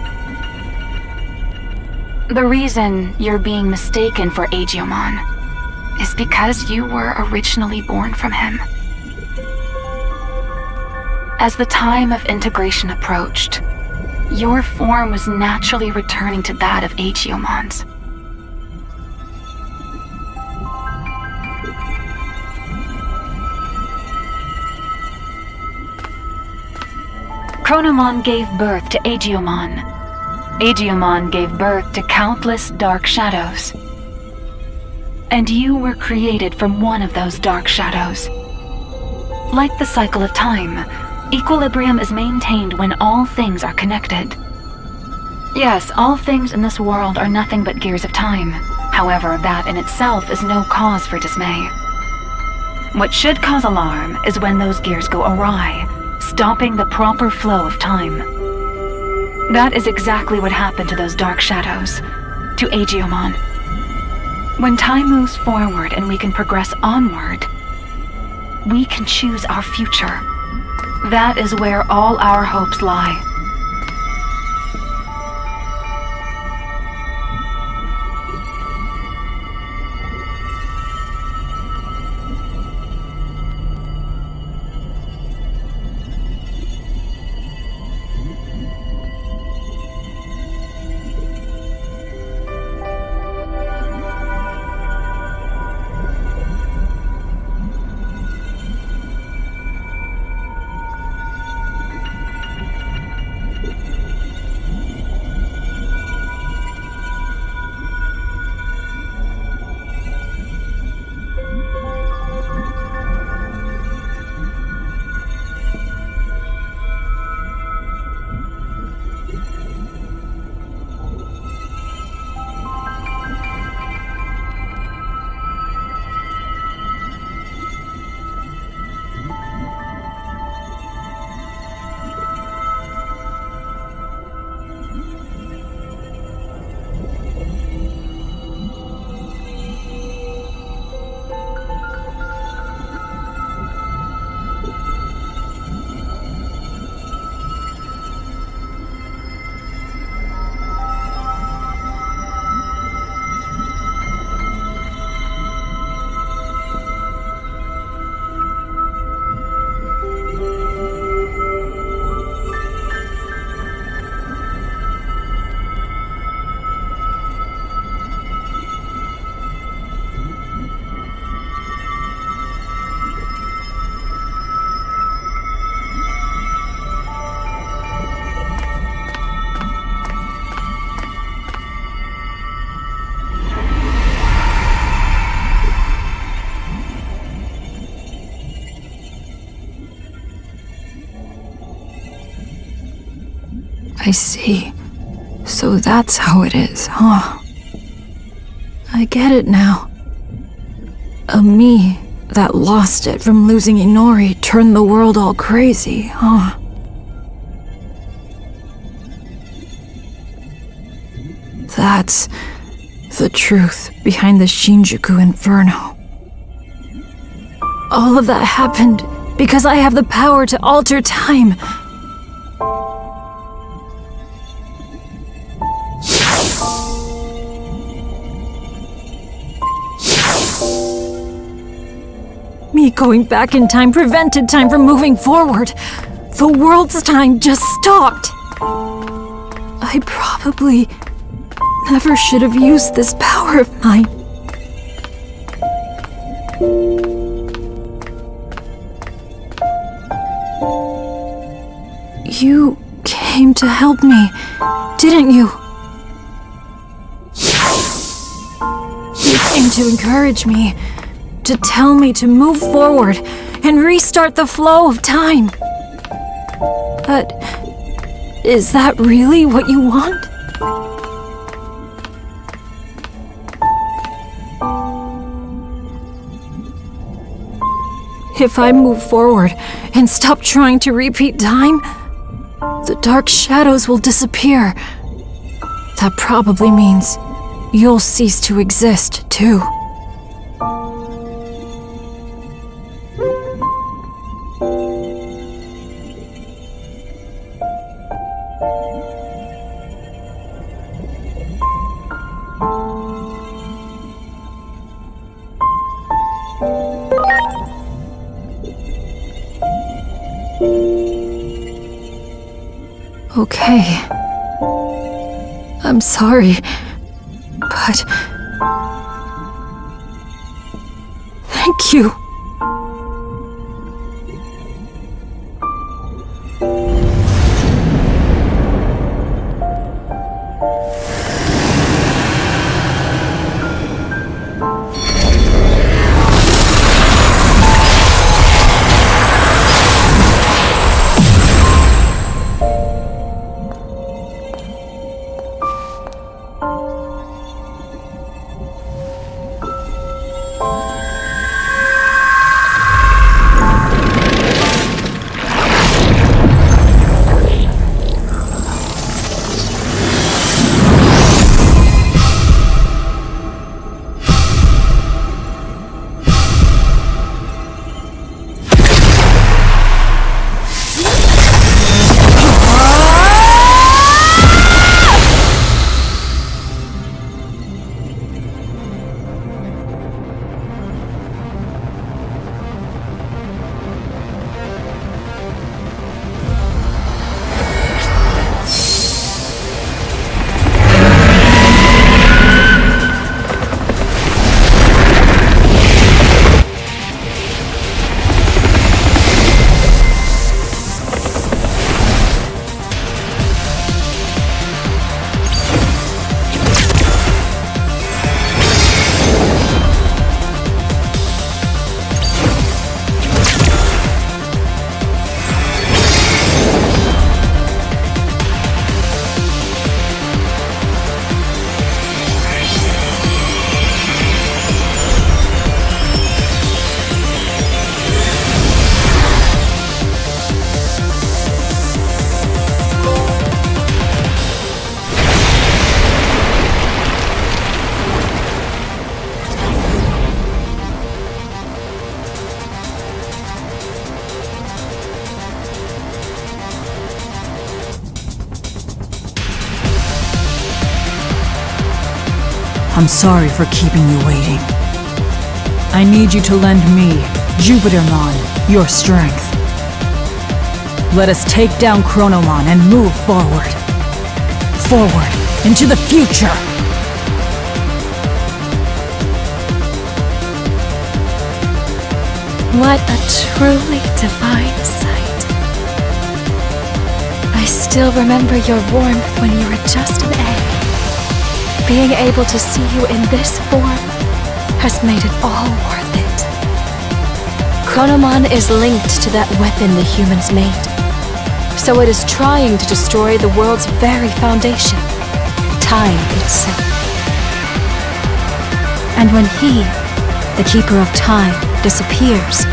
The reason you're being mistaken for Aegiomon is because you were originally born from him. As the time of integration approached, your form was naturally returning to that of Aegiomon's. Chronomon gave birth to Aegeomon. Aegeomon gave birth to countless dark shadows. And you were created from one of those dark shadows. Like the cycle of time, equilibrium is maintained when all things are connected. Yes, all things in this world are nothing but gears of time. However, that in itself is no cause for dismay. What should cause alarm is when those gears go awry, stopping the proper flow of time. That is exactly what happened to those dark shadows, to Aegeomon. When time moves forward and we can progress onward, we can choose our future. That is where all our hopes lie. I see. So that's how it is, huh? I get it now. A me that lost it from losing Inori turned the world all crazy, huh? That's the truth behind the Shinjuku Inferno. All of that happened because I have the power to alter time. Me going back in time prevented time from moving forward. The world's time just stopped. I probably never should have used this power of mine. You came to help me, didn't you? You came to encourage me, to tell me to move forward and restart the flow of time. But is that really what you want? If I move forward and stop trying to repeat time, the dark shadows will disappear. That probably means you'll cease to exist, too. Okay. I'm sorry, but thank you. I'm sorry for keeping you waiting. I need you to lend me, Jupitermon, your strength. Let us take down Chronomon and move forward. Forward, into the future! What a truly divine sight. I still remember your warmth when you were just an egg. Being able to see you in this form has made it all worth it. Chronomon is linked to that weapon the humans made. So it is trying to destroy the world's very foundation, time itself. And when he, the Keeper of Time, disappears,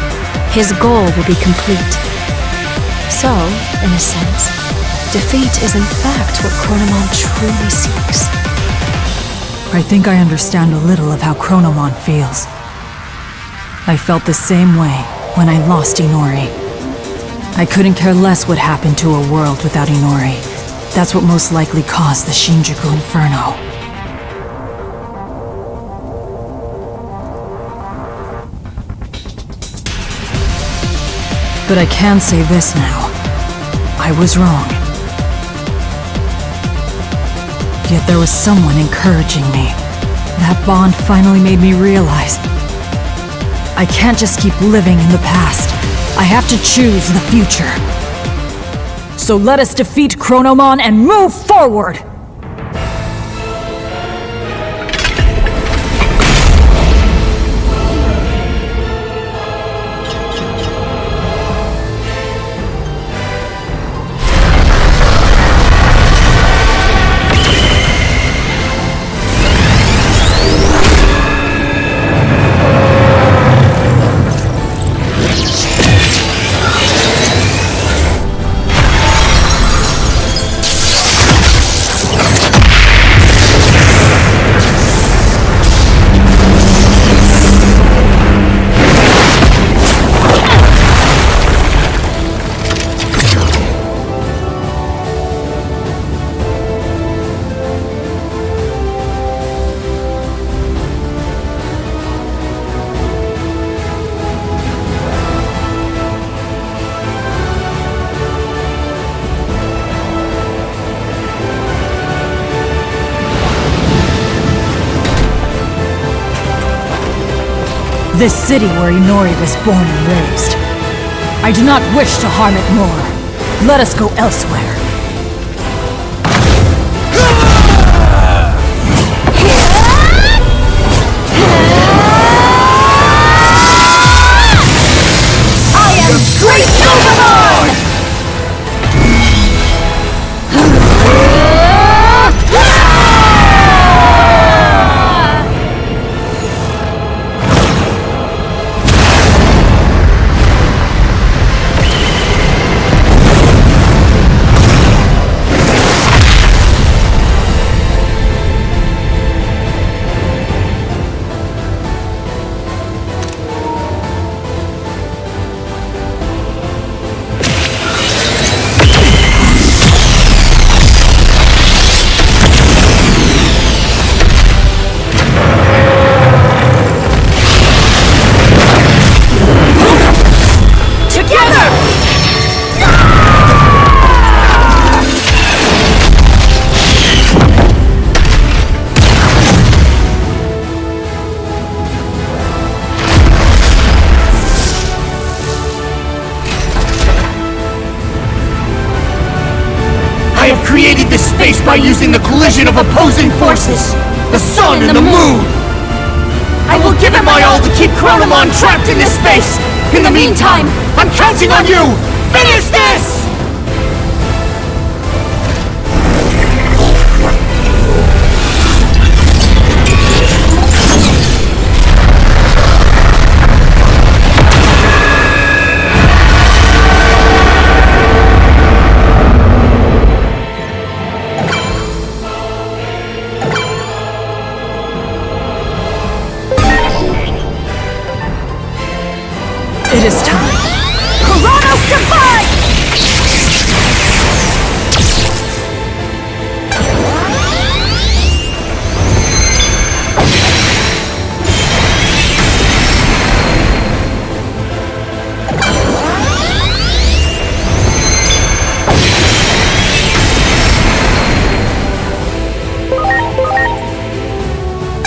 his goal will be complete. So, in a sense, defeat is in fact what Chronomon truly seeks. I think I understand a little of how Chronomon feels. I felt the same way when I lost Inori. I couldn't care less what happened to a world without Inori. That's what most likely caused the Shinjuku Inferno. But I can say this now. I was wrong. Yet there was someone encouraging me. That bond finally made me realize I can't just keep living in the past. I have to choose the future. So let us defeat Chronomon and move forward! This city where Inori was born and raised. I do not wish to harm it more. Let us go elsewhere. I am Great Digimon! Created this space by using the collision of opposing forces, the sun and the moon. I will give it my all to keep Chronomon trapped in this space. In the meantime, I'm counting on you. Finish this! It is time. Chronos Defy!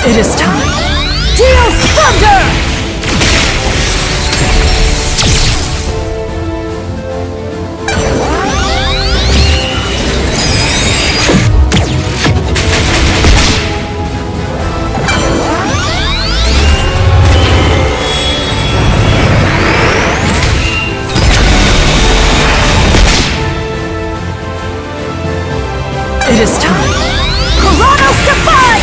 It is time. Deal thunder! It is time. Coronos defy!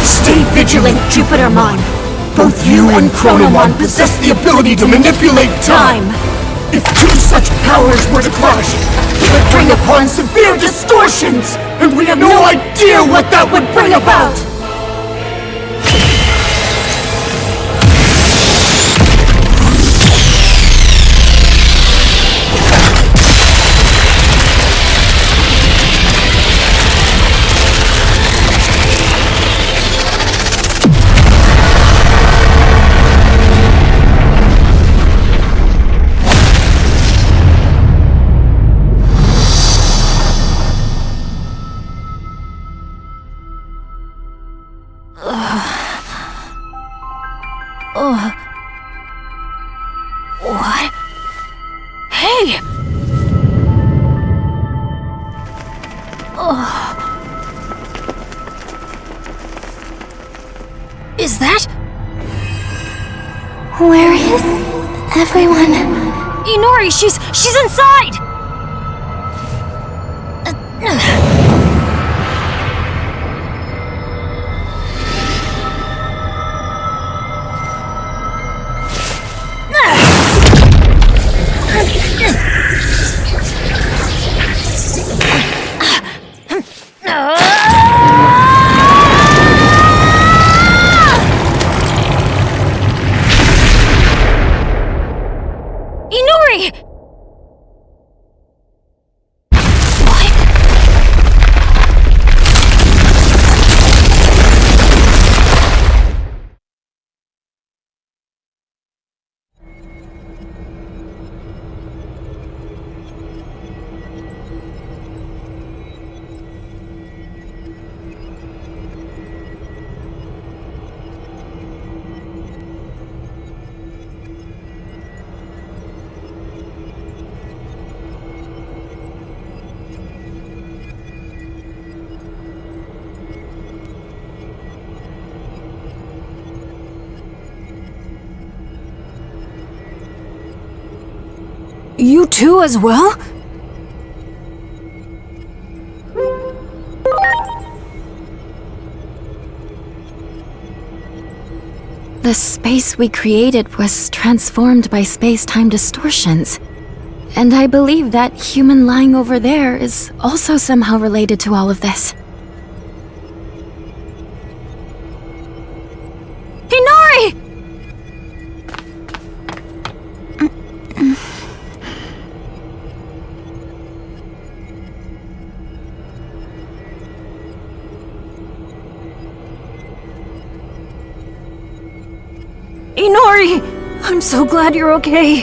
Stay vigilant, Jupitermon. Both you and Chronomon possess the ability to manipulate time. If two such powers were to clash, it would bring upon severe distortions, and we have no idea what that would bring about. What? Hey! Is that? Where is everyone? Inori, she's inside! Inori! You too as well? The space we created was transformed by space-time distortions. And I believe that human lying over there is also somehow related to all of this. Inori! Inori! I'm so glad you're okay.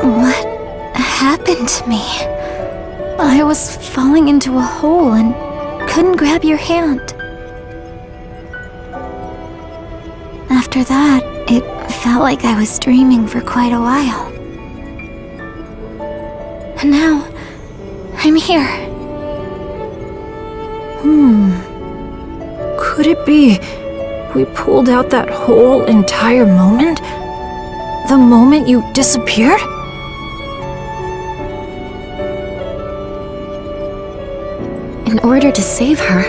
What happened to me? I was falling into a hole and couldn't grab your hand. After that, it felt like I was dreaming for quite a while. And now, I'm here. Could it be we pulled out that whole entire moment? The moment you disappeared? In order to save her,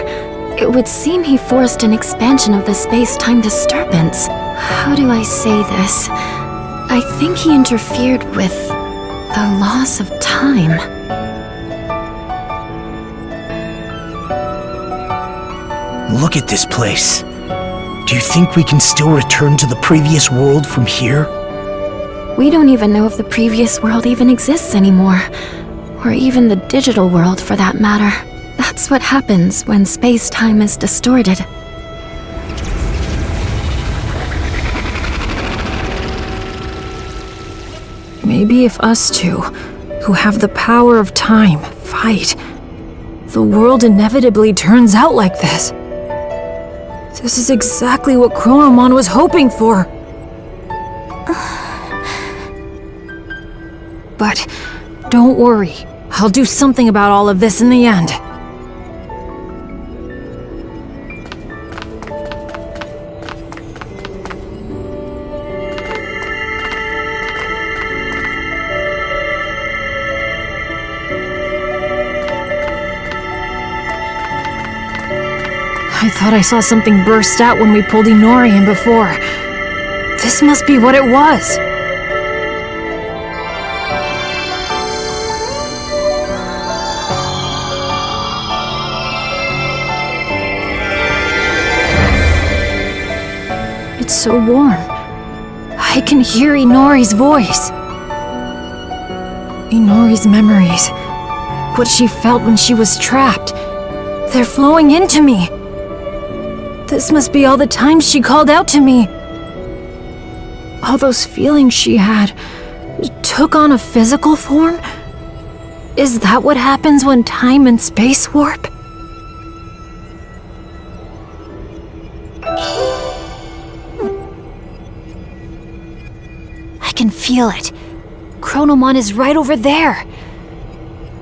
it would seem he forced an expansion of the space-time disturbance. How do I say this? I think he interfered with the loss of time. Look at this place. Do you think we can still return to the previous world from here? We don't even know if the previous world even exists anymore. Or even the digital world, for that matter. That's what happens when space-time is distorted. Maybe if us two, who have the power of time, fight, the world inevitably turns out like this. This is exactly what Chronomon was hoping for. But don't worry, I'll do something about all of this in the end. I thought I saw something burst out when we pulled Inori in before. This must be what it was. It's so warm. I can hear Inori's voice. Inori's memories. What she felt when she was trapped. They're flowing into me. This must be all the times she called out to me. All those feelings she had took on a physical form? Is that what happens when time and space warp? I can feel it. Chronomon is right over there.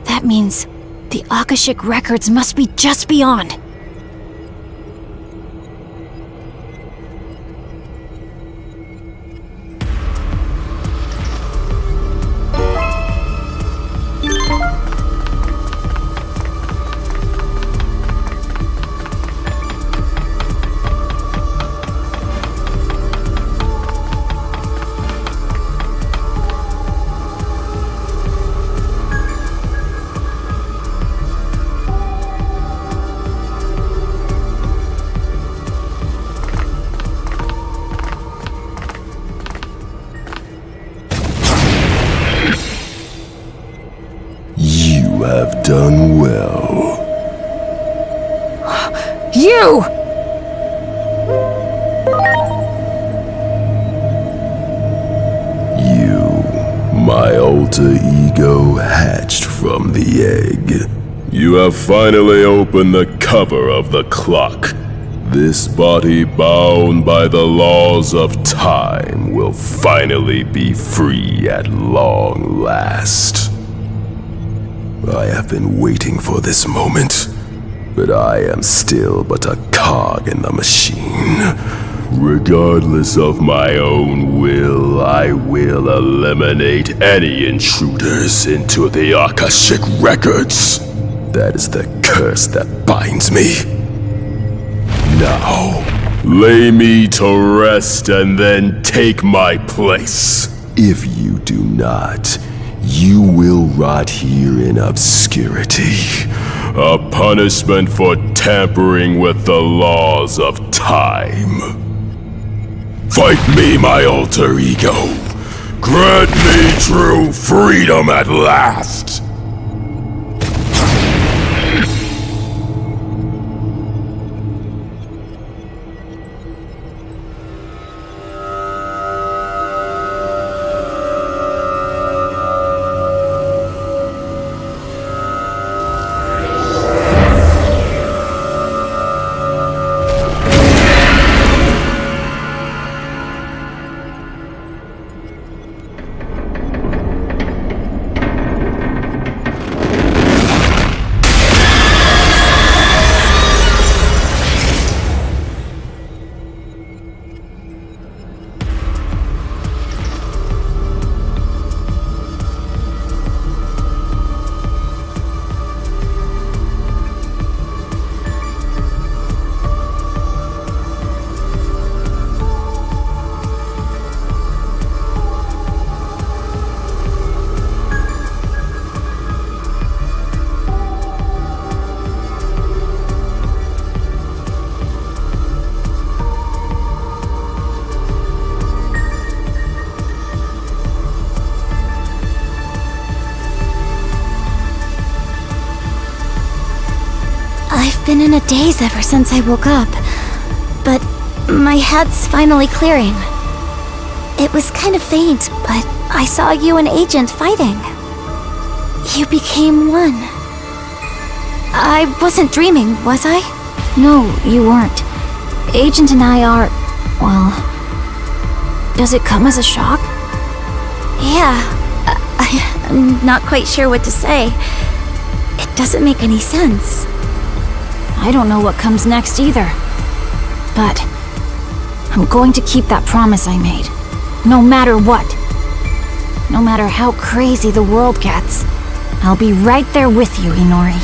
That means the Akashic records must be just beyond. You have done well. You! My alter ego hatched from the egg. You have finally opened the cover of the clock. This body bound by the laws of time will finally be free at long last. I have been waiting for this moment, but I am still but a cog in the machine. Regardless of my own will, I will eliminate any intruders into the Akashic records. That is the curse that binds me. Now, lay me to rest and then take my place. If you do not, you will rot here in obscurity. A punishment for tampering with the laws of time. Fight me, my alter ego. Grant me true freedom at last. I've been in a daze ever since I woke up, but my head's finally clearing. It was kind of faint, but I saw you and Agent fighting. You became one. I wasn't dreaming, was I? No, you weren't. Agent and I are... well... Does it come as a shock? Yeah. I'm not quite sure what to say. It doesn't make any sense. I don't know what comes next either. But... I'm going to keep that promise I made. No matter what. No matter how crazy the world gets. I'll be right there with you, Inori.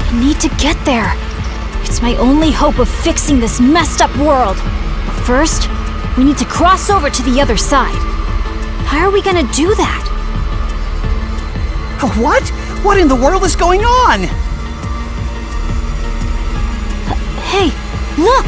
I need to get there. It's my only hope of fixing this messed up world. But first, we need to cross over to the other side. How are we gonna do that? What? What in the world is going on? Hey, look!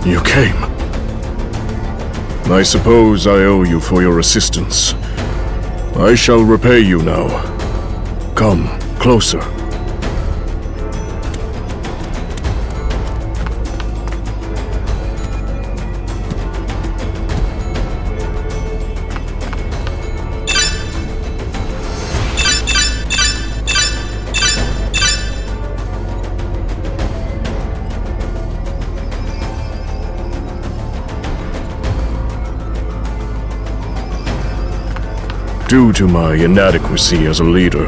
You came. I suppose I owe you for your assistance. I shall repay you now. Come closer. Due to my inadequacy as a leader,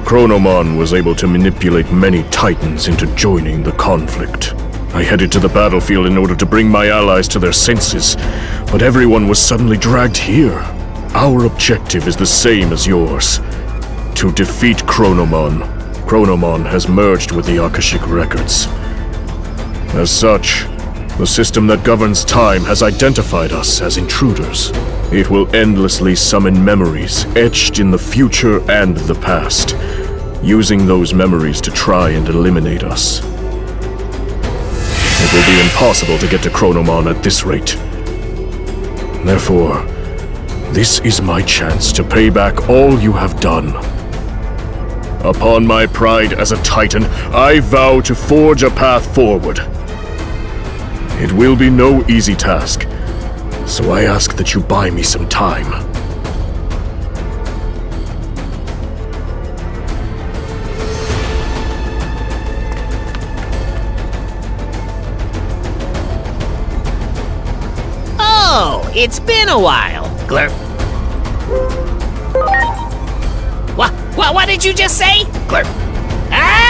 Chronomon was able to manipulate many Titans into joining the conflict. I headed to the battlefield in order to bring my allies to their senses, but everyone was suddenly dragged here. Our objective is the same as yours: to defeat Chronomon. Chronomon has merged with the Akashic Records. As such, the system that governs time has identified us as intruders. It will endlessly summon memories etched in the future and the past, using those memories to try and eliminate us. It will be impossible to get to Chronomon at this rate. Therefore, this is my chance to pay back all you have done. Upon my pride as a Titan, I vow to forge a path forward. It will be no easy task, so I ask that you buy me some time. Oh, it's been a while, Glurp. What did you just say? Glurp. Ah!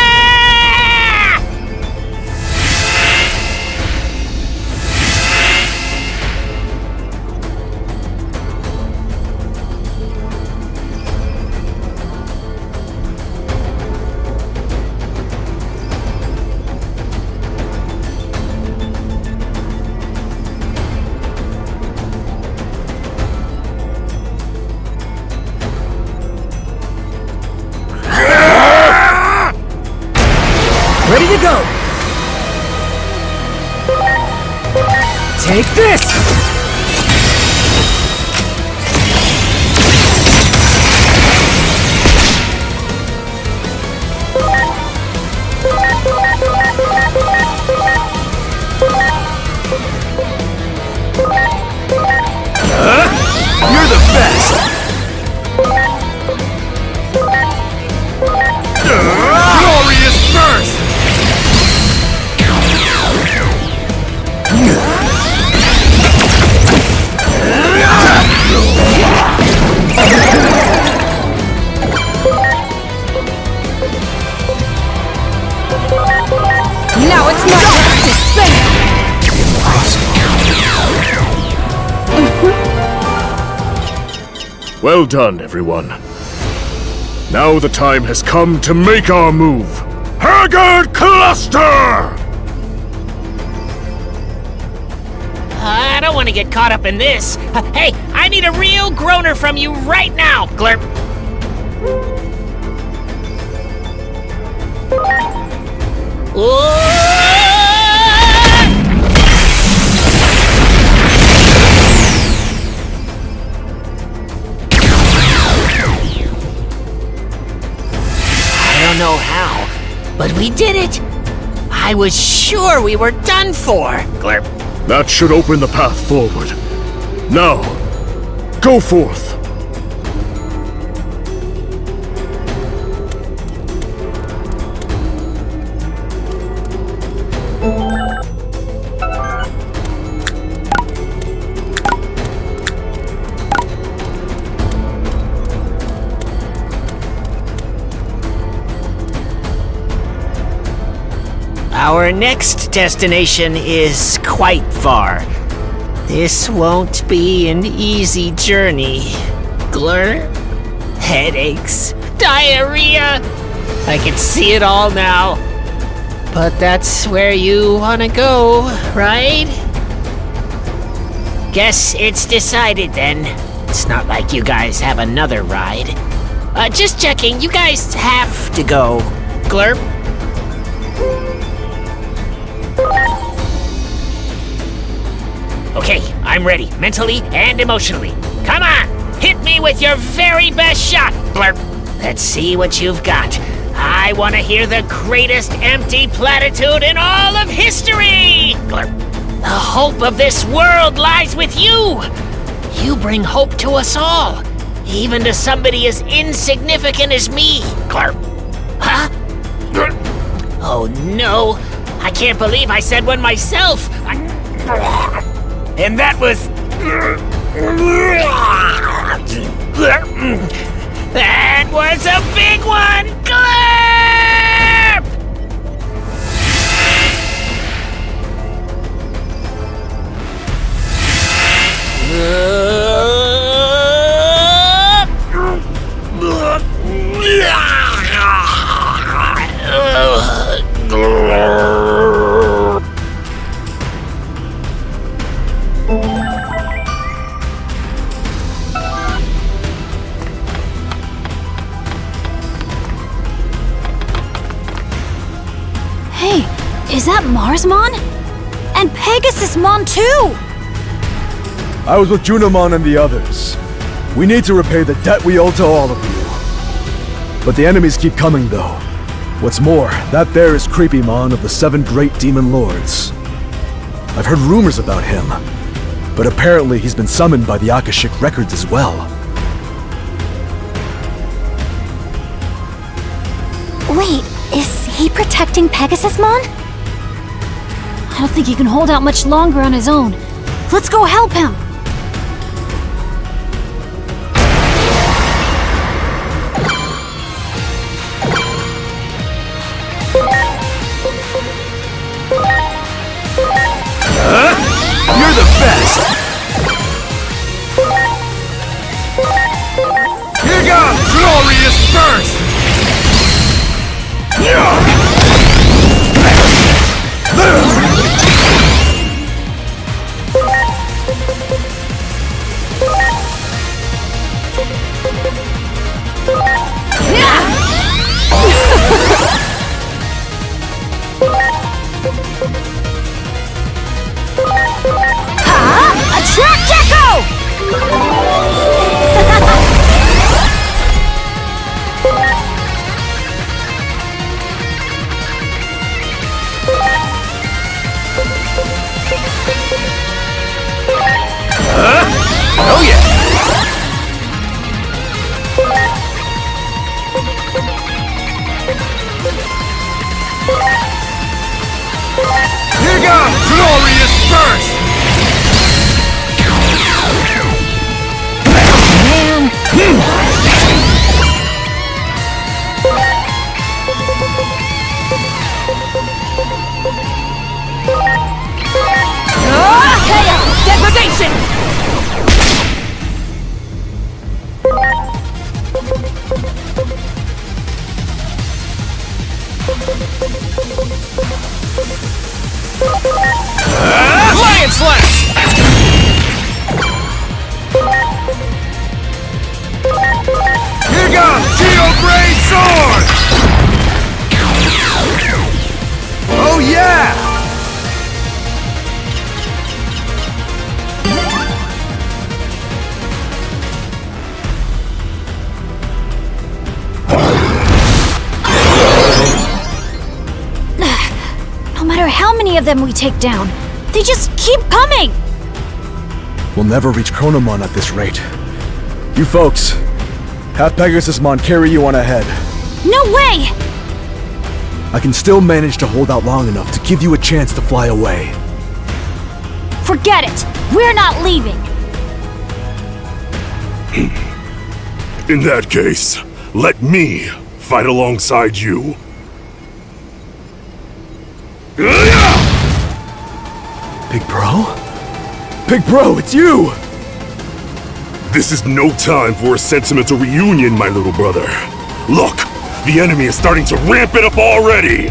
Ready to go! Take this! You're the best! Glorious burst! Now it's my turn to spin! Well done, everyone. Now the time has come to make our move. Haggard Cluster! I don't want to get caught up in this. Hey, I need a real groaner from you right now, Glurp. I don't know how, but we did it. I was sure we were done for, Glurp. That should open the path forward. Now, go forth. Our next destination is quite far. This won't be an easy journey. Glurp, headaches, diarrhea. I can see it all now. But that's where you want to go, right? Guess it's decided then. It's not like you guys have another ride. Just checking, you guys have to go. Glurp? Okay, I'm ready, mentally and emotionally. Come on, hit me with your very best shot, Blurp. Let's see what you've got. I want to hear the greatest empty platitude in all of history! Glurp. The hope of this world lies with you! You bring hope to us all, even to somebody as insignificant as me, Glurp. Huh? Oh no, I can't believe I said one myself! And that was... That was a big one! Glurp! Hey, is that Marsmon? And Pegasusmon too! I was with Junimon and the others. We need to repay the debt we owe to all of you. But the enemies keep coming, though. What's more, that there is Creepymon of the 7 Great Demon Lords. I've heard rumors about him, but apparently he's been summoned by the Akashic Records as well. Wait, is he protecting Pegasusmon? I don't think he can hold out much longer on his own. Let's go help him! You're the best! Here goes! Glorious burst! Attract Echo! Oh yeah! Here goes! Glorious burst! Chaos! Degradation! Lion Slash! Here goes! Geo Gray Sword! Oh yeah! No matter how many of them we take down, they just keep coming! We'll never reach Chronomon at this rate. You folks, have Pegasusmon carry you on ahead. No way! I can still manage to hold out long enough to give you a chance to fly away. Forget it! We're not leaving! In that case, let me fight alongside you. Big Bro? Big Bro, it's you! This is no time for a sentimental reunion, my little brother. Look, the enemy is starting to ramp it up already!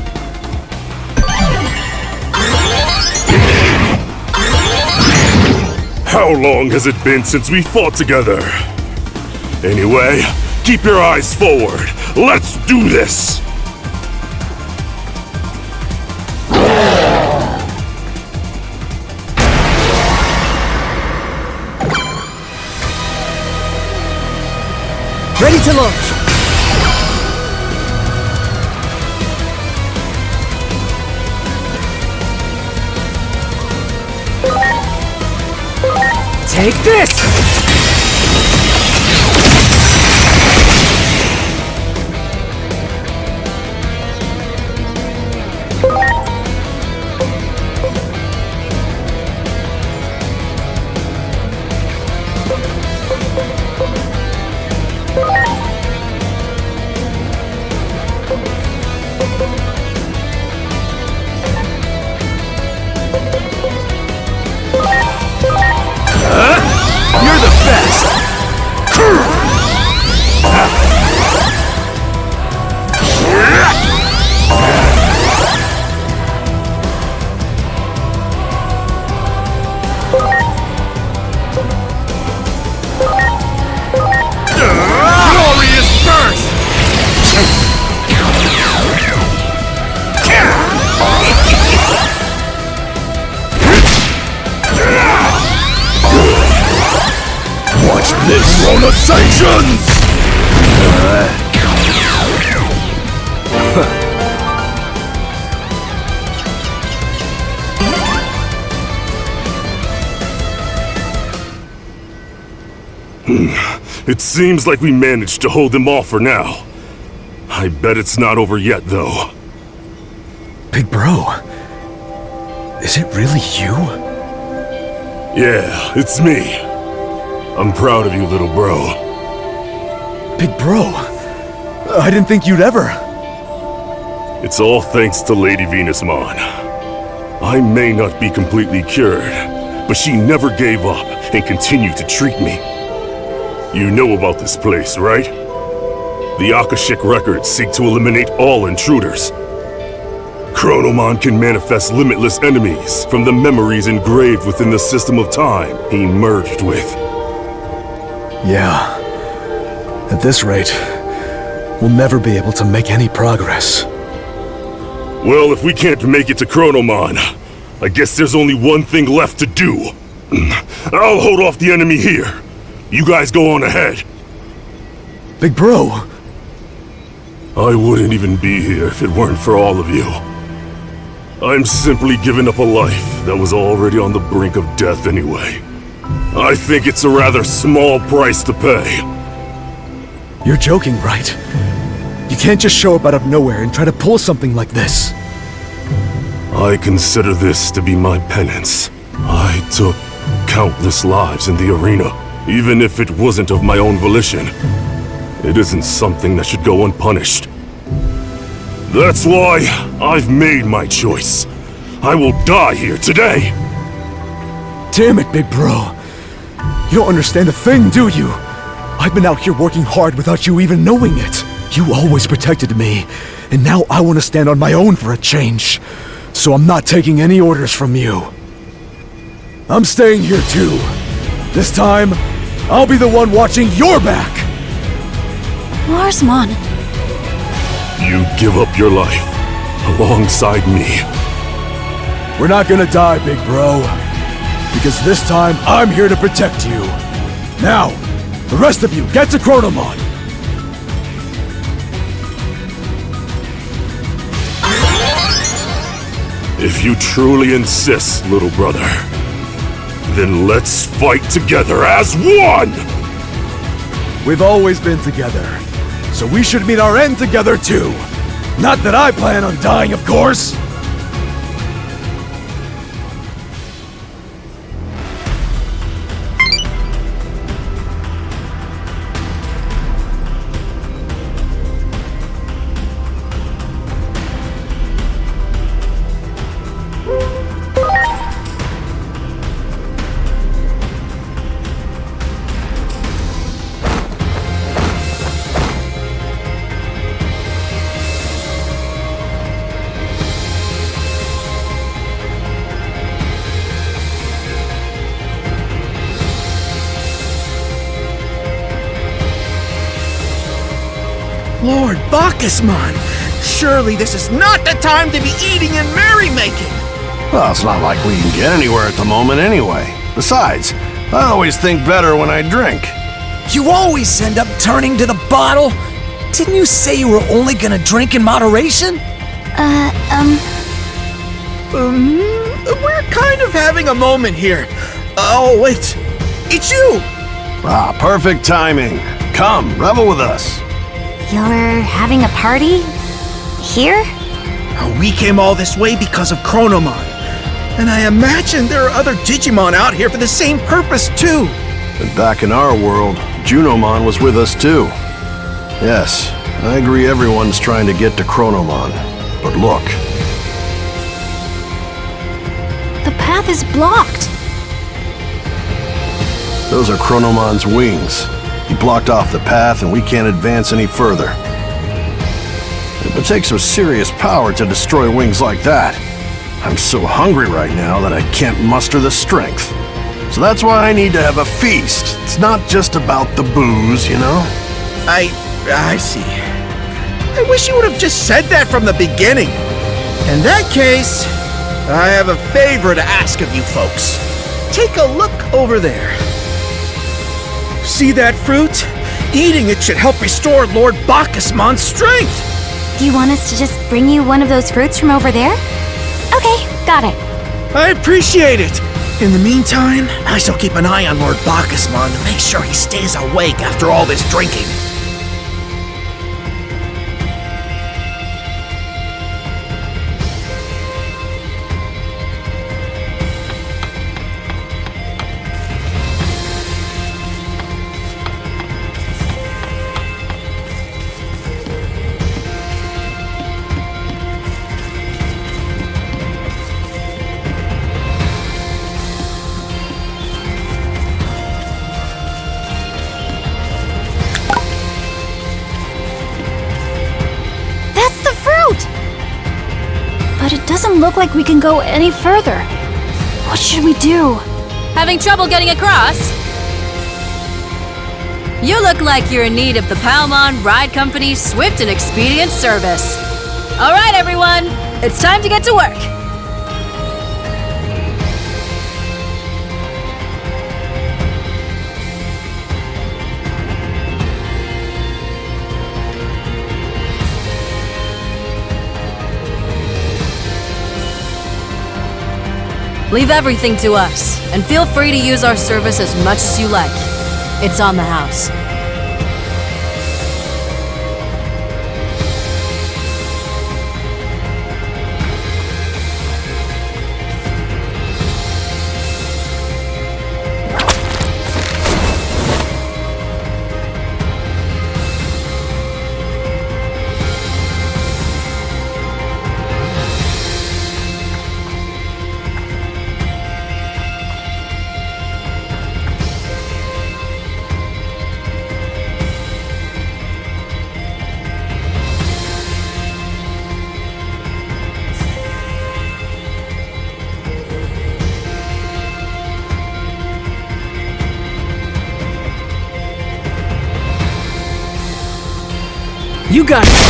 How long has it been since we fought together? Anyway, keep your eyes forward. Let's do this! Ready to launch! Take this! You're the best! Glorious burst! Watch this! Rona Sanctions! It seems like we managed to hold them off for now. I bet it's not over yet, though. Big bro, is it really you? Yeah, it's me. I'm proud of you, little bro. Big bro, I didn't think you'd ever. It's all thanks to Lady Venusmon. I may not be completely cured, but she never gave up and continued to treat me. You know about this place, right? The Akashic records seek to eliminate all intruders. Chronomon can manifest limitless enemies from the memories engraved within the system of time he merged with. Yeah. At this rate, we'll never be able to make any progress. Well, if we can't make it to Chronomon, I guess there's only one thing left to do. I'll hold off the enemy here. You guys go on ahead. Big bro! I wouldn't even be here if it weren't for all of you. I'm simply giving up a life that was already on the brink of death anyway. I think it's a rather small price to pay. You're joking, right? You can't just show up out of nowhere and try to pull something like this. I consider this to be my penance. I took countless lives in the arena, even if it wasn't of my own volition. It isn't something that should go unpunished. That's why I've made my choice. I will die here today. Damn it, big bro. You don't understand a thing, do you? I've been out here working hard without you even knowing it. You always protected me, and now I want to stand on my own for a change. So I'm not taking any orders from you. I'm staying here too. This time, I'll be the one watching your back! Larsmon. You give up your life alongside me. We're not gonna die, big bro. Because this time, I'm here to protect you. Now, the rest of you, get to Chronomon! If you truly insist, little brother, then let's fight together as one! We've always been together, so we should meet our end together too. Not that I plan on dying, of course! Lord Bacchusmon! Surely this is not the time to be eating and merrymaking! Well, it's not like we can get anywhere at the moment anyway. Besides, I always think better when I drink. You always end up turning to the bottle. Didn't you say you were only gonna drink in moderation? We're kind of having a moment here. Oh, wait. It's you! Ah, perfect timing. Come, revel with us. You're having a party? Here? We came all this way because of Chronomon. And I imagine there are other Digimon out here for the same purpose, too. And back in our world, Junomon was with us, too. Yes, I agree everyone's trying to get to Chronomon. But look. The path is blocked. Those are Chronomon's wings. He blocked off the path and we can't advance any further. It would take some serious power to destroy wings like that. I'm so hungry right now that I can't muster the strength. So that's why I need to have a feast. It's not just about the booze, you know? I see. I wish you would have just said that from the beginning. In that case, I have a favor to ask of you folks. Take a look over there. See that fruit? Eating it should help restore Lord Bacchusmon's strength. You want us to just bring you one of those fruits from over there? Okay, got it. I appreciate it. In the meantime, I shall keep an eye on Lord Bacchusmon to make sure he stays awake after all this drinking. But it doesn't look like we can go any further. What should we do? Having trouble getting across? You look like you're in need of the Palmon Ride Company's swift and expedient service. All right, everyone, it's time to get to work. Leave everything to us, and feel free to use our service as much as you like. It's on the house. You got it!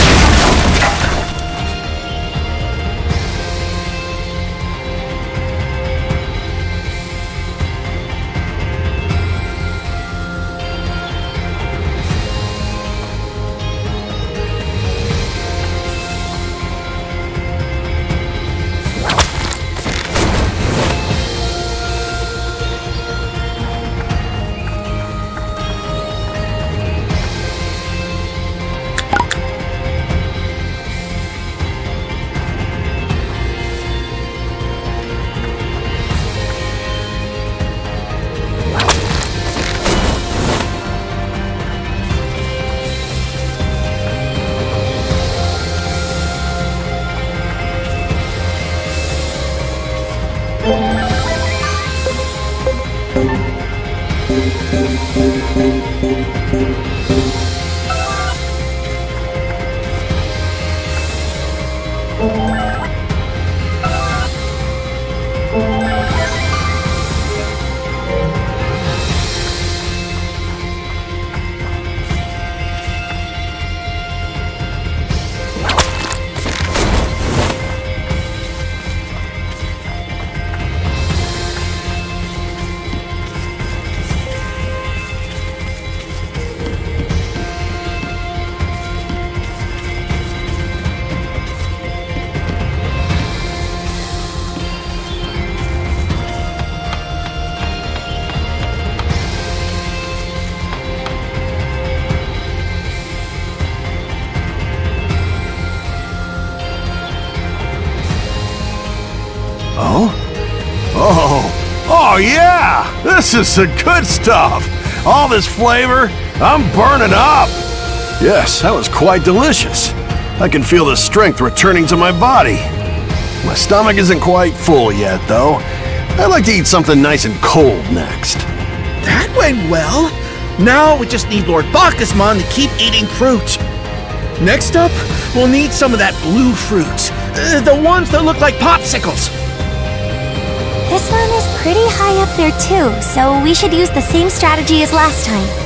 Oh yeah! This is the good stuff! All this flavor, I'm burning up! Yes, that was quite delicious. I can feel the strength returning to my body. My stomach isn't quite full yet, though. I'd like to eat something nice and cold next. That went well. Now we just need Lord Bacchusmon to keep eating fruit. Next up, we'll need some of that blue fruit. The ones that look like popsicles. This one is pretty high up there too, so we should use the same strategy as last time.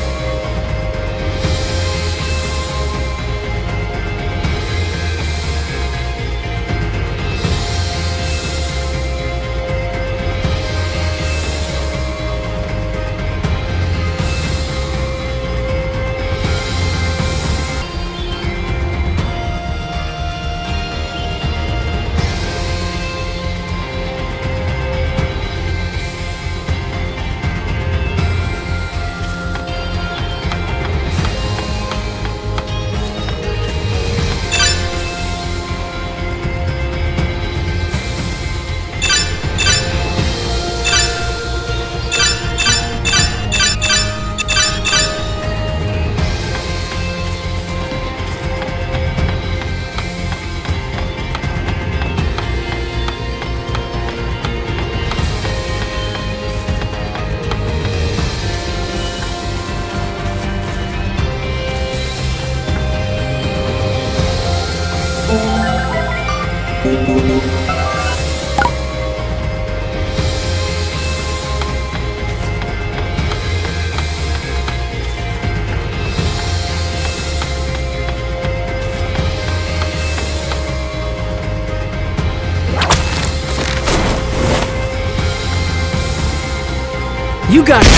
You got it!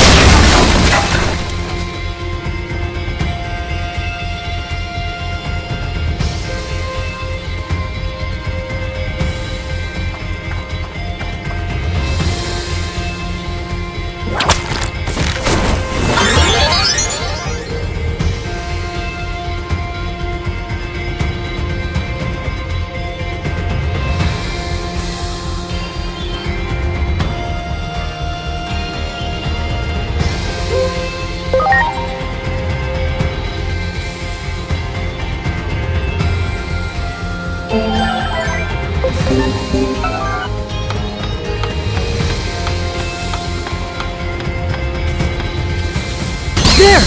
There!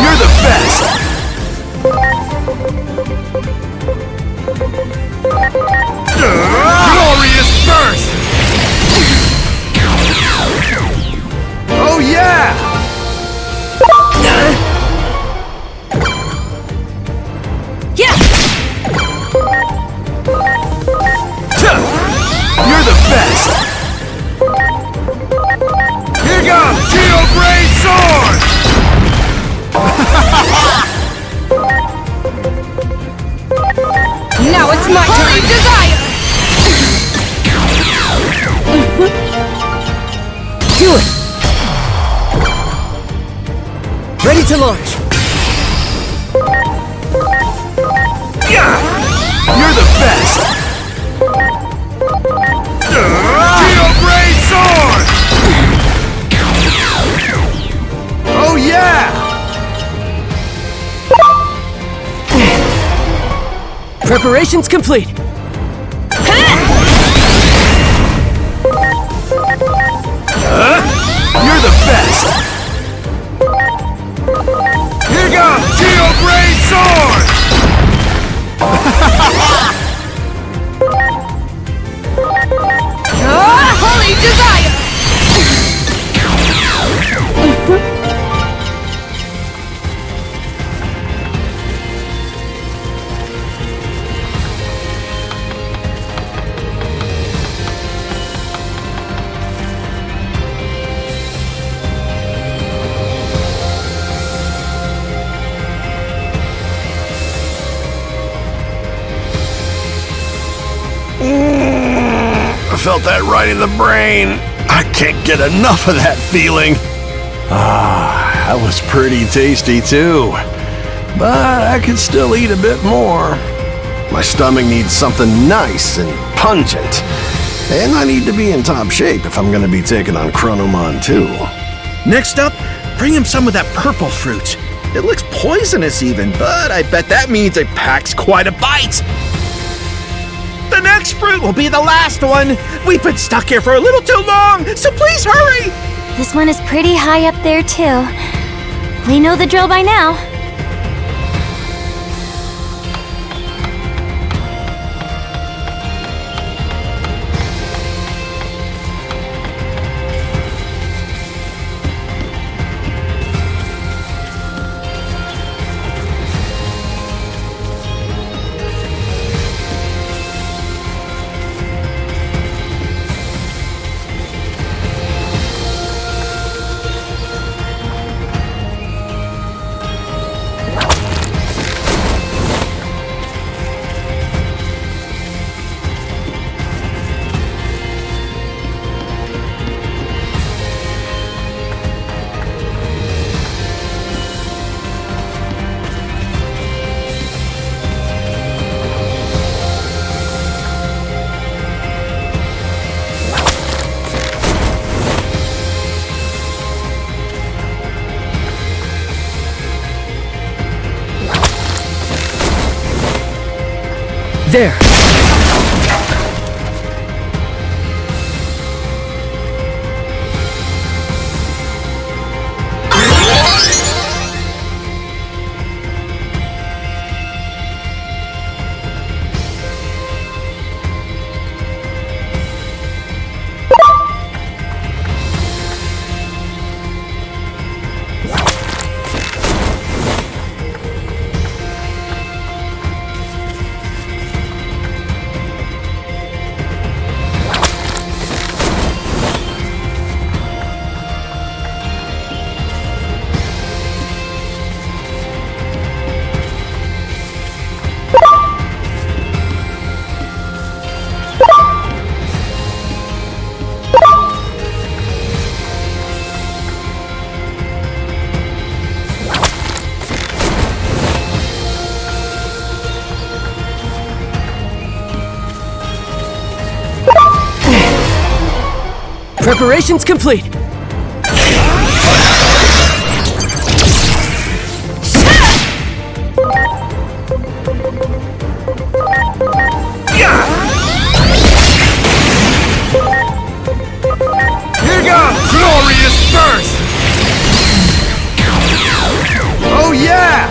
You're the best! Glorious burst! Oh yeah! Yeah! You're the best! Here goes Geo Gray Sword! Now it's my turn! Desire! Do it! Ready to launch! You're the best! Geo Gray Sword! Oh yeah! Preparations complete! You're the best! Here goes Geo Gray Sword! Holy desire! I felt that right in the brain. I can't get enough of that feeling. That was pretty tasty too. But I could still eat a bit more. My stomach needs something nice and pungent. And I need to be in top shape if I'm gonna be taking on Chronomon too. Next up, bring him some of that purple fruit. It looks poisonous even, but I bet that means it packs quite a bite. The next fruit will be the last one. We've been stuck here for a little too long, so please hurry! This one is pretty high up there, too. We know the drill by now. There! Preparations complete. Here goes! Glorious burst! Oh yeah!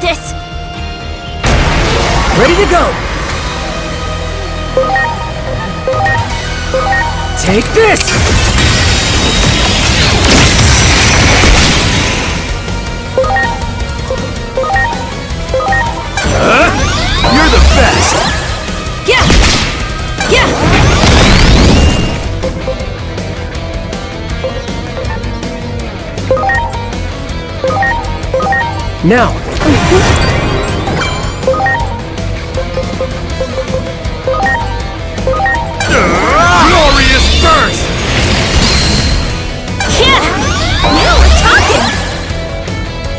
This! Ready to go! Take this! You're the best! Yeah! Yeah! Now! Glorious burst! Yeah! Now we're talking!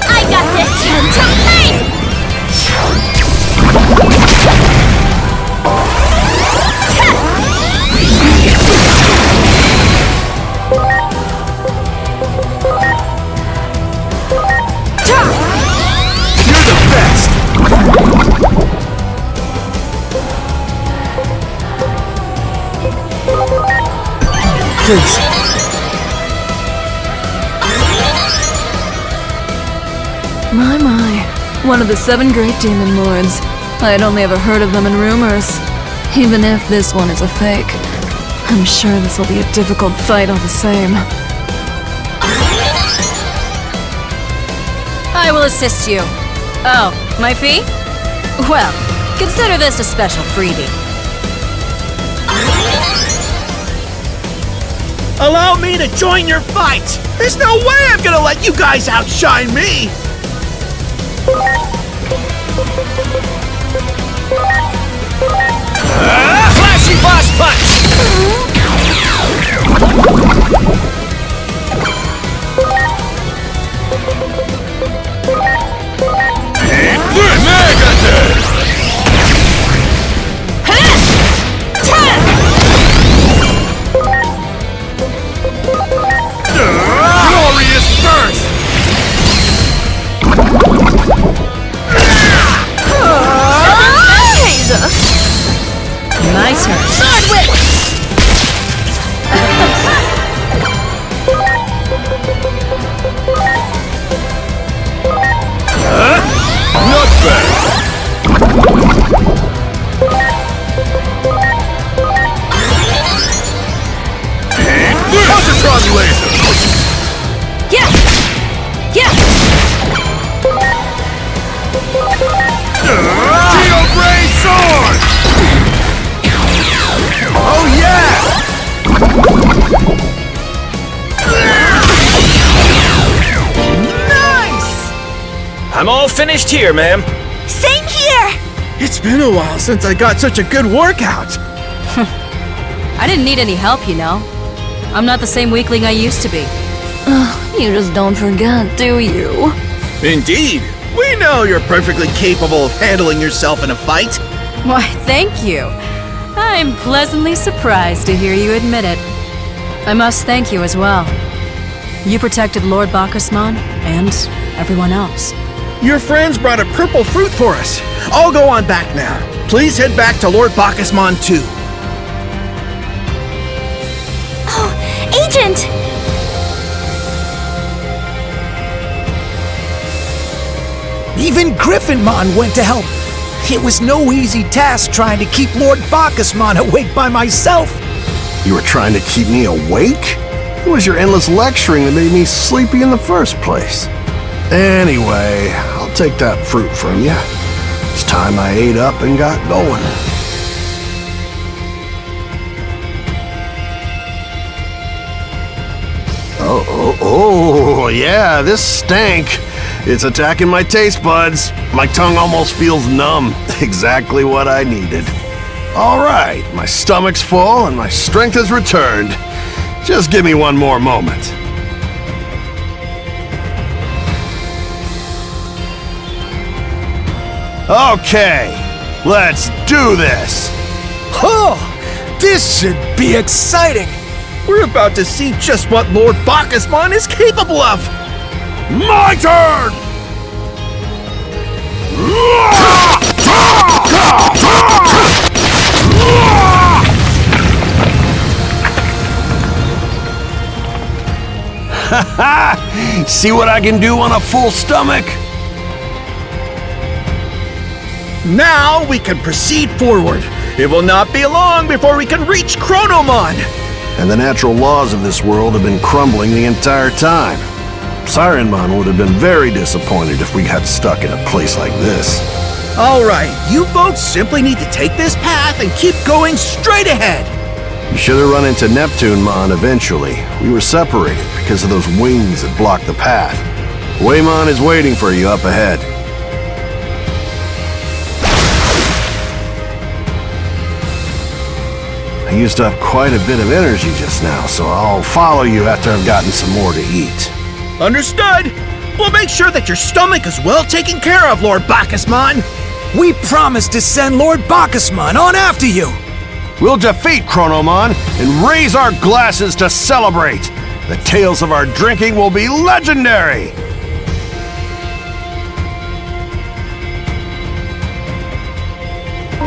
I got this! To me! You're the best! Please. My. One of the 7 great demon lords. I had only ever heard of them in rumors. Even if this one is a fake, I'm sure this will be a difficult fight all the same. I will assist you. Oh, my fee? Well, consider this a special freebie. Allow me to join your fight! There's no way I'm gonna let you guys outshine me! Flashy boss punch! Glorious burst! My turn. Sword whip! Not bad! Positron laser! Yeah! Yeah! Geo Ray sword! Oh yeah! Nice! I'm all finished here, ma'am. Same here! It's been a while since I got such a good workout. I didn't need any help, you know. I'm not the same weakling I used to be. You just don't forget, do you? Indeed. We know you're perfectly capable of handling yourself in a fight. Why, thank you. I'm pleasantly surprised to hear you admit it. I must thank you as well. You protected Lord Bacchusman and everyone else. Your friends brought a purple fruit for us. I'll go on back now. Please head back to Lord Bacchusmon 2. Oh, Agent! Even Griffinmon went to help. It was no easy task trying to keep Lord Bacchusmon awake by myself. You were trying to keep me awake? It was your endless lecturing that made me sleepy in the first place. Anyway, I'll take that fruit from you. It's time I ate up and got going. Oh, yeah, this stank. It's attacking my taste buds. My tongue almost feels numb. Exactly what I needed. All right, my stomach's full and my strength has returned. Just give me one more moment. Okay, let's do this. Oh, this should be exciting. We're about to see just what Lord Bacchusmon is capable of. My turn! See what I can do on a full stomach? Now we can proceed forward. It will not be long before we can reach Chronomon. And the natural laws of this world have been crumbling the entire time. Sirenmon would have been very disappointed if we got stuck in a place like this. All right, you folks simply need to take this path and keep going straight ahead. You should have run into Neptunemon eventually. We were separated because of those wings that blocked the path. Waymon is waiting for you up ahead. I used up quite a bit of energy just now, so I'll follow you after I've gotten some more to eat. Understood. We'll make sure that your stomach is well taken care of, Lord Bacchusmon. We promised to send Lord Bacchusmon on after you. We'll defeat Chronomon and raise our glasses to celebrate. The tales of our drinking will be legendary.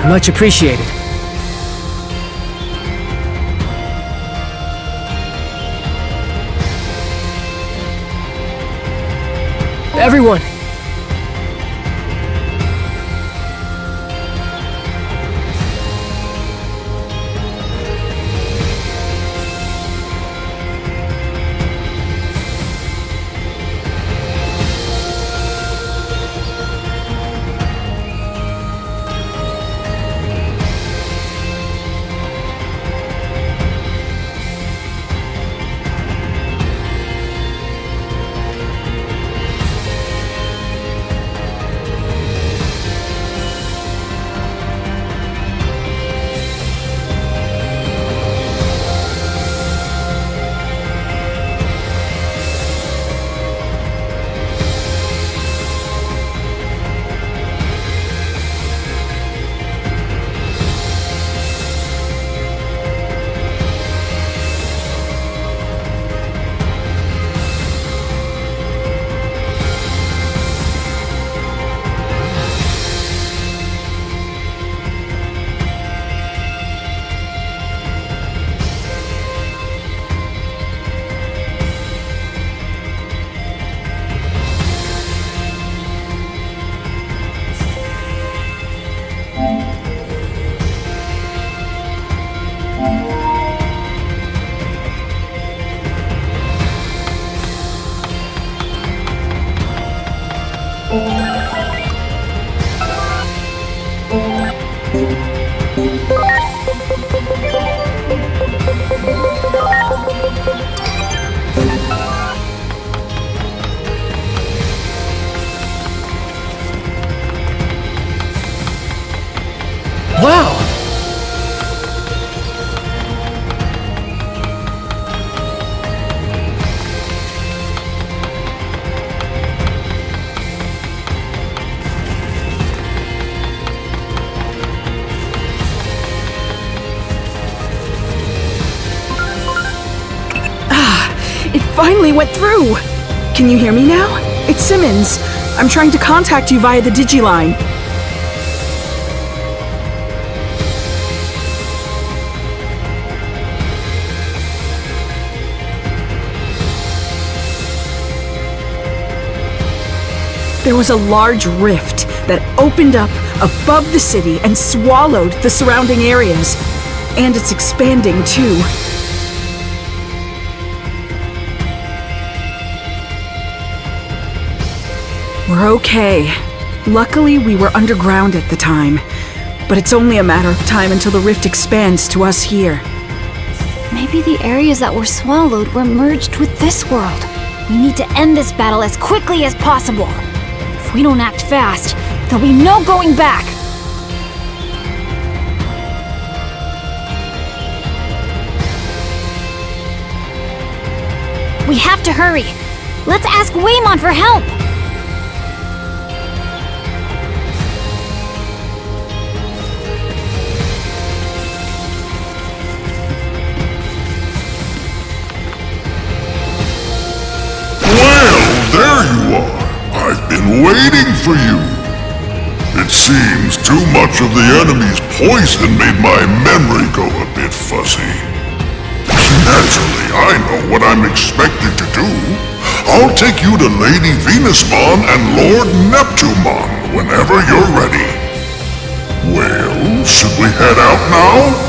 Much appreciated. Everyone! Wow! It finally went through! Can you hear me now? It's Simmons. I'm trying to contact you via the Digiline. There was a large rift that opened up above the city and swallowed the surrounding areas. And it's expanding too. We're okay. Luckily, we were underground at the time. But it's only a matter of time until the rift expands to us here. Maybe the areas that were swallowed were merged with this world. We need to end this battle as quickly as possible. If we don't act fast, there'll be no going back. We have to hurry. Let's ask Waymon for help. There you are! I've been waiting for you! It seems too much of the enemy's poison made my memory go a bit fuzzy. Naturally, I know what I'm expected to do. I'll take you to Lady Venusmon and Lord Neptumon whenever you're ready. Well, should we head out now?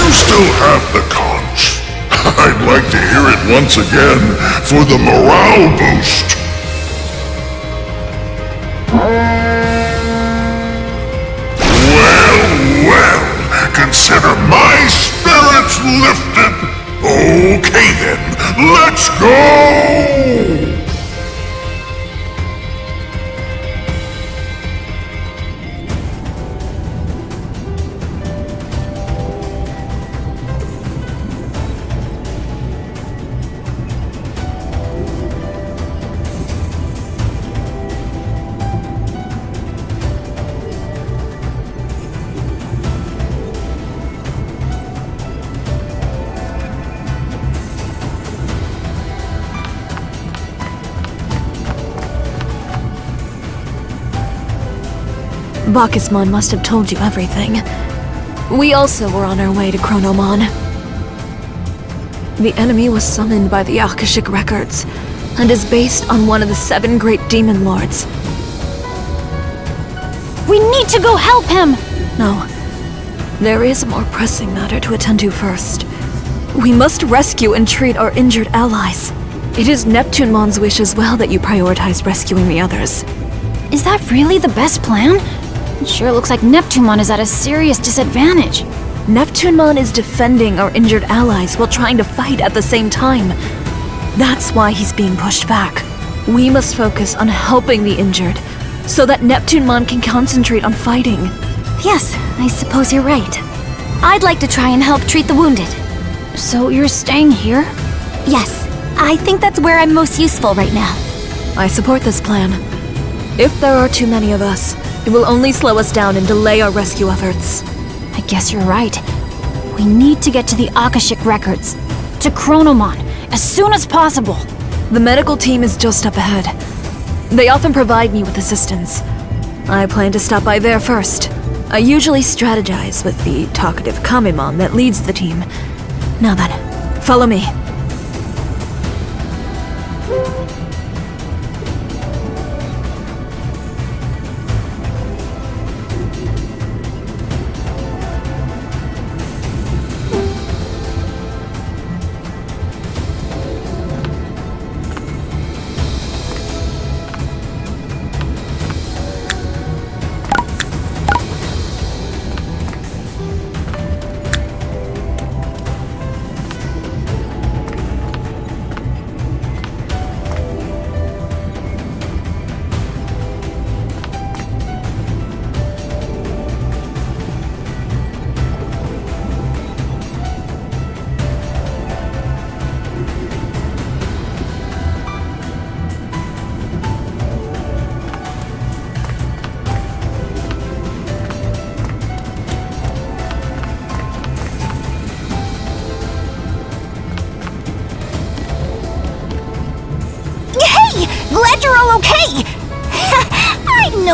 Still have the conch. I'd like to hear it once again for the morale boost. Well, consider my spirits lifted. Okay then, let's go! Bacchusmon must have told you everything. We also were on our way to Chronomon. The enemy was summoned by the Akashic records, and is based on one of the 7 great demon lords. We need to go help him! No. There is a more pressing matter to attend to first. We must rescue and treat our injured allies. It is Neptunemon's wish as well that you prioritize rescuing the others. Is that really the best plan? It sure looks like Neptunemon is at a serious disadvantage. Neptunemon is defending our injured allies while trying to fight at the same time. That's why he's being pushed back. We must focus on helping the injured, so that Neptunemon can concentrate on fighting. Yes, I suppose you're right. I'd like to try and help treat the wounded. So you're staying here? Yes, I think that's where I'm most useful right now. I support this plan. If there are too many of us, it will only slow us down and delay our rescue efforts. I guess you're right. We need to get to the Akashic records, to Chronomon, as soon as possible. The medical team is just up ahead. They often provide me with assistance. I plan to stop by there first. I usually strategize with the talkative Kamemon that leads the team. Now then, follow me.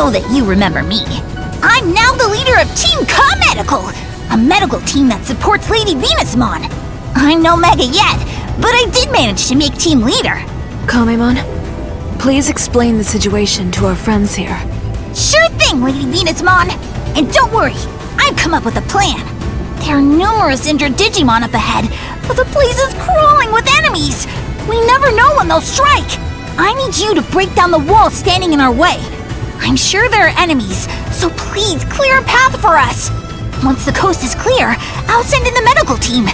know that you remember me. I'm now the leader of Team Medical, a medical team that supports Lady Venusmon. I'm no mega yet, but I did manage to make team leader. Kamemon, please explain the situation to our friends here. Sure thing, Lady Venusmon. And don't worry, I've come up with a plan. There are numerous injured Digimon up ahead, but the place is crawling with enemies. We never know when they'll strike. I need you to break down the wall standing in our way. I'm sure there are enemies, so please clear a path for us. Once the coast is clear, I'll send in the medical team.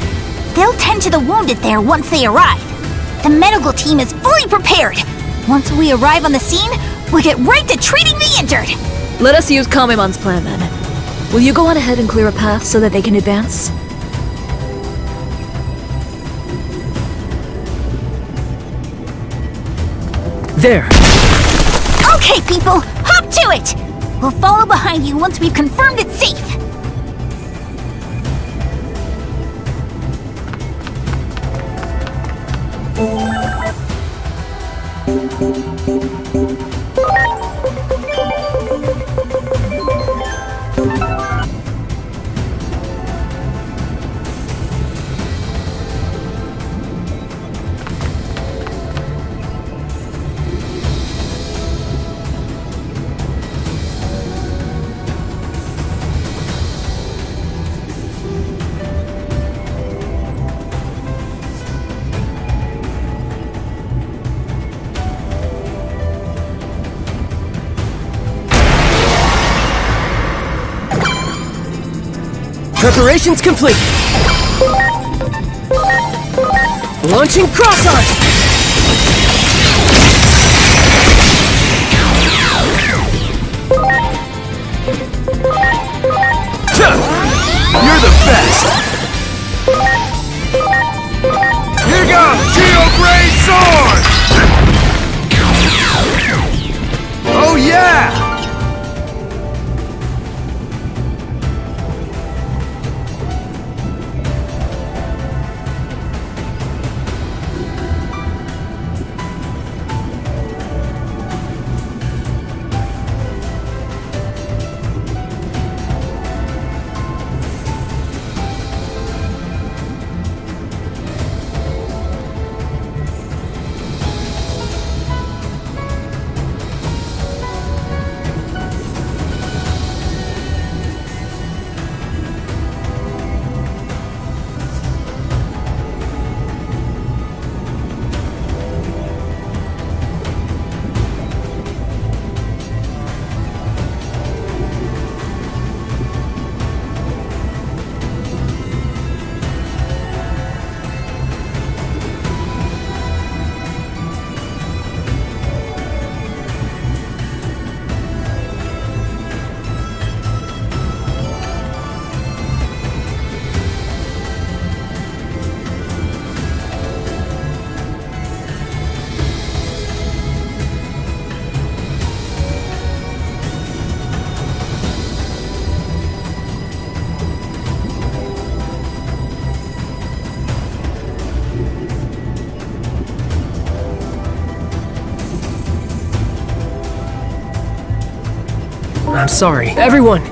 They'll tend to the wounded there once they arrive. The medical team is fully prepared. Once we arrive on the scene, we'll get right to treating the injured. Let us use Kamemon's plan then. Will you go on ahead and clear a path so that they can advance? There! Okay, people, hop to it! We'll follow behind you once we've confirmed it's safe. Preparations complete! Launching cross art! You're the best! Here goes Geo Gray Sword! Oh yeah! I'm sorry. Everyone!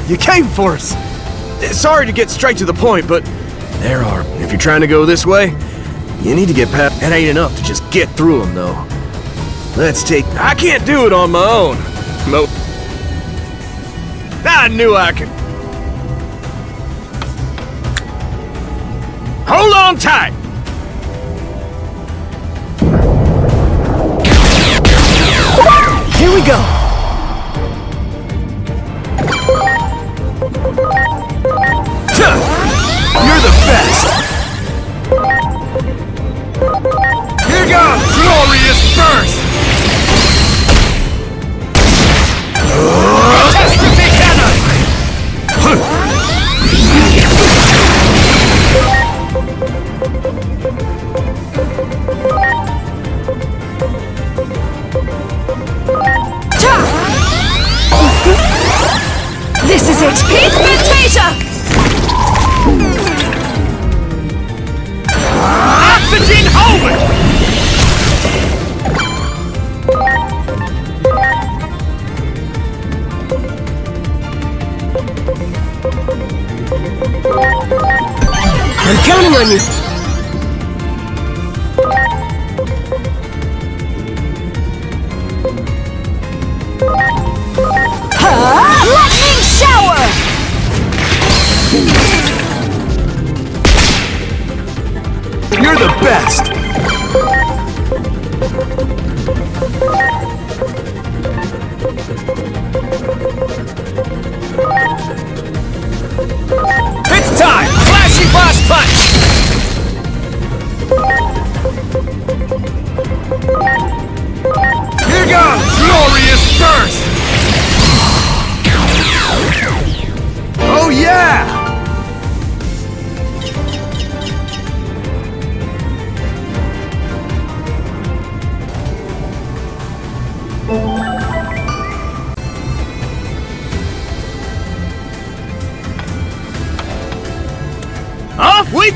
You came for us! Sorry to get straight to the point, but there are. If you're trying to go this way, you need to get past. That ain't enough to just get through them, though. Let's take... I can't do it on my own. I knew I could... Hold on tight! Here we go! You're the best! Here goes! Glorious burst! Catastrophe cannon! This is it! Peace Fantasia! Oxygen Homer! I'm counting on you! Lightning shower! You're the best! It's time! Flashy Boss Punch! Here goes! Glorious Burst! Oh yeah! Off we...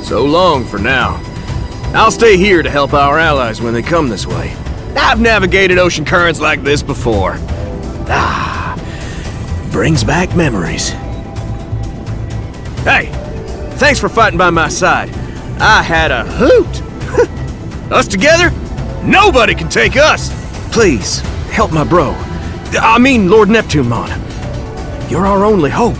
So long for now. I'll stay here to help our allies when they come this way. I've navigated ocean currents like this before. Brings back memories. Hey, thanks for fighting by my side. I had a hoot. Us together, nobody can take us. Please, help my bro. I mean, Lord Neptunemon. You're our only hope.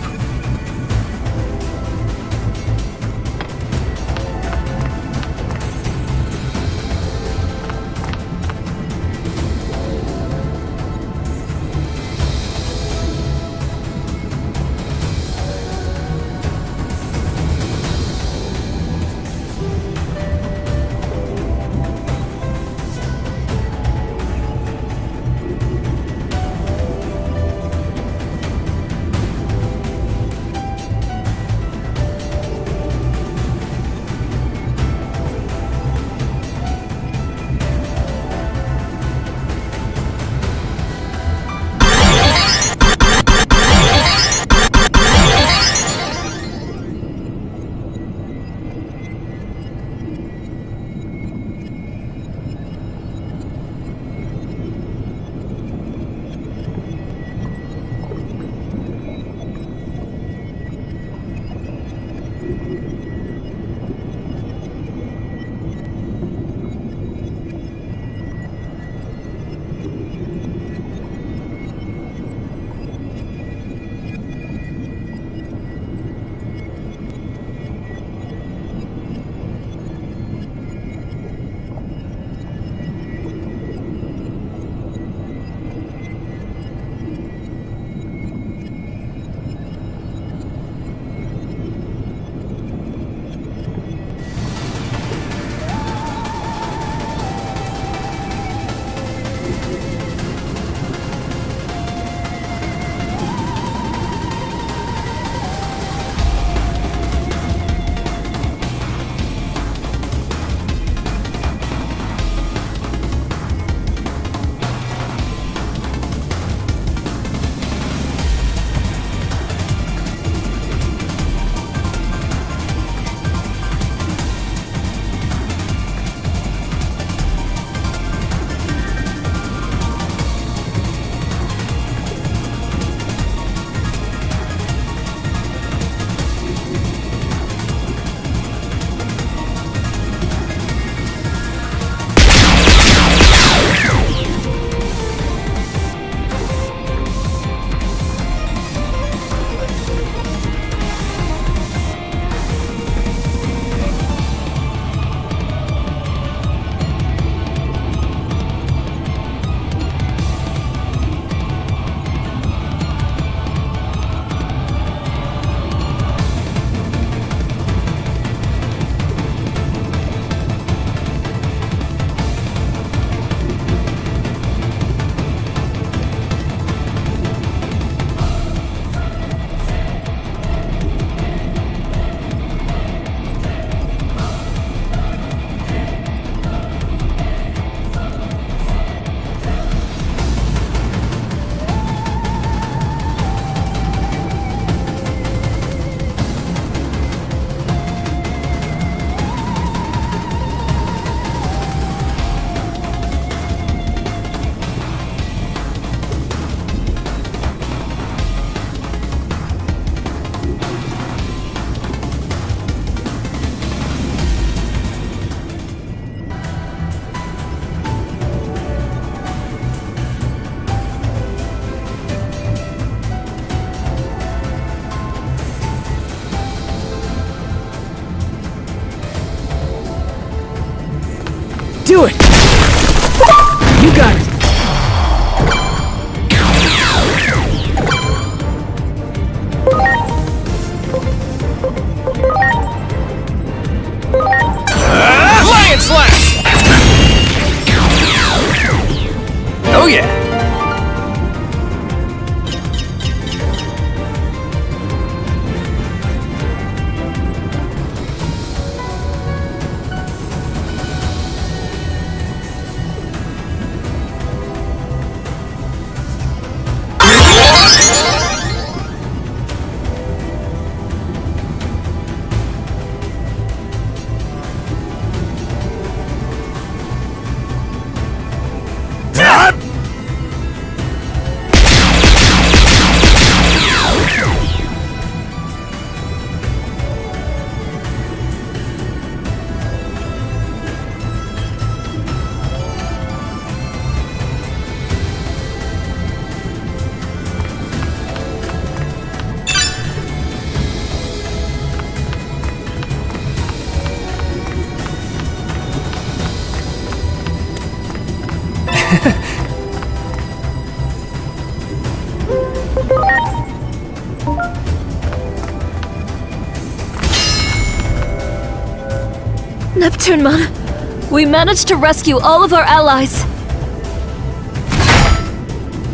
Neptune-mon, we managed to rescue all of our allies.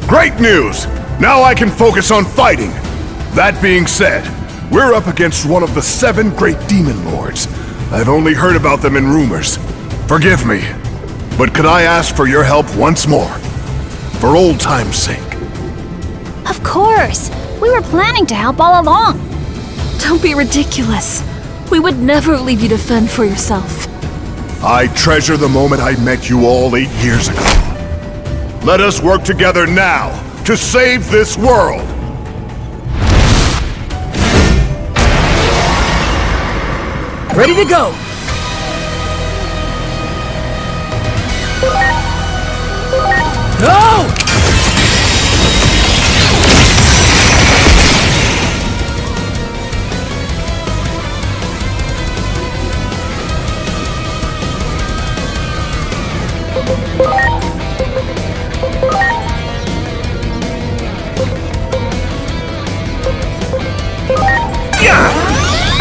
Great news! Now I can focus on fighting. That being said, we're up against one of the 7 great demon lords. I've only heard about them in rumors. Forgive me, but could I ask for your help once more? For old time's sake. Of course! We were planning to help all along. Don't be ridiculous. We would never leave you to fend for yourself. I treasure the moment I met you all 8 years ago. Let us work together now to save this world! Ready to go! Go!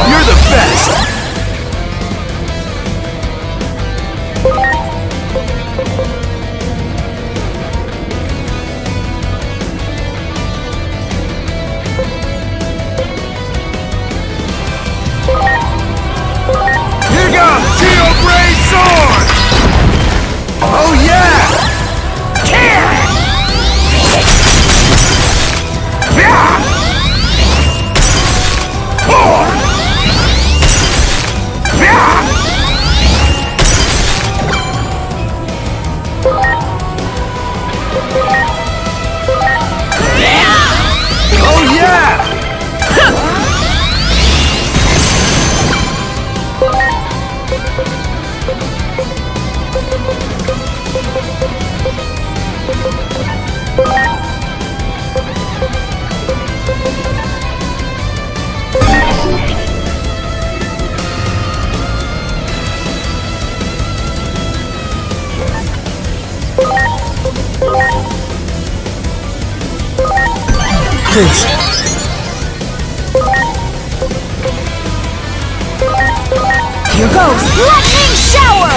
You're the best! Here goes Geo Gray Sword! Oh yeah! Oh yeah! Please. Here goes. Lightning shower!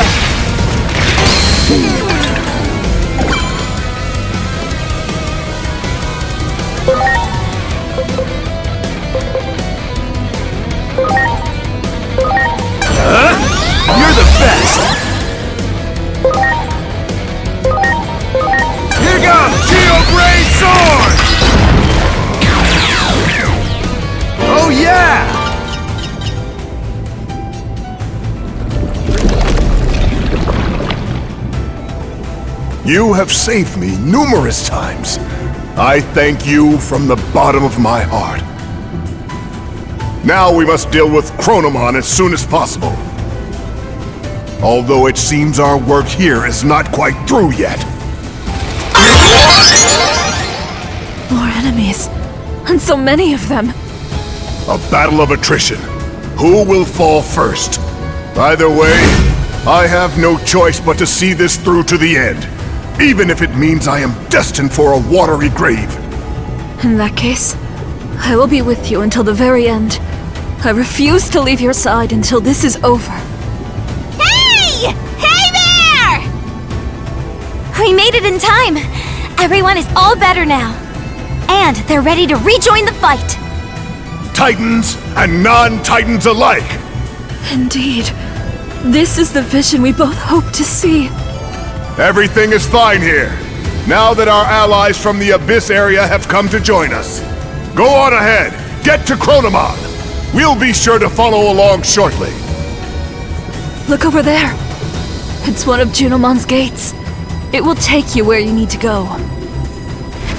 You're the best! Here goes Geo Gray Sword! Oh yeah! You have saved me numerous times. I thank you from the bottom of my heart. Now we must deal with Chronomon as soon as possible. Although it seems our work here is not quite through yet. More enemies. And so many of them. A battle of attrition. Who will fall first? Either way, I have no choice but to see this through to the end. Even if it means I am destined for a watery grave. In that case, I will be with you until the very end. I refuse to leave your side until this is over. Hey! Hey there! We made it in time. Everyone is all better now. And they're ready to rejoin the fight. Titans and non-Titans alike! Indeed. This is the vision we both hope to see. Everything is fine here. Now that our allies from the Abyss area have come to join us. Go on ahead. Get to Chronomon. We'll be sure to follow along shortly. Look over there. It's one of Junomon's gates. It will take you where you need to go.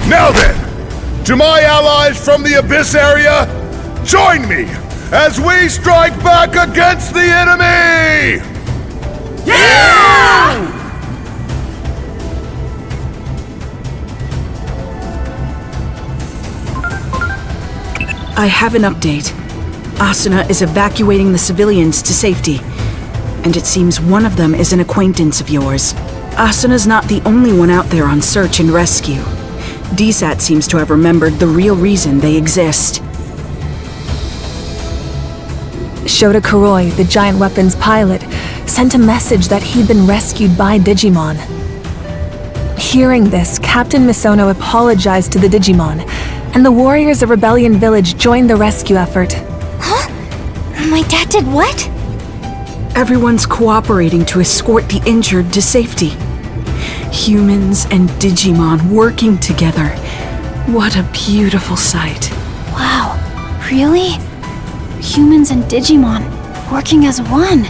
Now then, to my allies from the Abyss area, join me as we strike back against the enemy! Yeah! I have an update. Asuna is evacuating the civilians to safety, and it seems one of them is an acquaintance of yours. Asuna's not the only one out there on search and rescue. DSAT seems to have remembered the real reason they exist. Shota Kuroi, the giant weapons pilot, sent a message that he'd been rescued by Digimon. Hearing this, Captain Misono apologized to the Digimon, and the warriors of Rebellion Village joined the rescue effort. Huh? My dad did what? Everyone's cooperating to escort the injured to safety. Humans and Digimon working together. What a beautiful sight. Wow, really? Humans and Digimon working as one.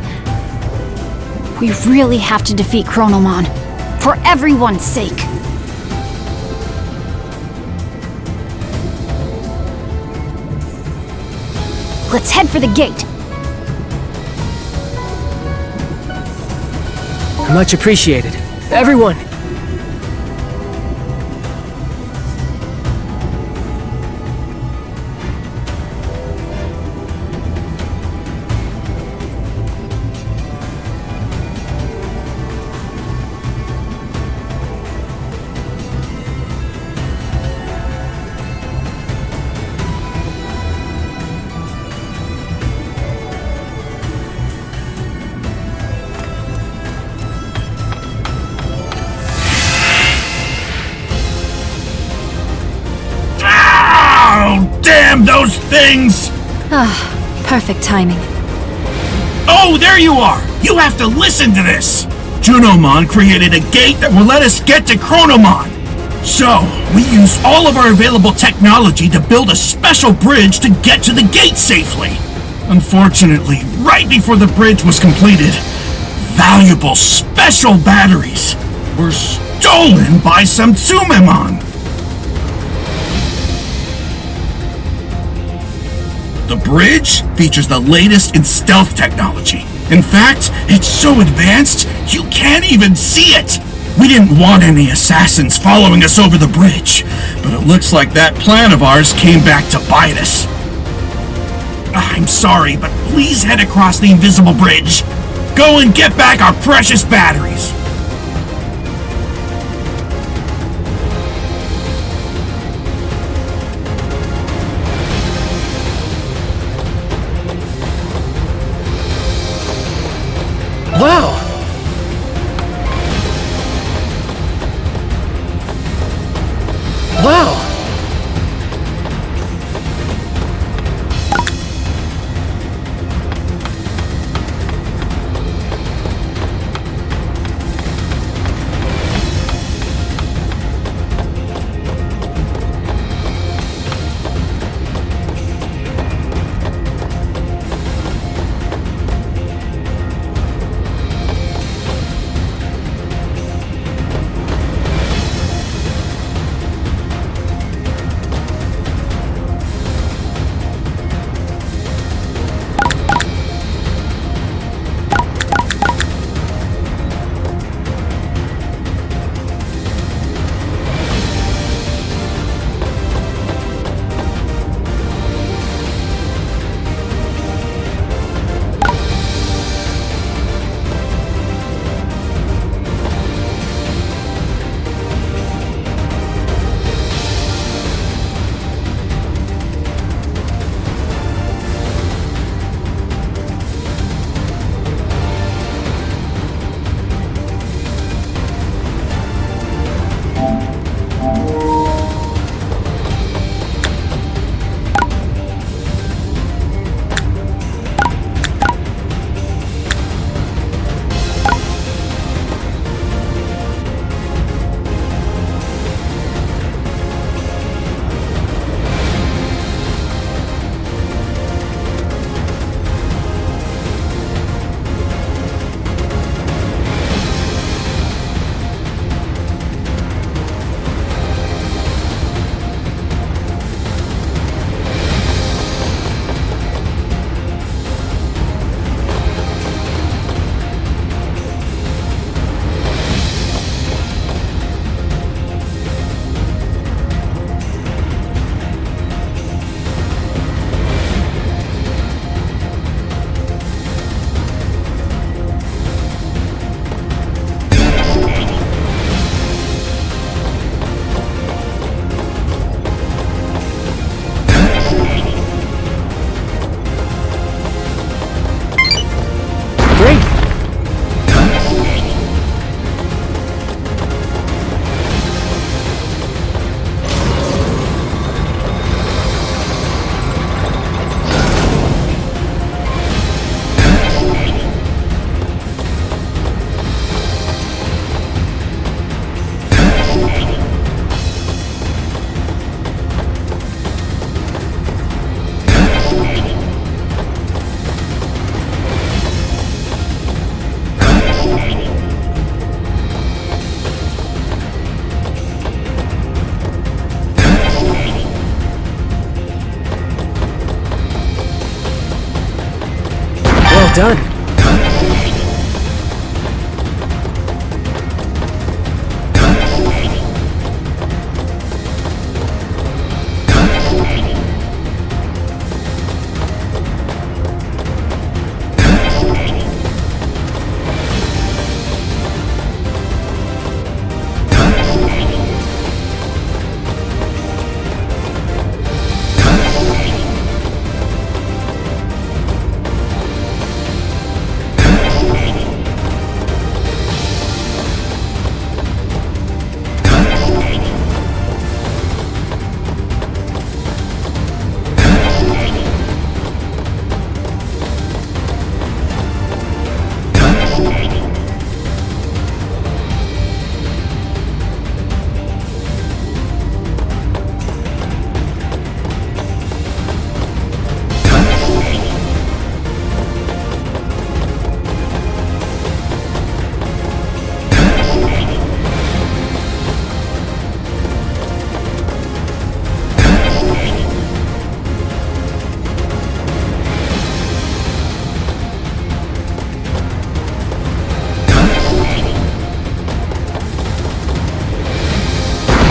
We really have to defeat Chronomon. For everyone's sake. Let's head for the gate. Much appreciated. Everyone! Damn those things! Ah, perfect timing. Oh, there you are! You have to listen to this! Junomon created a gate that will let us get to Chronomon! So, we used all of our available technology to build a special bridge to get to the gate safely. Unfortunately, right before the bridge was completed, valuable special batteries were stolen by some Tsumemon. The bridge features the latest in stealth technology. In fact, it's so advanced, you can't even see it! We didn't want any assassins following us over the bridge, but it looks like that plan of ours came back to bite us. I'm sorry, but please head across the invisible bridge. Go and get back our precious batteries. Wow! Wow! done.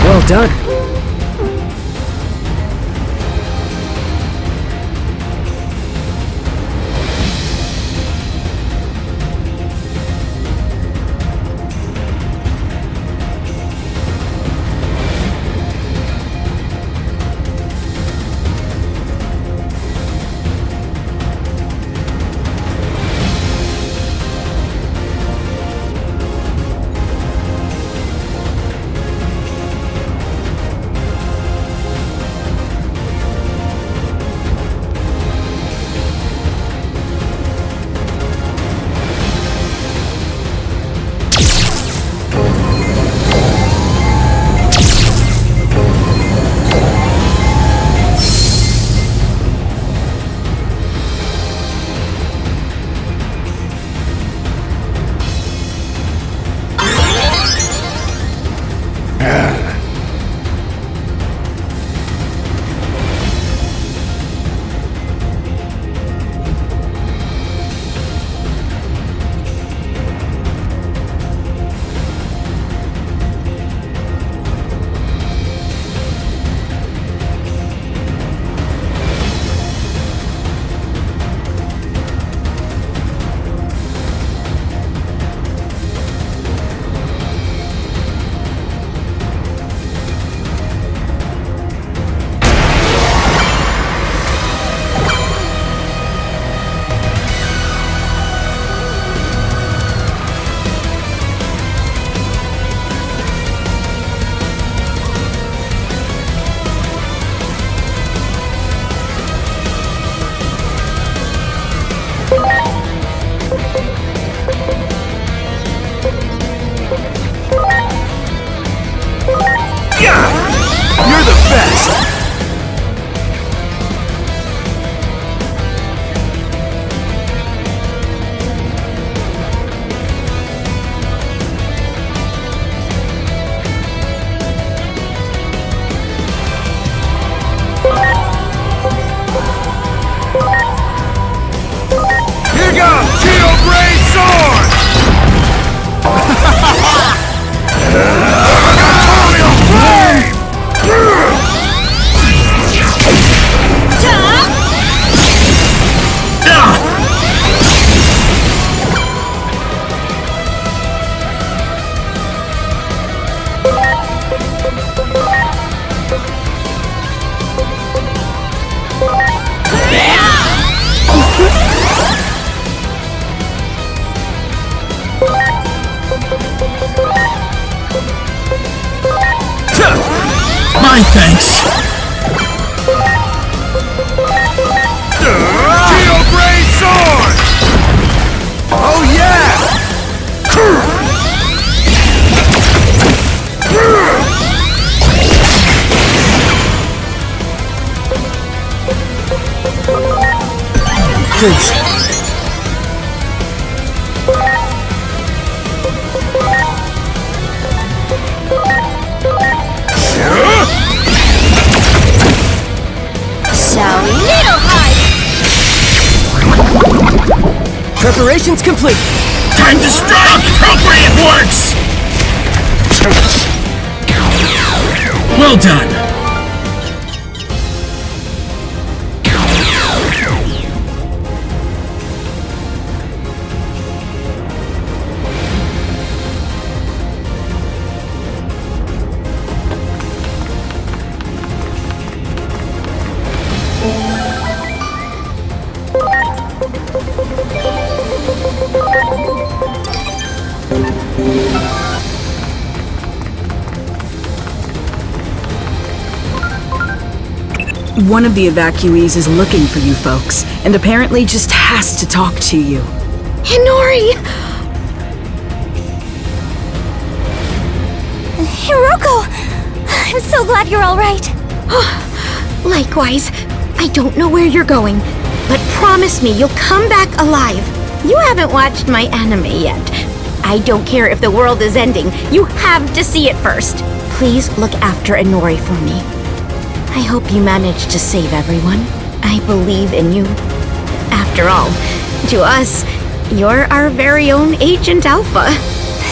Well done. My thanks. Geo Gray Sword! Oh yeah! Please. Shall we? Little hide! Preparations complete. Time to strike! Appropriate works! Well done. One of the evacuees is looking for you folks, and apparently just has to talk to you. Hinori! Hiroko! I'm so glad you're all right. Likewise. I don't know where you're going, but promise me you'll come back alive. You haven't watched my anime yet. I don't care if the world is ending. You have to see it first. Please look after Inori for me. I hope you managed to save everyone. I believe in you. After all, to us, you're our very own Agent Alpha.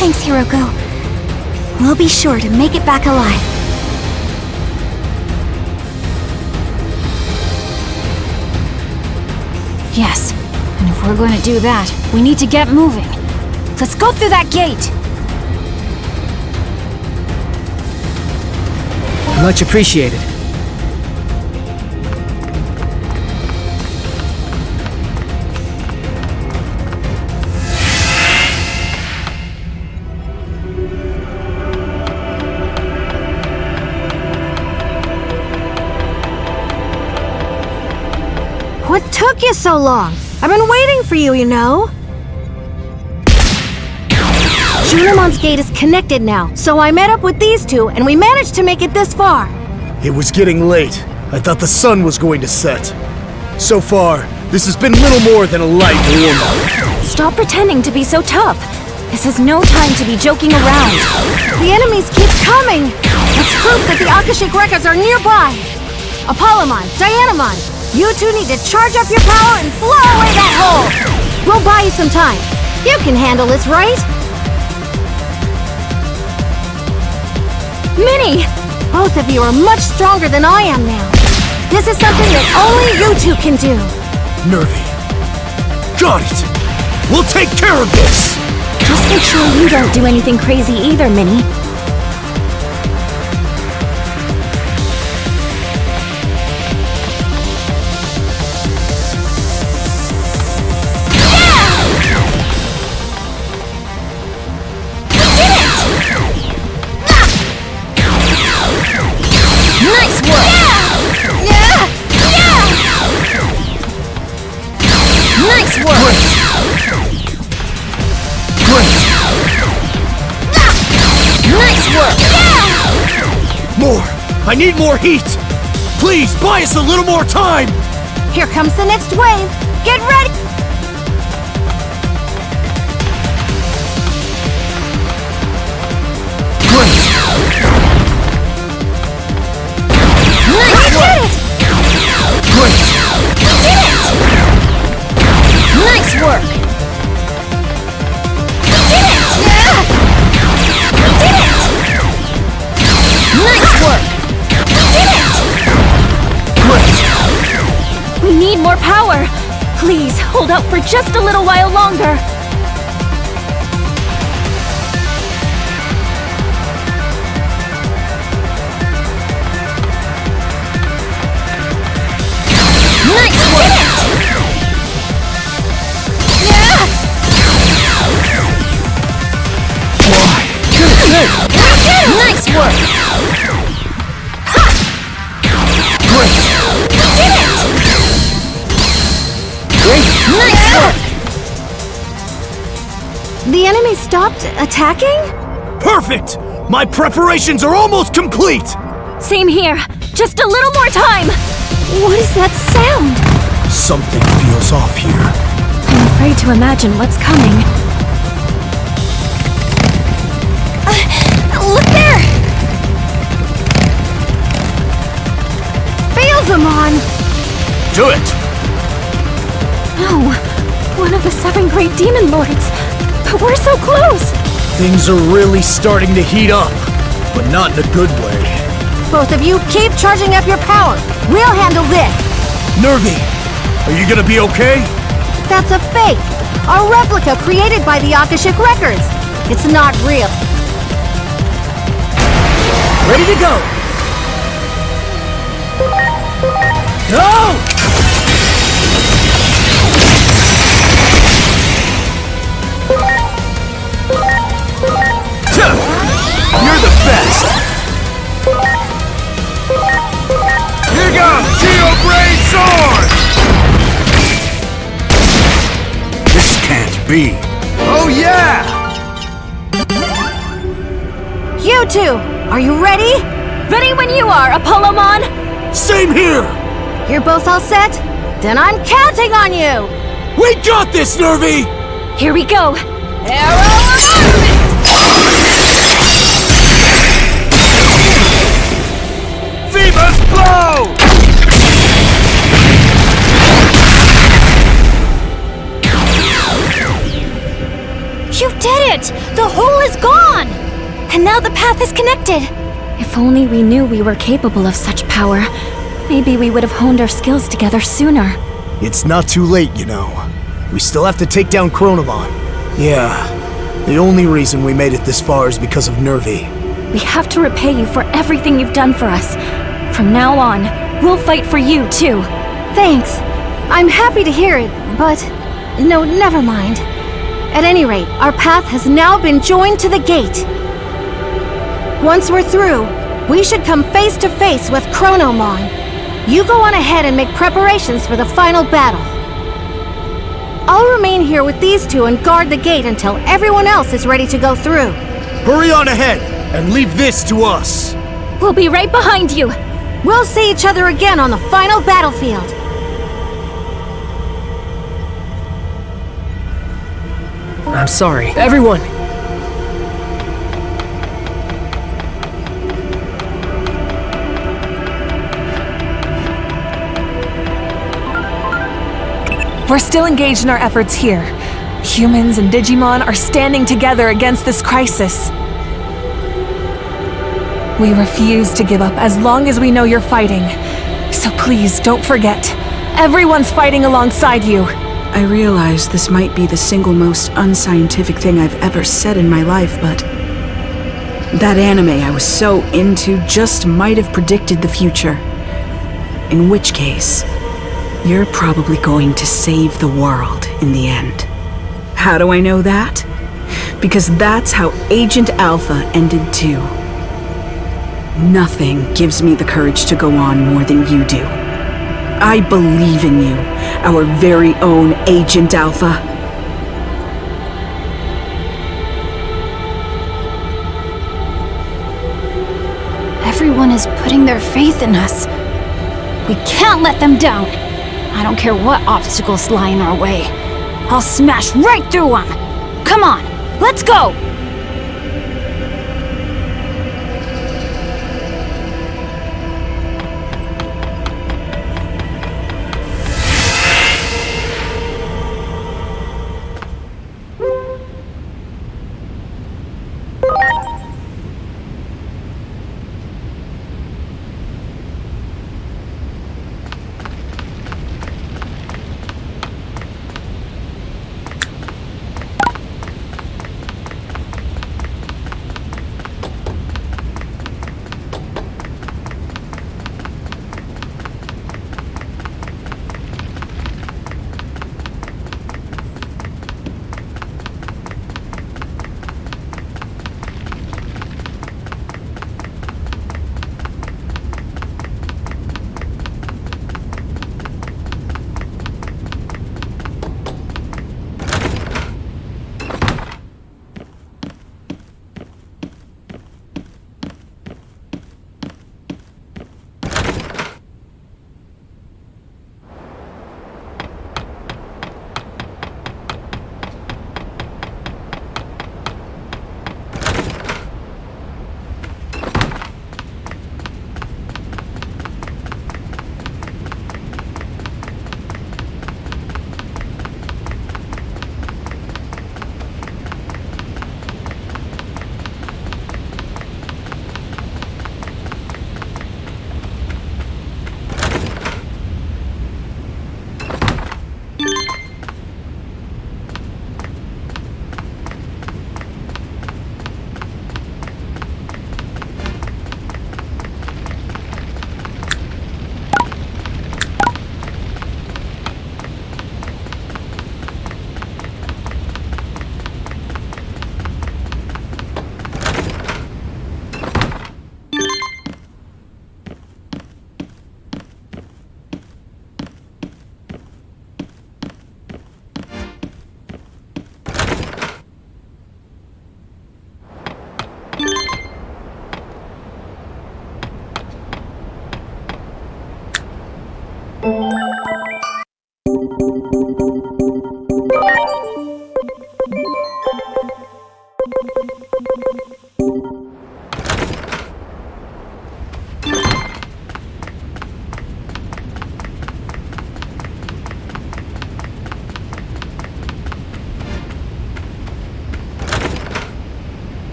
Thanks, Hiroko. We'll be sure to make it back alive. Yes, and if we're going to do that, we need to get moving. Let's go through that gate! Much appreciated. What took you so long? I've been waiting for you, you know. Junomon's gate is connected now, so I met up with these two, and we managed to make it this far. It was getting late. I thought the sun was going to set. So far, this has been little more than a light warm-up. Stop pretending to be so tough. This is no time to be joking around. The enemies keep coming. It's proof that the Akashic records are nearby. Apollomon, Dianamon, you two need to charge up your power and blow away that hole! We'll buy you some time. You can handle this, right? Minnie! Both of you are much stronger than I am now. This is something that only you two can do. Nervy. Got it! We'll take care of this! Just make sure you don't do anything crazy either, Minnie. I need more heat! Please, buy us a little more time! Here comes the next wave! Get ready! Great! Nice work! Great! Did it! Nice work! Did it! Did it! Nice work! We need more power! Please, hold out for just a little while longer! Nice work! Nice work! Nice work! The enemy stopped attacking? Perfect! My preparations are almost complete! Same here. Just a little more time! What is that sound? Something feels off here. I'm afraid to imagine what's coming. Look there! Beelzemon! Do it! No. What one of the 7 great demon lords. But we're so close! Things are really starting to heat up, but not in a good way. Both of you keep charging up your power. We'll handle this. Nervy, are you gonna be okay? That's a fake. A replica created by the Akashic Records. It's not real. Ready to go! Go! You're the best! Here goes Geo-Braid Sword! This can't be. Oh yeah! You two, are you ready? Ready when you are, Apollomon! Same here! You're both all set? Then I'm counting on you! We got this, Nervy! Here we go! Phoebus blow! You did it! The hole is gone! And now the path is connected. If only we knew we were capable of such power, maybe we would have honed our skills together sooner. It's not too late, you know. We still have to take down Chronomon. Yeah, the only reason we made it this far is because of Nervy. We have to repay you for everything you've done for us. From now on, we'll fight for you, too. Thanks. I'm happy to hear it, but... no, never mind. At any rate, our path has now been joined to the gate. Once we're through, we should come face to face with Chronomon. You go on ahead and make preparations for the final battle. I'll remain here with these two and guard the gate until everyone else is ready to go through. Hurry on ahead and leave this to us. We'll be right behind you. We'll see each other again on the final battlefield. I'm sorry. Everyone! We're still engaged in our efforts here. Humans and Digimon are standing together against this crisis. We refuse to give up as long as we know you're fighting. So please, don't forget. Everyone's fighting alongside you. I realize this might be the single most unscientific thing I've ever said in my life, but that anime I was so into just might have predicted the future. In which case, you're probably going to save the world in the end. How do I know that? Because that's how Agent Alpha ended too. Nothing gives me the courage to go on more than you do. I believe in you, our very own Agent Alpha. Everyone is putting their faith in us. We can't let them down. I don't care what obstacles lie in our way. I'll smash right through them. Come on, let's go!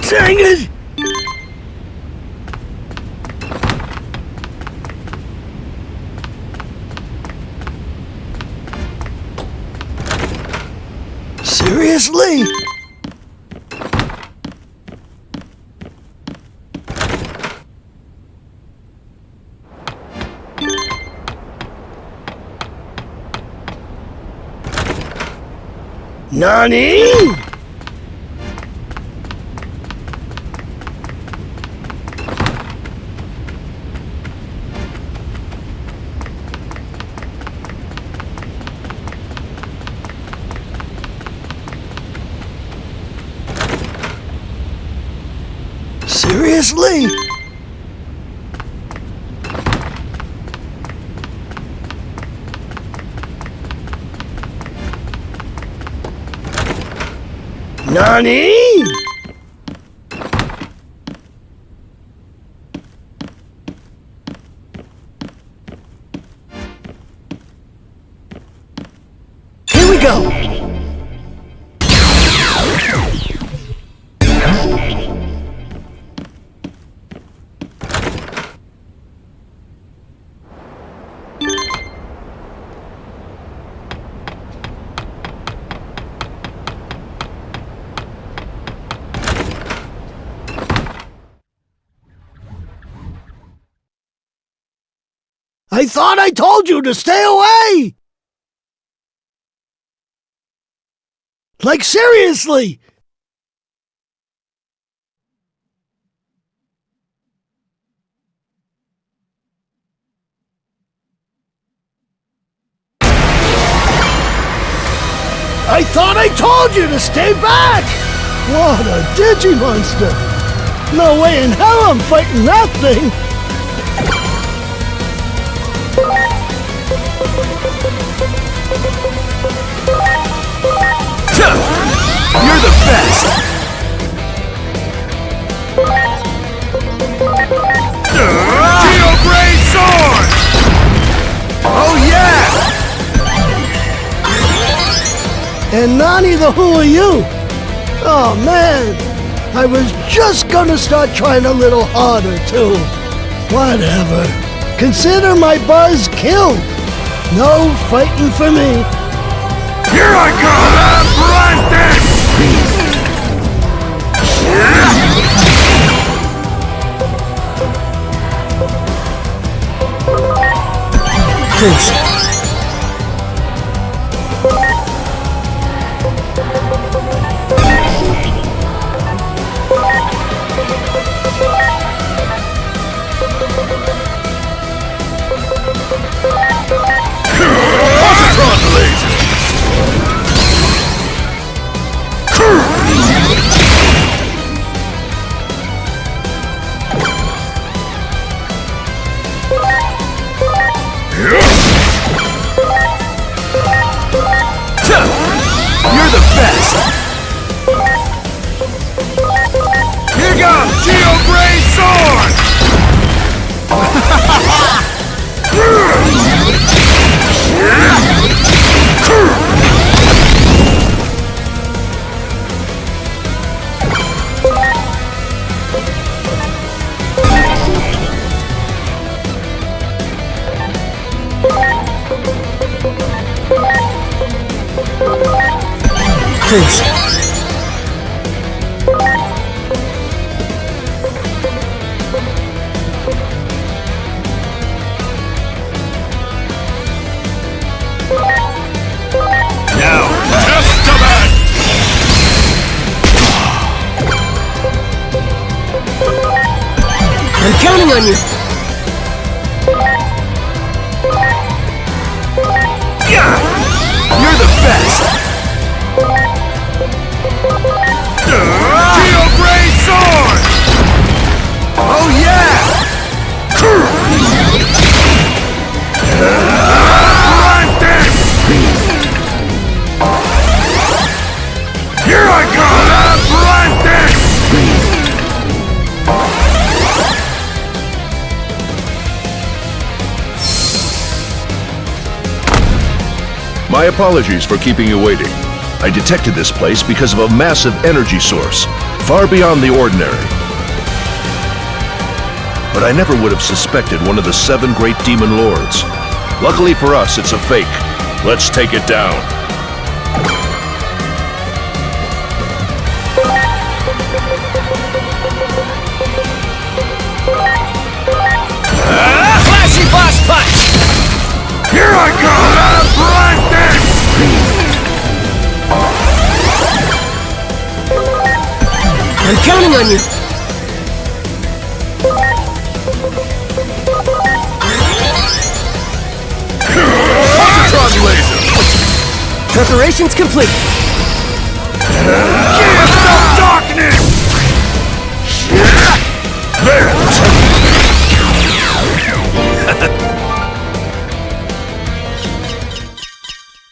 Dang it! Seriously? Nani? Seriously? Nani? Here we go! I thought I told you to stay away! Like, seriously! I thought I told you to stay back! What a Digimonster! No way in hell I'm fighting that thing! You're the best! Geo Gray Sword! Oh yeah! And Nani the who are you? Oh man, I was just gonna start trying a little harder too. Whatever. Consider my buzz killed. No fighting for me. Here I come! Run this! Please. Positron laser! You're the best! Here comes Geo Gray Sword! Please. Now, test the back! I'm counting on you. You're the best! Geo Gray Sword! Oh yeah! Run this! Here I come! Run this! My apologies for keeping you waiting. I detected this place because of a massive energy source, far beyond the ordinary. But I never would have suspected one of the 7 great demon lords. Luckily for us, it's a fake. Let's take it down. Flashy boss punch! Here I go! Like this! I'm counting on you! Positron laser! Preparations complete! Give some darkness!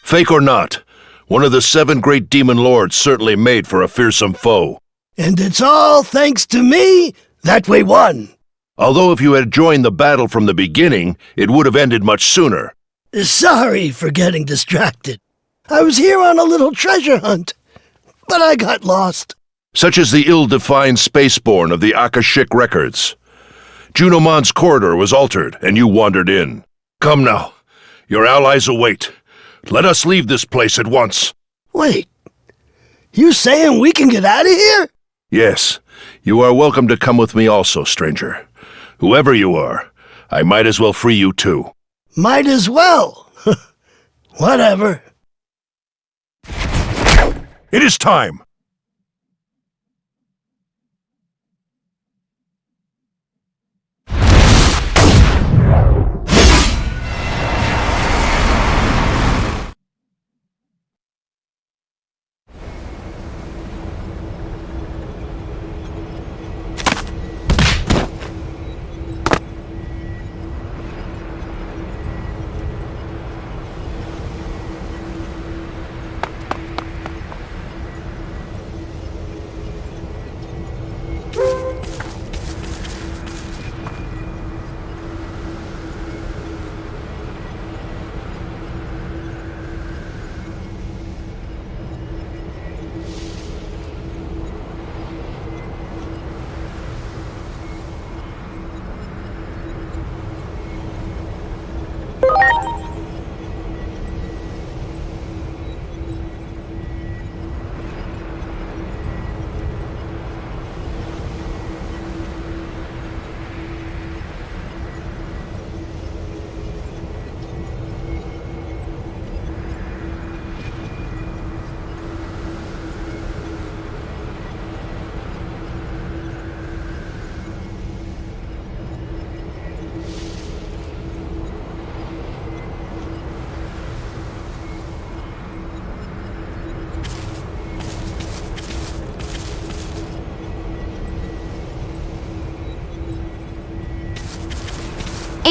Fake or not, one of the 7 great demon lords certainly made for a fearsome foe. And it's all thanks to me that we won. Although if you had joined the battle from the beginning, it would have ended much sooner. Sorry for getting distracted. I was here on a little treasure hunt, but I got lost. Such as the ill-defined spaceborne of the Akashic records. Junomon's corridor was altered, and you wandered in. Come now. Your allies await. Let us leave this place at once. Wait, you saying we can get out of here? Yes, you are welcome to come with me also, stranger. Whoever you are, I might as well free you too. Might as well. Whatever. It is time!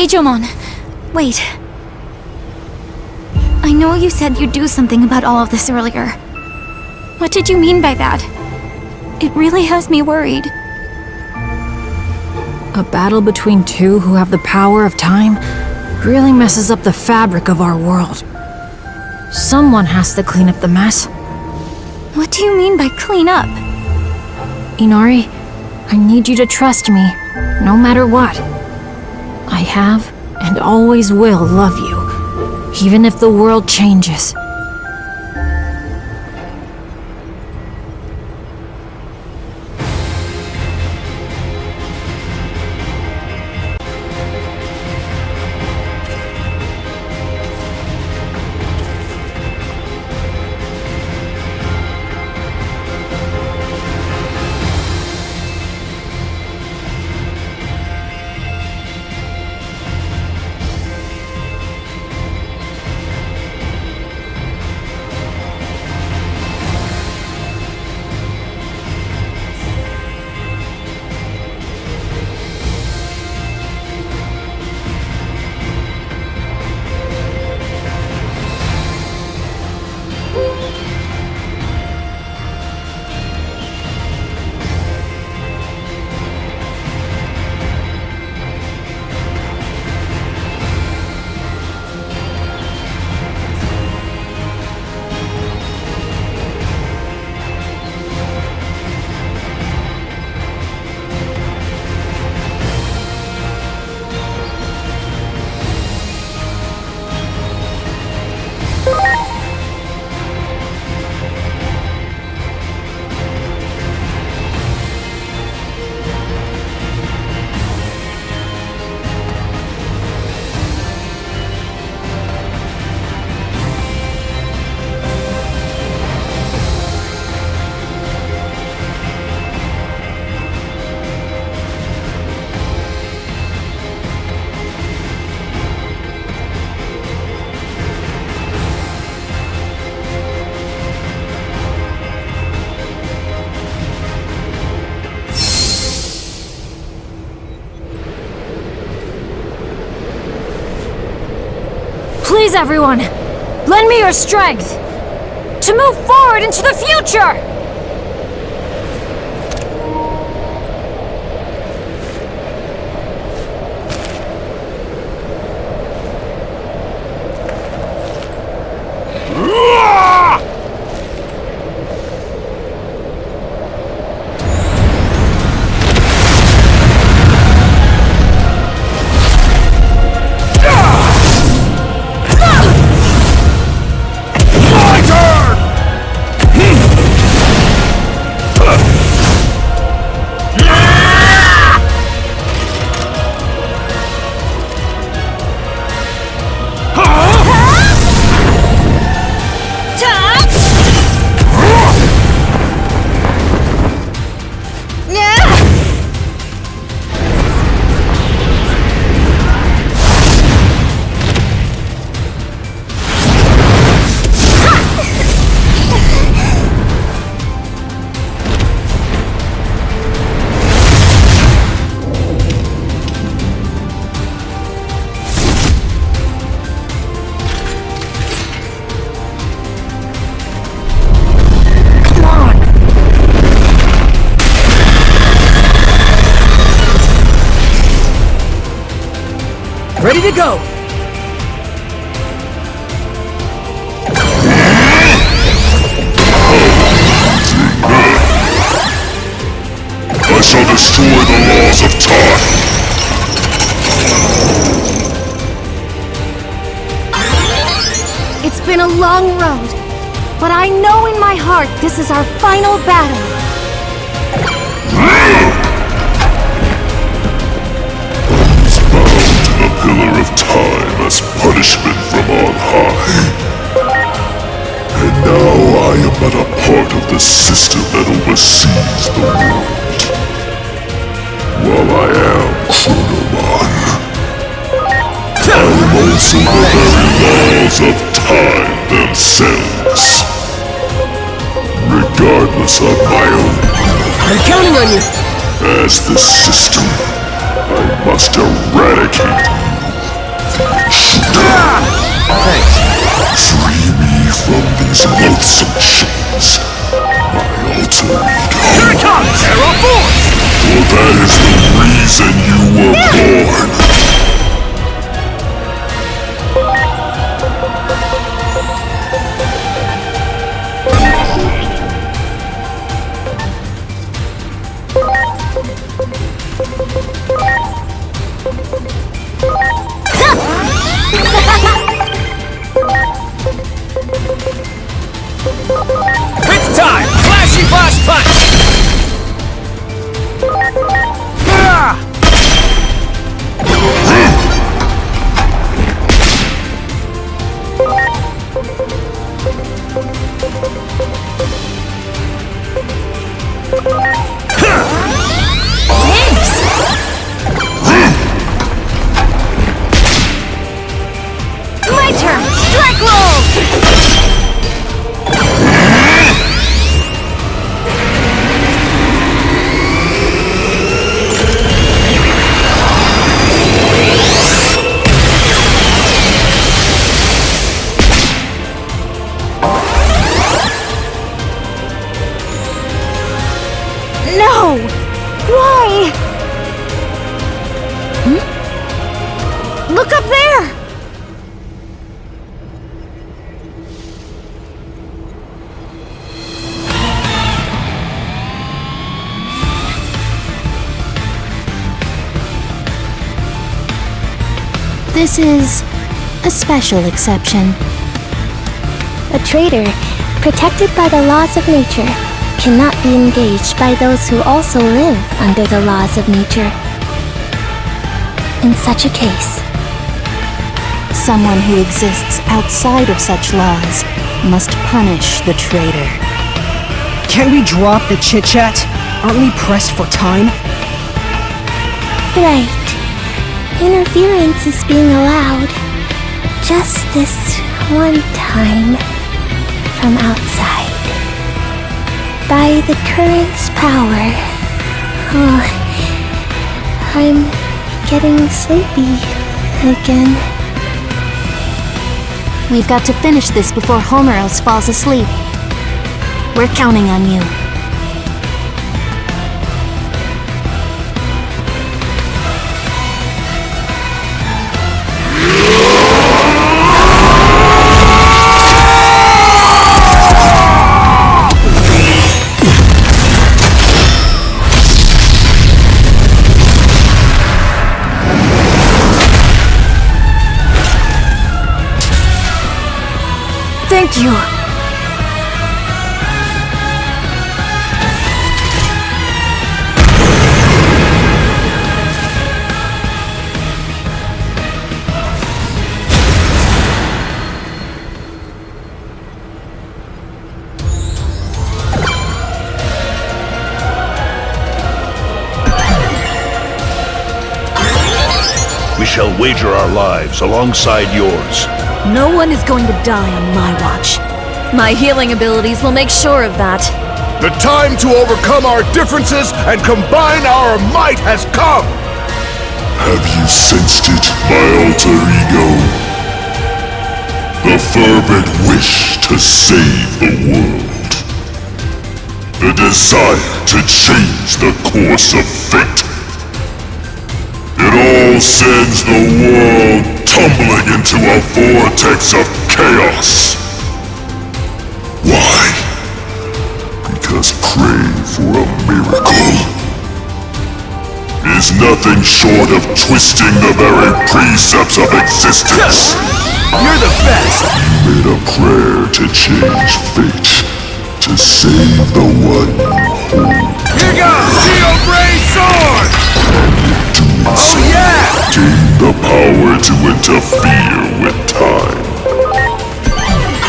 Digimon, wait. I know you said you'd do something about all of this earlier. What did you mean by that? It really has me worried. A battle between 2 who have the power of time really messes up the fabric of our world. Someone has to clean up the mess. What do you mean by clean up? Inari, I need you to trust me, no matter what. I have, and always will, love you, even if the world changes. Please, everyone, lend me your strength to move forward into the future! Ready to go! I shall destroy the laws of time! It's been a long road, but I know in my heart this is our final battle. A pillar of time as punishment from on high. And now I am but a part of the system that oversees the world. While I am Chronomon, I am also the very laws of time themselves. Regardless of my own. I'm counting on you! As the system, I must eradicate you. Free me from these loathsome chains. My alter ego. Here it comes! Terra Force! For that is the reason you were born. It's time! Flashy Flash Punch! My turn! Strike roll! No! Why? Look up there! This is a special exception. A traitor, protected by the laws of nature, cannot be engaged by those who also live under the laws of nature. In such a case, someone who exists outside of such laws must punish the traitor. Can we drop the chit-chat? Aren't we pressed for time? right. Interference is being allowed. Just this one time. From outside. By the current's power. Oh, I'm getting sleepy again. We've got to finish this before Homeros falls asleep. We're counting on you. Thank you. We shall wager our lives alongside yours. No one is going to die on my watch. My healing abilities will make sure of that. The time to overcome our differences and combine our might has come! Have you sensed it, my alter ego? The fervent wish to save the world. The desire to change the course of fate. It all sends the world tumbling into a vortex of chaos. Why? Because praying for a miracle is nothing short of twisting the very precepts of existence. You're the best! You made a prayer to change fate, to save the one you hold. Here goes! Geo Gray Sword! Oh yeah! Gain the power to interfere with time.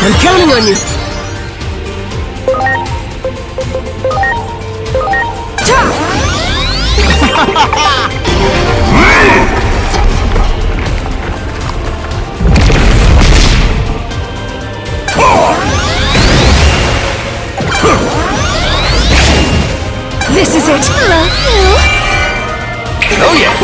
I'm counting on you! This is it! Love you! Oh yeah!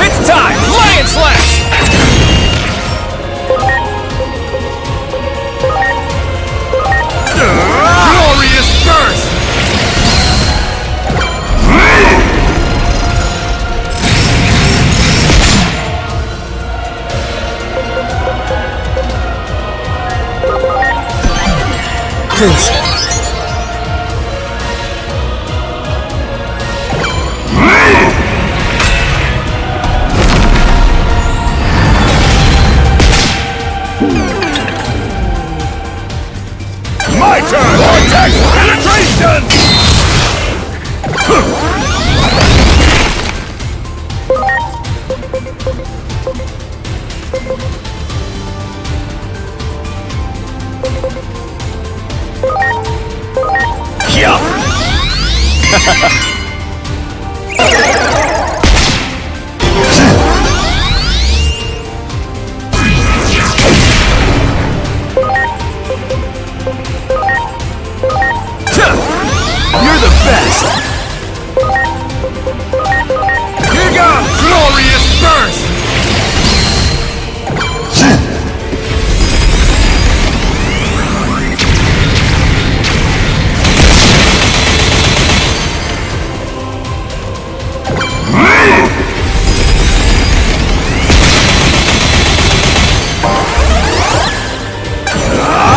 It's time! Lion Slash! Glorious burst! Please. My turn! Vortex penetration! Yeah! You're the best! Here goes! Glorious burst!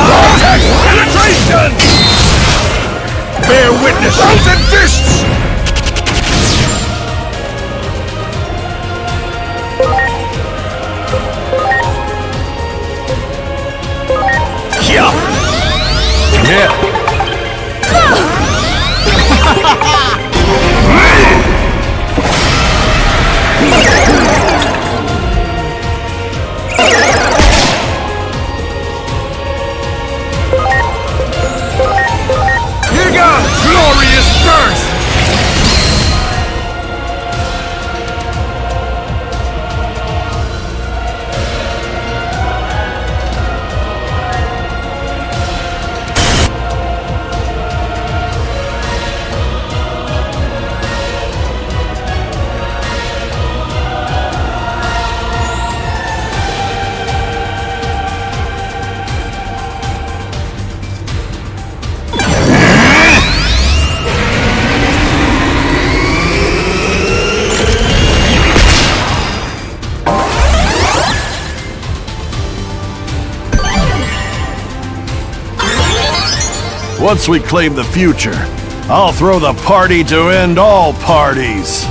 Vortex penetration! Bear witness! Frozen fists! Yeah! Yeah! Here goes! Glorious burst! Once we claim the future, I'll throw the party to end all parties.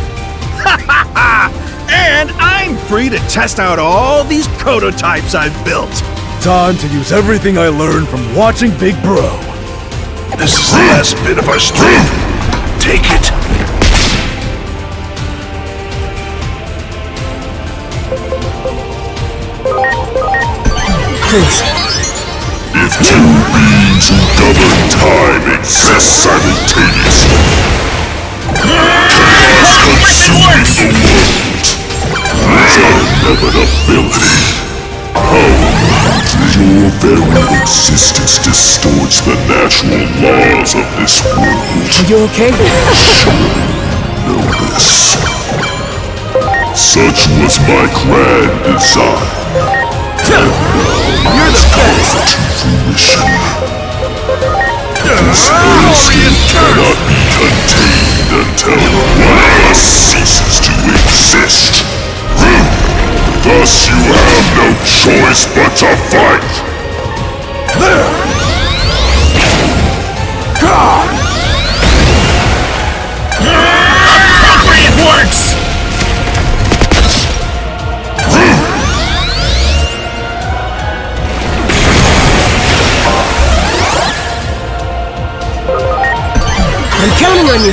And I'm free to test out all these prototypes I've built. Time to use everything I learned from watching Big Bro. This is the last bit of our strength. Take it. Please. If two beings who govern time exist simultaneously, chaos consumes the world. Its inevitability. Your very existence distorts the natural laws of this world. Are you okay? Surely know this. Such was my grand design. You're the best! Fruition. This airscape cannot be contained until one of us ceases to exist. Thus you have no choice but to fight! Appropriate works! I'm counting on you.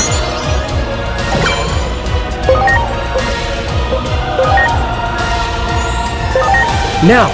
Now.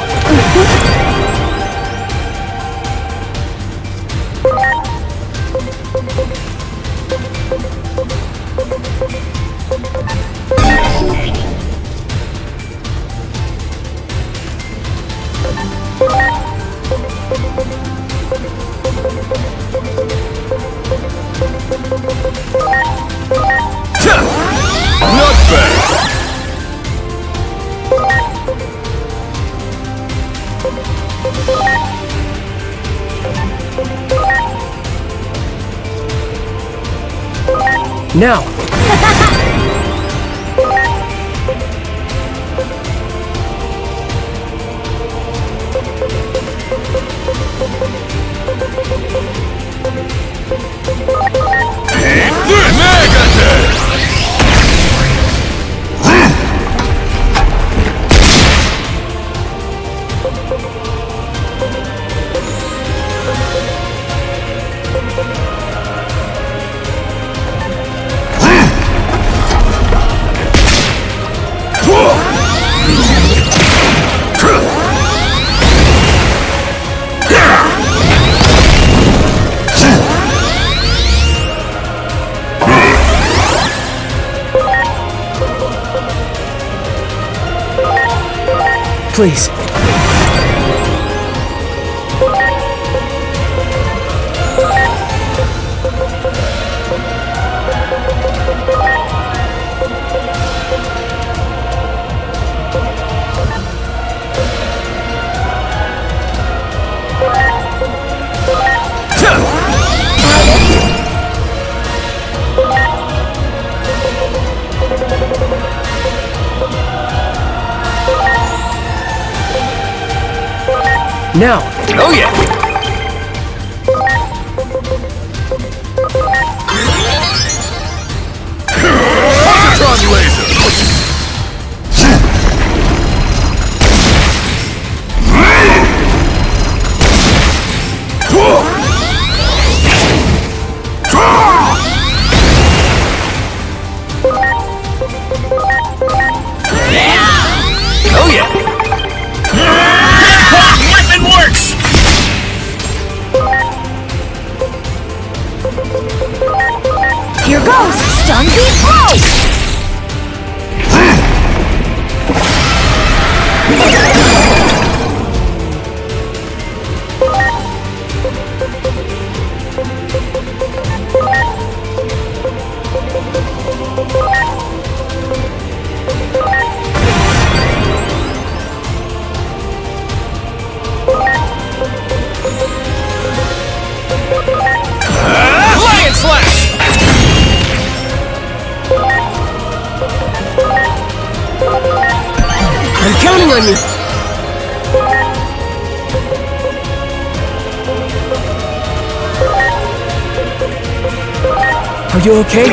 Not bad. Now. Please. Now. Oh yeah. Positron laser. Oh yeah. Weapon works! Here goes! Stun beat blow! Lion slash! I'm counting on you. Are you okay?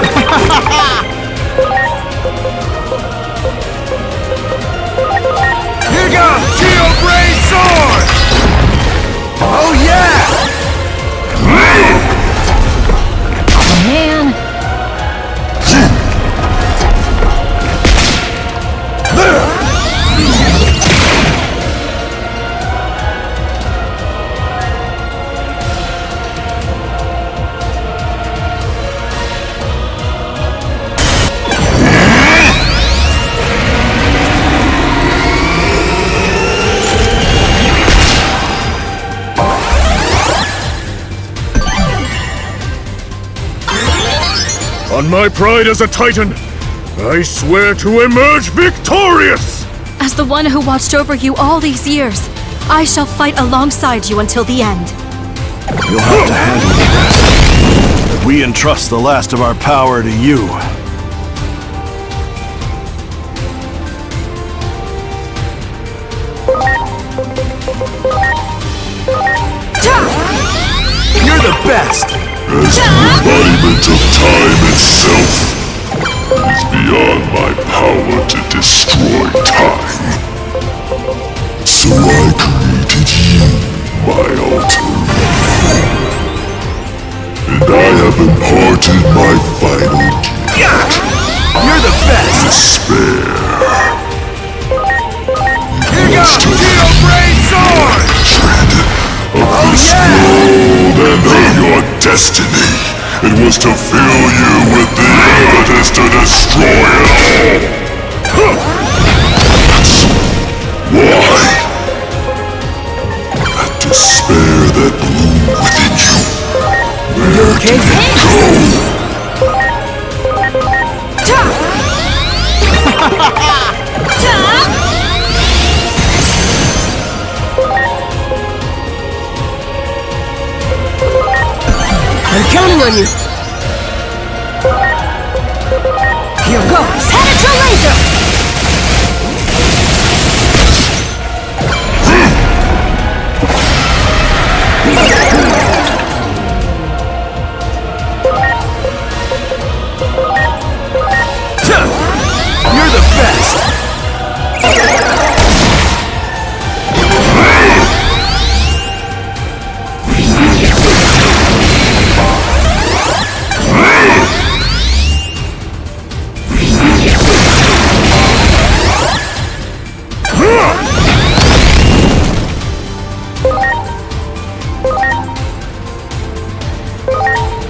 Here goes Geo Gray Sword! Oh yeah! Oh man. On my pride as a Titan, I swear to emerge victorious! As the one who watched over you all these years, I shall fight alongside you until the end. You'll have to handle the rest. We entrust the last of our power to you. You're the best! As the embodiment of time itself, it is beyond my power to destroy time. So I created you, my alter ego. And I have imparted my final gift. You're the best! Despair. Here goes Geo Gray Sword! Of this world and of your destiny. It was to fill you with the impetus to destroy it all. Why? That despair that bloomed within you. Where did it go? I'm counting on you. Here goes. Penetrator! You're the best!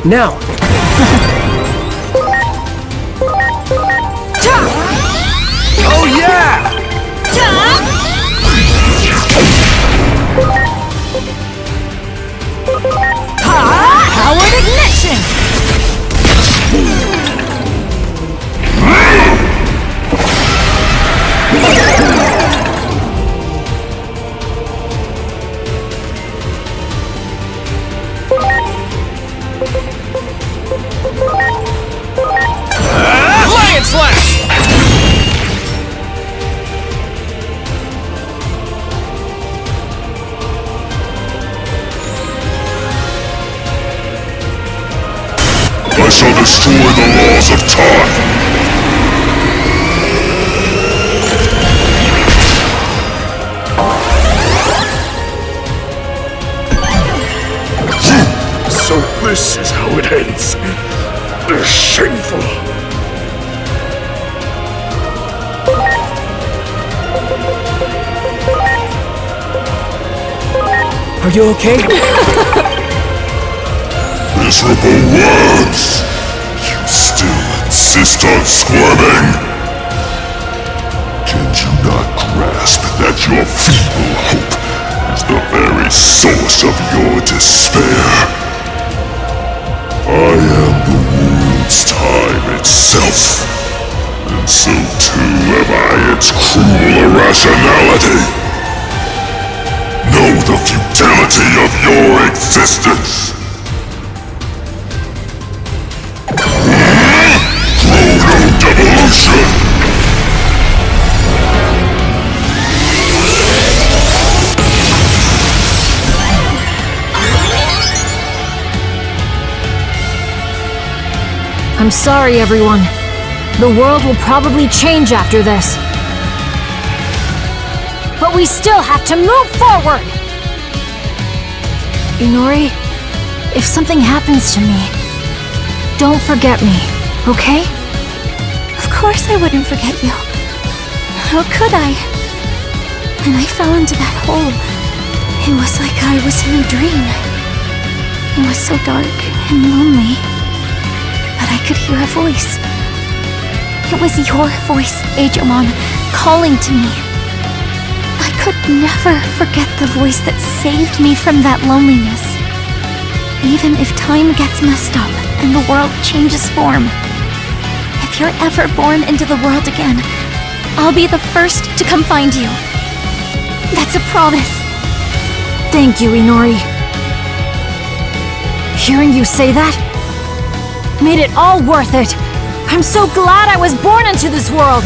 Now! Oh yeah! Powered ignition! Lion Slash! I shall destroy the laws of time. So this is how it ends. Shameful. Are you okay? Miserable words! You still insist on squirming? Can you not grasp that your feeble hope is the very source of your despair? I am the world's time itself, and so too am I its cruel irrationality. Know the futility of your existence! Chrono-devolution! I'm sorry, everyone. The world will probably change after this. But we still have to move forward! Inori, if something happens to me, don't forget me, okay? Of course I wouldn't forget you. How could I? When I fell into that hole, it was like I was in a dream. It was so dark and lonely, but I could hear a voice. It was your voice, Digimon, calling to me. I could never forget the voice that saved me from that loneliness. Even if time gets messed up and the world changes form, if you're ever born into the world again, I'll be the first to come find you. That's a promise. Thank you, Inori. Hearing you say that made it all worth it. I'm so glad I was born into this world.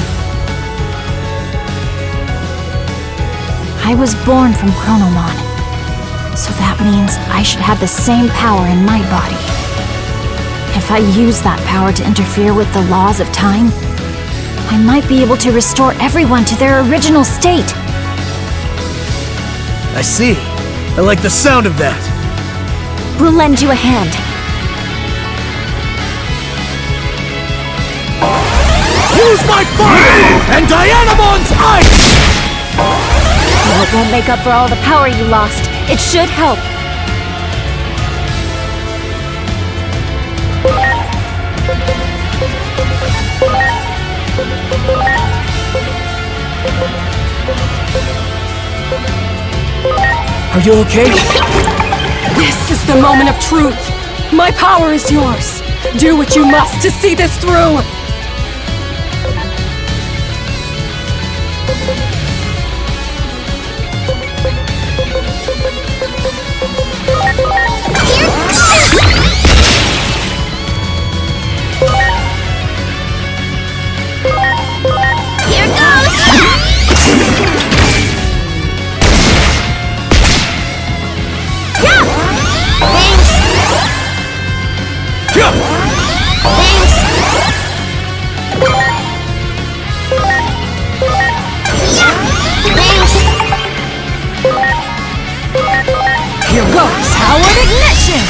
I was born from Chronomon, so that means I should have the same power in my body. If I use that power to interfere with the laws of time, I might be able to restore everyone to their original state. I see. I like the sound of that. We'll lend you a hand. Use my fire and Dianamon's ice! Though it won't make up for all the power you lost, it should help. Are you okay? This is the moment of truth. My power is yours. Do what you must to see this through. Here goes! Yeah! Thanks! Yeah! Thanks! Yeah! Thanks! Here goes Howard Ignition!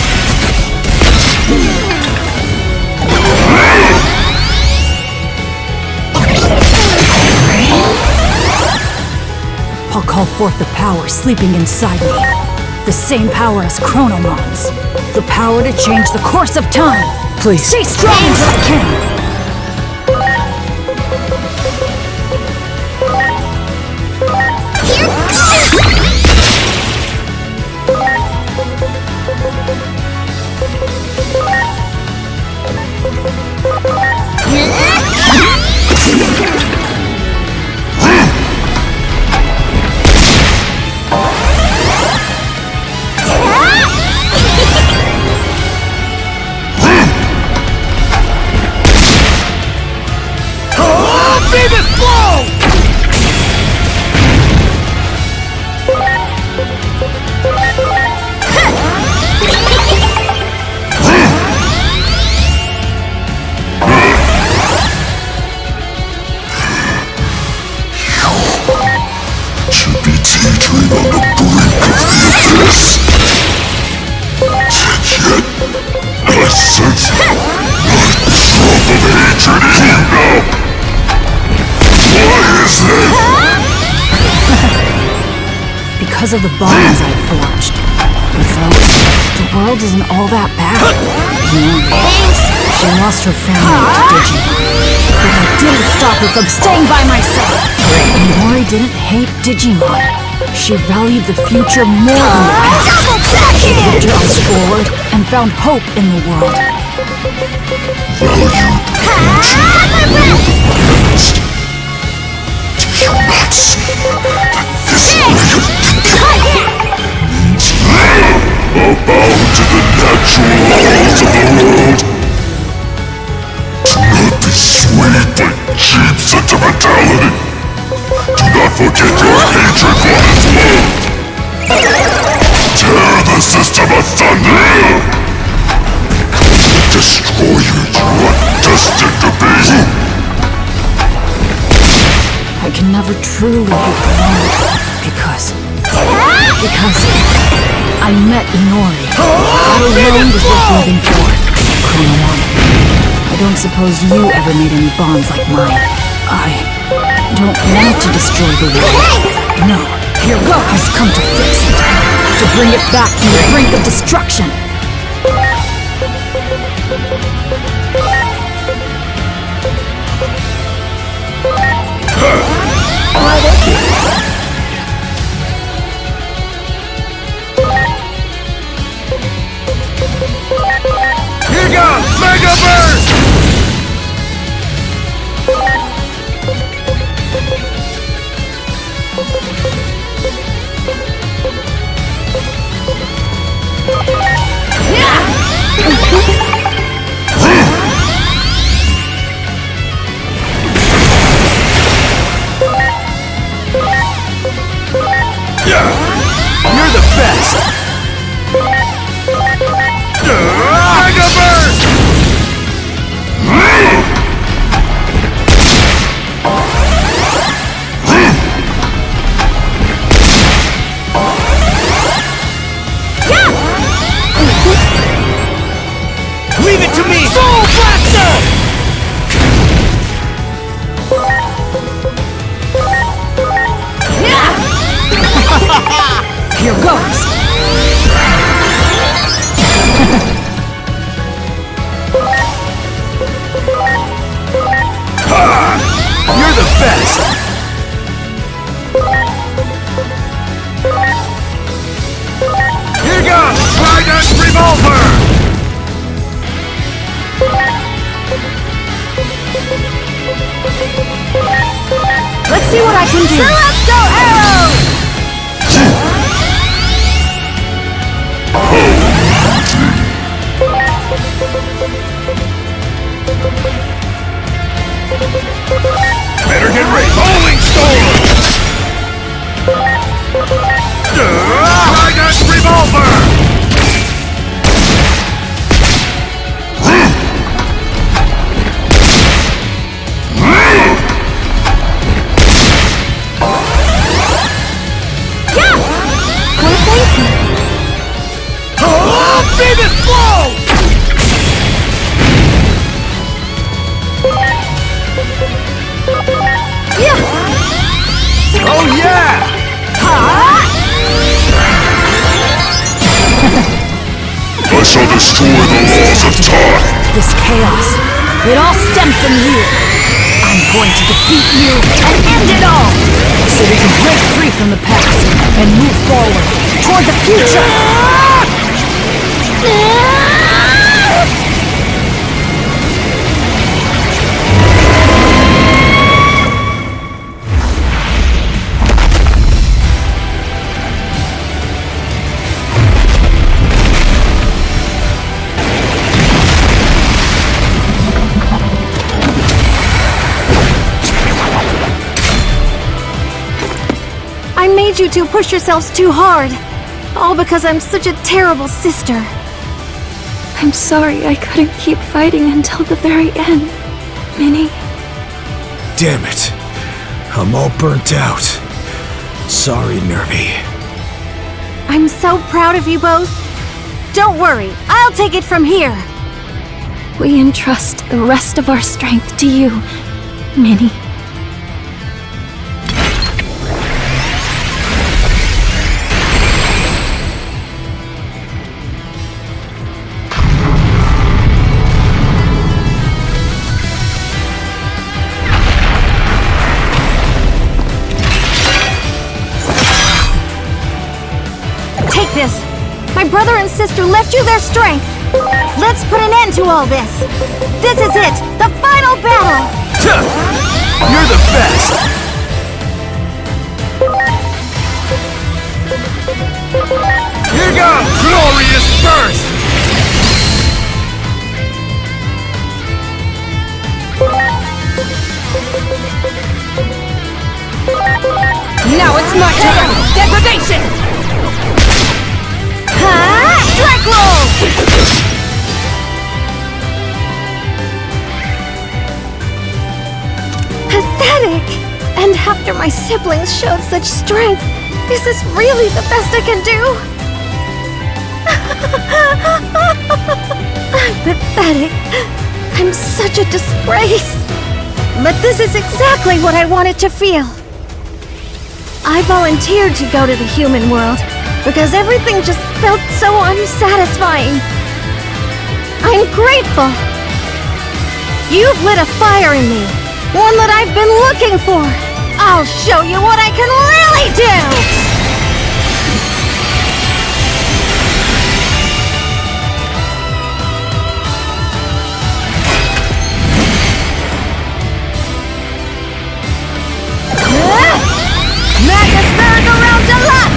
I'll call forth the power sleeping inside me. The same power as Chronomon's. The power to change the course of time. Please. Stay strong until I can. Venus blow! Should be teetering on the brink of the abyss. Yet, I sense my drop of hatred in you now. Why is that? Because of the bonds I've forged. With those, the world isn't all that bad. She lost her family to Digimon. But I didn't stop her from staying by my side. Inori didn't hate Digimon. She valued the future more than the past. She looked her eyes forward and found hope in the world. Valued future more than the past. Do you not see that this way of thinking means are bound to the natural laws of the world? Do not be swayed by cheap sentimentality. Do not forget your hatred for its love. Tear the system asunder. Destroy it, you truly hate the world because I met Inori. That alone was worth living for. Chronomon, I don't suppose you ever made any bonds like mine. I don't want to destroy the world. No, here goes. I've come to fix it. To bring it back from the brink of destruction. Here goes! Mega Burst! You're the best! Mega Burst! Leave it to me! Soul Blaster! Here goes! You're the best! Here goes! Trident Revolver! Let's see what I can do. Celestial Arrow! Better get ready! Rolling Storm! Trident Revolver! See this blow! Oh yeah! I shall destroy the laws of time! This chaos, it all stemmed from you. I'm going to defeat you and end it all, so we can break free from the past and move forward toward the future. I made you two push yourselves too hard. All because I'm such a terrible sister. I'm sorry I couldn't keep fighting until the very end, Minnie. Damn it. I'm all burnt out. Sorry, Nervy. I'm so proud of you both. Don't worry, I'll take it from here. We entrust the rest of our strength to you, Minnie. Take this. My brother and sister left you their strength. Let's put an end to all this. This is it, the final battle. You're the best! Here goes! Glorious Burst! Now it's my turn! Degradation! Strike roll! Pathetic! And how after my siblings showed such strength, is this really the best I can do? I'm pathetic. I'm such a disgrace. But this is exactly what I wanted to feel. I volunteered to go to the human world because everything just felt so unsatisfying. I'm grateful. You've lit a fire in me, one that I've been looking for. I'll show you what I can really do! Magnus Merry-Go-Round Deluxe!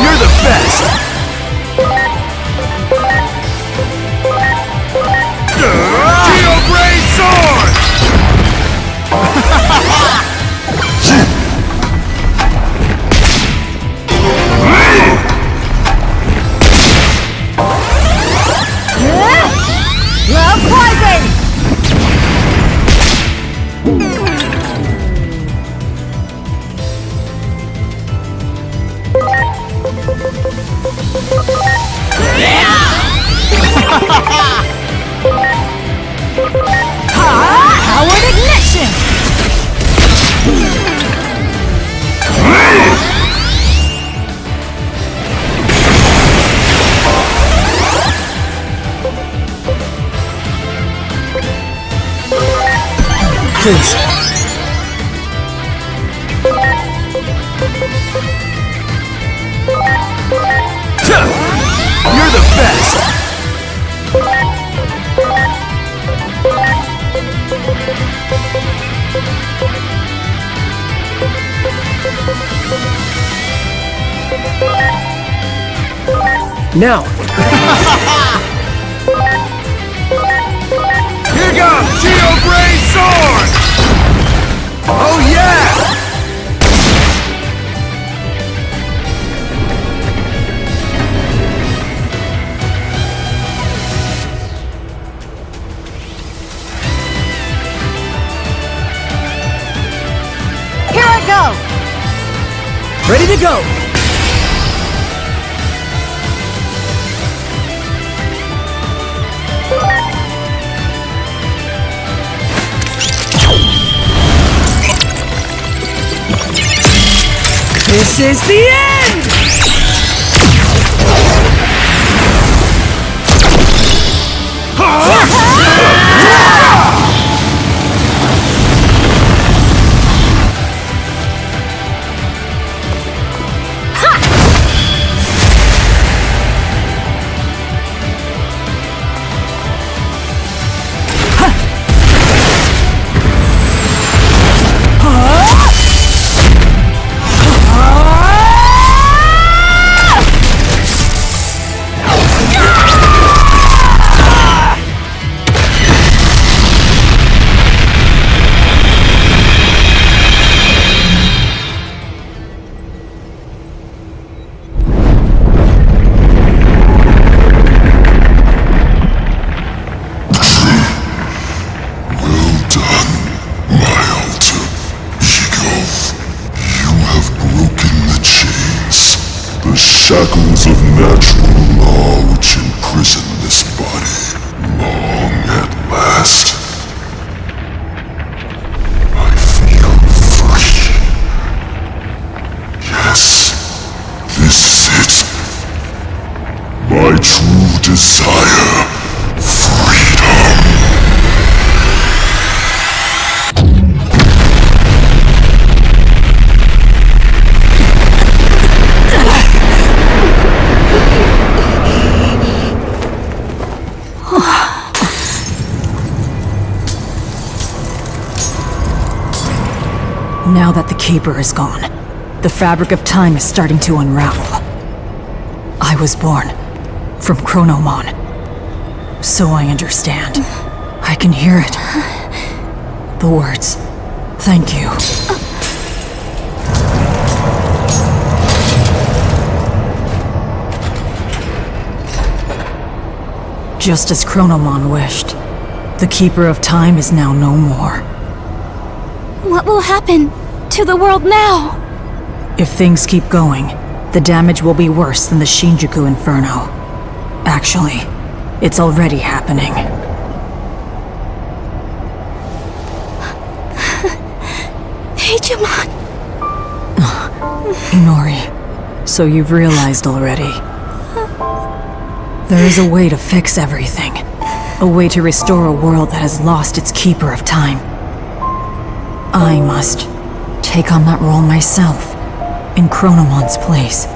You're the best! Geo-Gray Sword! Love poison! Powered ignition! Please. You're the best! Now! Here goes Geo-Gray Sword! Oh yeah! Here I go! Ready to go! This is the end! Shackles of natural law which imprison this body, long at last. I feel free. Yes, this is it. My true desire, freedom. Now that the Keeper is gone, the fabric of time is starting to unravel. I was born from Chronomon, so I understand. I can hear it. The words, thank you. Just as Chronomon wished. The Keeper of Time is now no more. What will happen to the world now? If things keep going, the damage will be worse than the Shinjuku Inferno. Actually, it's already happening. Digimon! Inori, so you've realized already. There is a way to fix everything. A way to restore a world that has lost its Keeper of Time. I must take on that role myself, in Chronomon's place.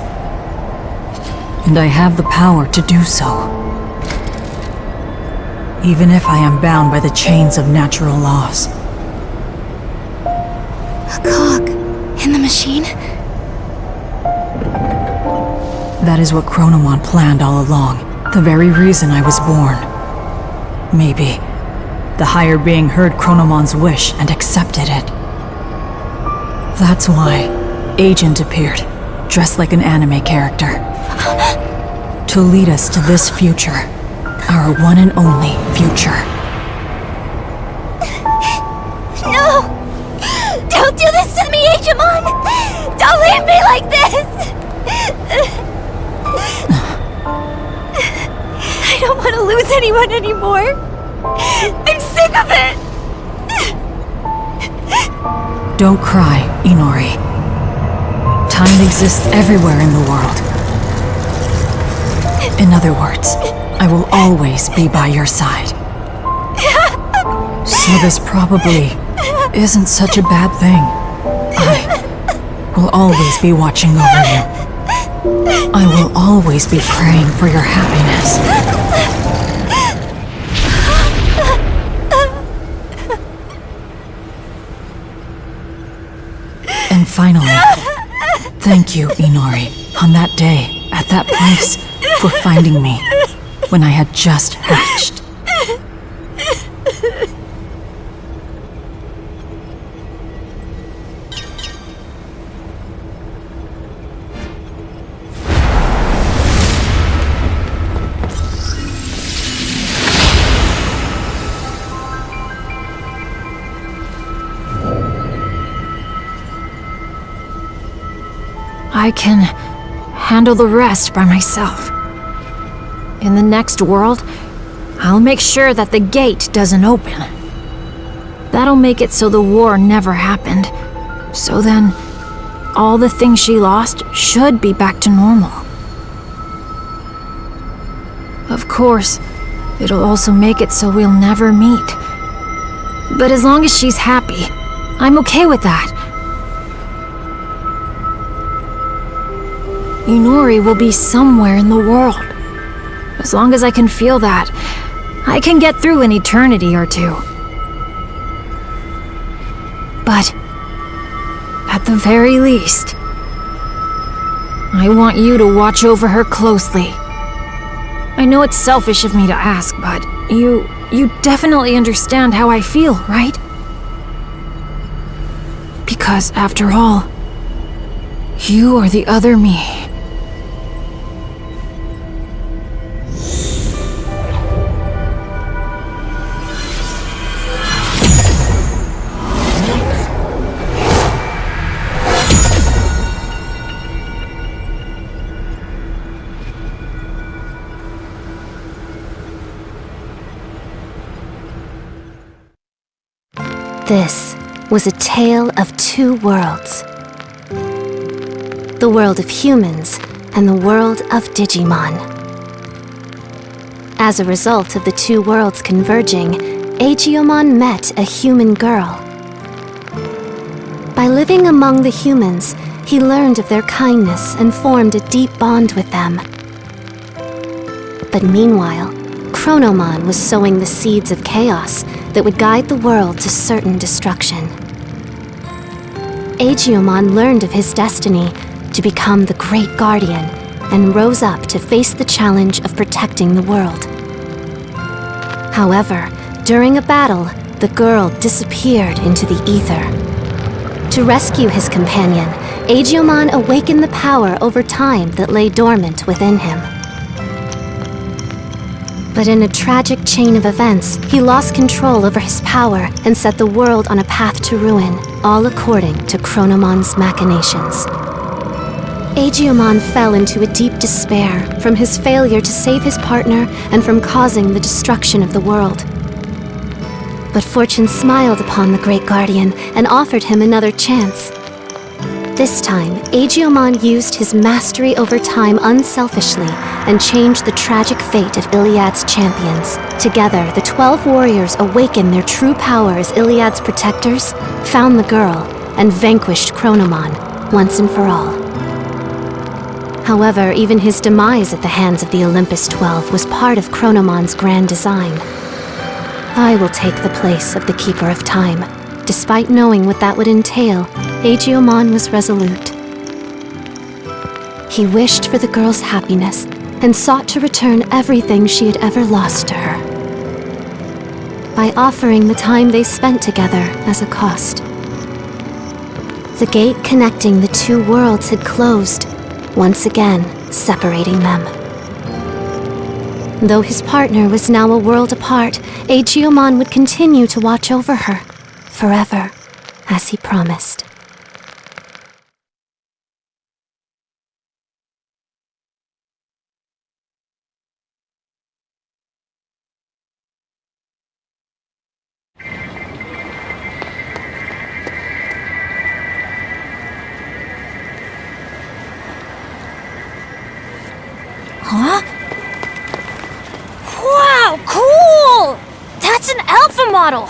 And I have the power to do so. Even if I am bound by the chains of natural laws. A cog in the machine? That is what Chronomon planned all along. The very reason I was born. Maybe the higher being heard Chronomon's wish and accepted it. That's why Agent appeared, dressed like an anime character. To lead us to this future. Our one and only future. No! Don't do this to me, Digimon! Don't leave me like this! I don't want to lose anyone anymore. I'm sick of it! Don't cry, Inori. Time exists everywhere in the world. In other words, I will always be by your side. So this probably isn't such a bad thing. I will always be watching over you. I will always be praying for your happiness. And finally, thank you, Inori, on that day, at that place, for finding me when I had just hatched. I can handle the rest by myself. In the next world, I'll make sure that the gate doesn't open. That'll make it so the war never happened. So then, all the things she lost should be back to normal. Of course, it'll also make it so we'll never meet. But as long as she's happy, I'm okay with that. Inori will be somewhere in the world. As long as I can feel that, I can get through an eternity or two. But, at the very least, I want you to watch over her closely. I know it's selfish of me to ask, but you definitely understand how I feel, right? Because after all, you are the other me. This was a tale of two worlds. The world of humans and the world of Digimon. As a result of the two worlds converging, Agiomon met a human girl. By living among the humans, he learned of their kindness and formed a deep bond with them. But meanwhile, Chronomon was sowing the seeds of chaos that would guide the world to certain destruction. Agiomon learned of his destiny to become the Great Guardian and rose up to face the challenge of protecting the world. However, during a battle, the girl disappeared into the ether. To rescue his companion, Agiomon awakened the power over time that lay dormant within him. But in a tragic chain of events, he lost control over his power and set the world on a path to ruin, all according to Chronomon's machinations. Aegiomon fell into a deep despair from his failure to save his partner and from causing the destruction of the world. But fortune smiled upon the Great Guardian and offered him another chance. This time, Aegiomon used his mastery over time unselfishly and changed the tragic fate of Iliad's champions. Together, the 12 warriors awakened their true power as Iliad's protectors, found the girl, and vanquished Chronomon once and for all. However, even his demise at the hands of the Olympus 12 was part of Chronomon's grand design. I will take the place of the Keeper of Time. Despite knowing what that would entail, Aegiomon was resolute. He wished for the girl's happiness and sought to return everything she had ever lost to her, by offering the time they spent together as a cost. The gate connecting the two worlds had closed, once again separating them. Though his partner was now a world apart, Aegiomon would continue to watch over her, forever, as he promised. Huh? Wow, cool! That's an alpha model!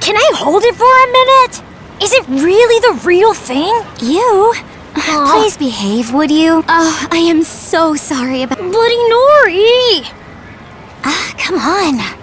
Can I hold it for a minute? Is it really the real thing? You? Please behave, would you? Oh, I am so sorry about... Bloody Nori! Come on.